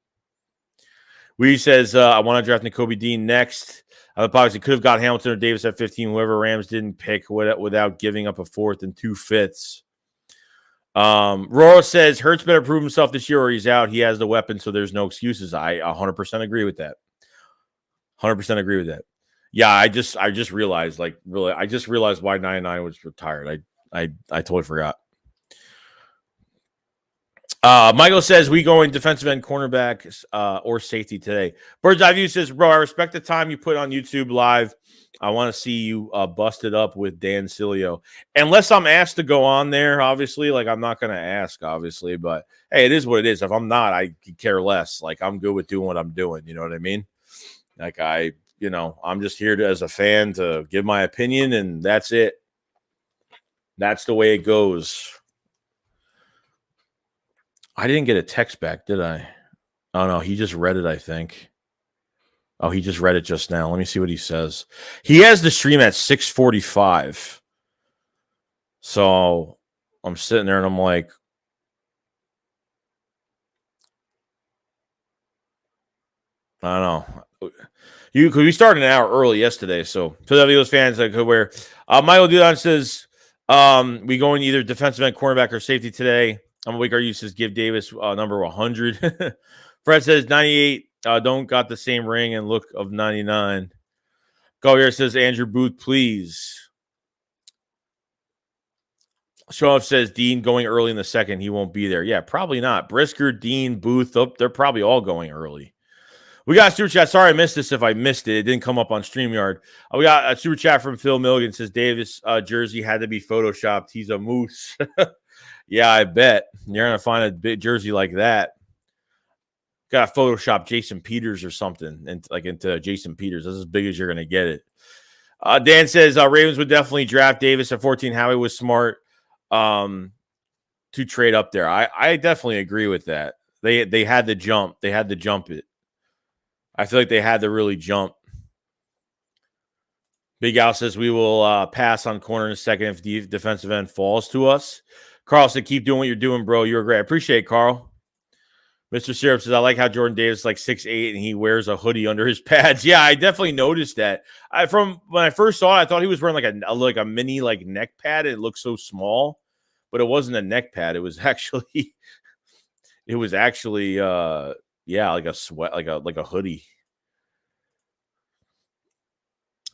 A: Wee says, I want to draft Nakobe Dean next. Obviously could have got Hamilton or Davis at 15, whoever Rams didn't pick without giving up a 4th and 2 5ths. Roro says Hurts better prove himself this year or he's out. He has the weapon, so there's no excuses. I 100% agree with that. 100% agree with that. Yeah, I just realized, like, really, I just realized why 99 was retired. I totally forgot. Michael says we going defensive end, cornerback, or safety today. Bird's Eye View says, bro, I respect the time you put on YouTube live. I want to see you busted up with Dan Cilio. Unless I'm asked to go on there, obviously. Like, I'm not going to ask, obviously. But, hey, it is what it is. If I'm not, I could care less. Like, I'm good with doing what I'm doing. You know what I mean? Like, I'm just here as a fan to give my opinion, and that's it. That's the way it goes. I didn't get a text back, did I? Oh, no, he just read it, I think. Oh, he just read it just now. Let me see what he says. He has the stream at 6:45. So I'm sitting there, and I'm like, I don't know. We started an hour early yesterday, so Philadelphia Eagles fans that could wear. Michael Dudon says, we going either defensive end, cornerback, or safety today. I'm awake. Our use says give Davis number 100. Fred says 98. Don't got the same ring and look of 99. Collier says Andrew Booth, please. Showoff says Dean going early in the second. He won't be there. Yeah, probably not. Brisker, Dean, Booth, they're probably all going early. We got a super chat. Sorry I missed this if I missed it. It didn't come up on StreamYard. We got a super chat from Phil Milligan. Says Davis jersey had to be photoshopped. He's a moose. Yeah, I bet. You're going to find a big jersey like that. Got to Photoshop Jason Peters or something and like into Jason Peters. That's as big as you're going to get it. Dan says Ravens would definitely draft Davis at 14. Howie was smart to trade up there. I definitely agree with that. They had to jump. They had to jump it. I feel like they had to really jump. Big Al says we will pass on corner in a second if the defensive end falls to us. Carl said, keep doing what you're doing, bro. You were great. I appreciate it, Carl. Mr. Syrup says, I like how Jordan Davis is like 6'8" and he wears a hoodie under his pads. Yeah, I definitely noticed that. From when I first saw it, I thought he was wearing like a mini like neck pad. It looked so small, but it wasn't a neck pad. It was actually like a sweat, like a hoodie.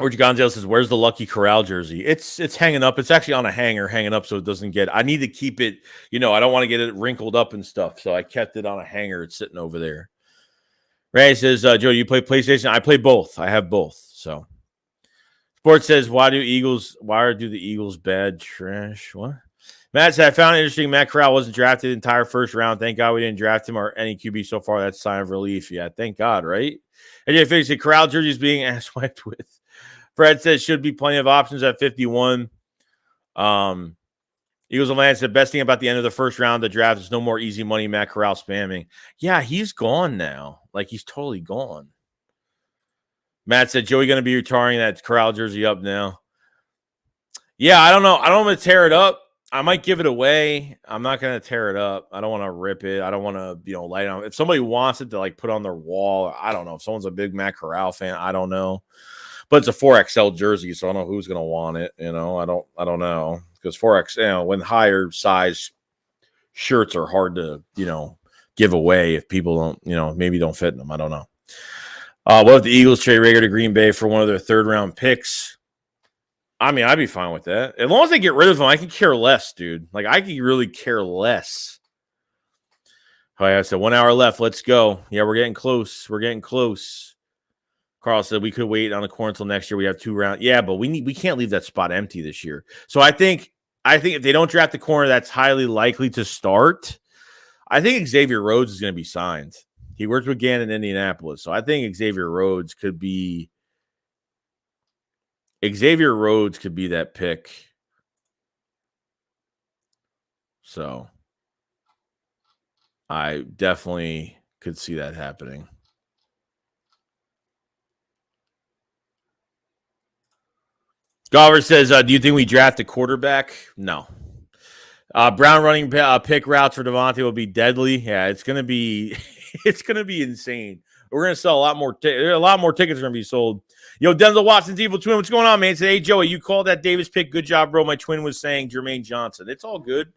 A: George Gonzalez says, where's the Lucky Corral jersey? It's hanging up. It's actually on a hanger hanging up so it doesn't get – I need to keep it – I don't want to get it wrinkled up and stuff. So I kept it on a hanger. It's sitting over there. Ray says, Joe, you play PlayStation? I play both. I have both. So Sports says, why do the Eagles bad trash? What? Matt said, I found it interesting. Matt Corral wasn't drafted entire first round. Thank God we didn't draft him or any QB so far. That's a sign of relief. Yeah, thank God, right? And you fix it. Corral jersey is being ass-wiped with. Fred says should be plenty of options at 51. Eagles and Lance said best thing about the end of the first round of the draft is no more easy money Matt Corral spamming. Yeah, he's gone now. Like he's totally gone. Matt said Joey going to be retiring that Corral jersey up now. Yeah, I don't know. I don't want to tear it up. I might give it away. I'm not going to tear it up. I don't want to rip it. I don't want to, light it on. If somebody wants it to like put on their wall, I don't know. If someone's a big Matt Corral fan, I don't know. But it's a 4XL jersey, so I don't know who's going to want it. I don't know because 4X, when higher size shirts are hard to, give away if people don't, maybe don't fit in them. I don't know. What if the Eagles trade Rager to Green Bay for one of their third-round picks? I mean, I'd be fine with that. As long as they get rid of him, I can care less, dude. Like, I can really care less. Oh, yeah, so 1 hour left. Let's go. Yeah, we're getting close. Carl said we could wait on the corner until next year. We have 2 rounds. Yeah, but we can't leave that spot empty this year. So I think if they don't draft the corner that's highly likely to start, I think Xavier Rhodes is going to be signed. He worked with Gann in Indianapolis. So I think Xavier Rhodes could be that pick. So I definitely could see that happening. Golver says, do you think we draft a quarterback? No. Brown running pick routes for Devontae will be deadly. Yeah, it's gonna be insane. We're gonna sell a lot more. A lot more tickets are gonna be sold. Yo, Denzel Watson's evil twin. What's going on, man? Say, hey Joey, you called that Davis pick. Good job, bro. My twin was saying Jermaine Johnson. It's all good.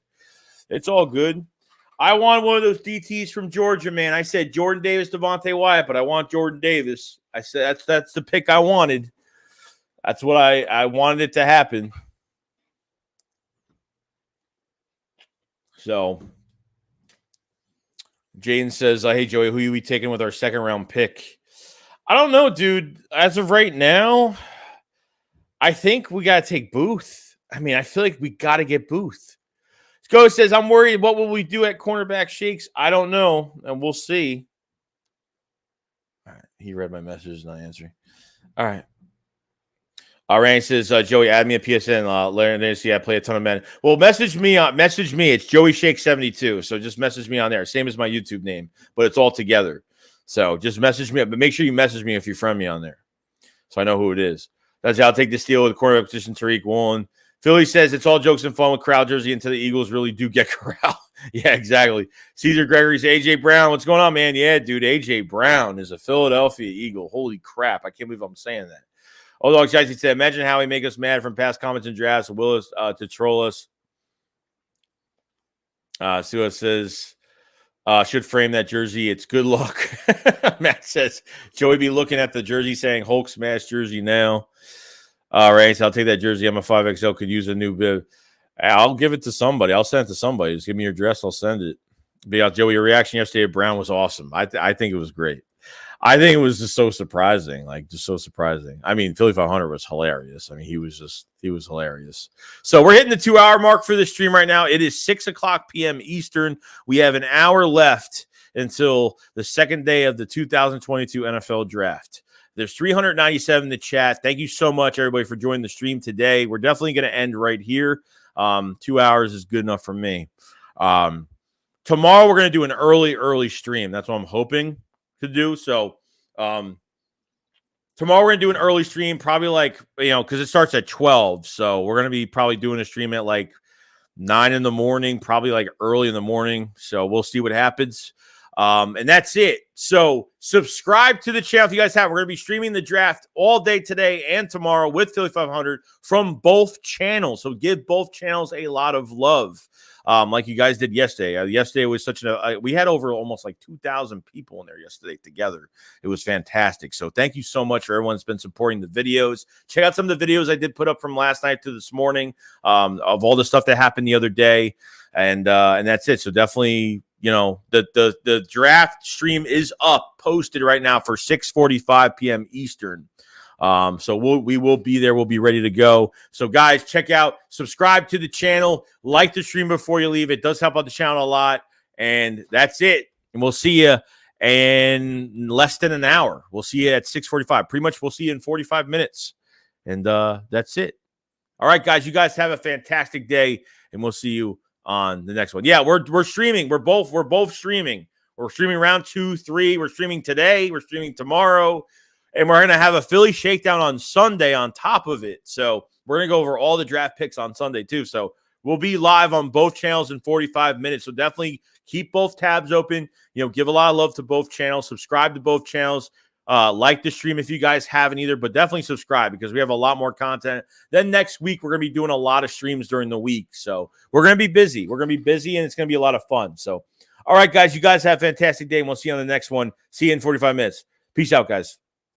A: I want one of those DTs from Georgia, man. I said Jordan Davis, Devontae Wyatt, but I want Jordan Davis. I said that's the pick I wanted. That's what I wanted it to happen. So, Jaden says, hey, Joey, who are we taking with our second round pick? I don't know, dude. As of right now, I think we got to take Booth. I mean, I feel like we got to get Booth. Go says, I'm worried. What will we do at cornerback Shakes? I don't know, and we'll see. All right. He read my message, not answering. All right. Randy says, Joey, add me a PSN. Larry, see, I play a ton of men. Well, message me. It's Joey Shake 72. So just message me on there. Same as my YouTube name, but it's all together. So just message me. But make sure you message me if you friend me on there, so I know who it is. That's how I'll take the steal with the cornerback position. Tariq Woolen. Philly says it's all jokes and fun with crowd jersey until the Eagles really do get corral. Yeah, exactly. Caesar Gregory's AJ Brown. What's going on, man? Yeah, dude. AJ Brown is a Philadelphia Eagle. Holy crap. I can't believe I'm saying that. Old Dog Jazzy said, imagine how he make us mad from past comments and drafts. Willis to troll us. See what it says. Should frame that jersey. It's good luck. Matt says, Joey be looking at the jersey saying Hulk smash jersey now. All right, so I'll take that jersey. I'm a 5XL. Could use a new bib. I'll give it to somebody. I'll send it to somebody. Just give me your address. I'll send it. But yeah, Joey, your reaction yesterday at Brown was awesome. I think it was great. I think it was just so surprising. Like, just so surprising. I mean, Philly 500 was hilarious. I mean, he was hilarious. So we're hitting the 2-hour mark for the stream right now. It is 6 o'clock p.m. Eastern. We have an hour left until the second day of the 2022 NFL Draft. There's 397 in the chat. Thank you so much, everybody, for joining the stream today. We're definitely going to end right here. 2 hours is good enough for me. Tomorrow, we're going to do an early stream. That's what I'm hoping to do. So tomorrow, we're going to do an early stream, probably like, because it starts at 12. So we're going to be probably doing a stream at like 9 in the morning, probably like early in the morning. So we'll see what happens. And that's it. So subscribe to the channel if you guys have. We're going to be streaming the draft all day today and tomorrow with Philly 500 from both channels. So give both channels a lot of love, like you guys did yesterday. Yesterday was such we had over almost like 2,000 people in there yesterday together. It was fantastic. So thank you so much for everyone that's been supporting the videos. Check out some of the videos I did put up from last night to this morning, of all the stuff that happened the other day. And that's it. So definitely, the draft stream is up, posted right now for 6:45 p.m. Eastern. So we will be there. We'll be ready to go. So guys, check out, subscribe to the channel, like the stream before you leave. It does help out the channel a lot. And that's it. And we'll see you in less than an hour. We'll see you at 6:45. Pretty much we'll see you in 45 minutes. And that's it. All right, guys, you guys have a fantastic day, and we'll see you on the next one. Yeah, we're streaming. We're both streaming. We're streaming round 2, 3. We're streaming today. We're streaming tomorrow. And we're going to have a Philly shakedown on Sunday on top of it. So we're going to go over all the draft picks on Sunday too. So we'll be live on both channels in 45 minutes. So definitely keep both tabs open. Give a lot of love to both channels. Subscribe to both channels. Like the stream if you guys haven't either, but definitely subscribe because we have a lot more content. Then next week, we're going to be doing a lot of streams during the week. So we're going to be busy. We're going to be busy, and it's going to be a lot of fun. So, all right, guys, you guys have a fantastic day, and we'll see you on the next one. See you in 45 minutes. Peace out, guys.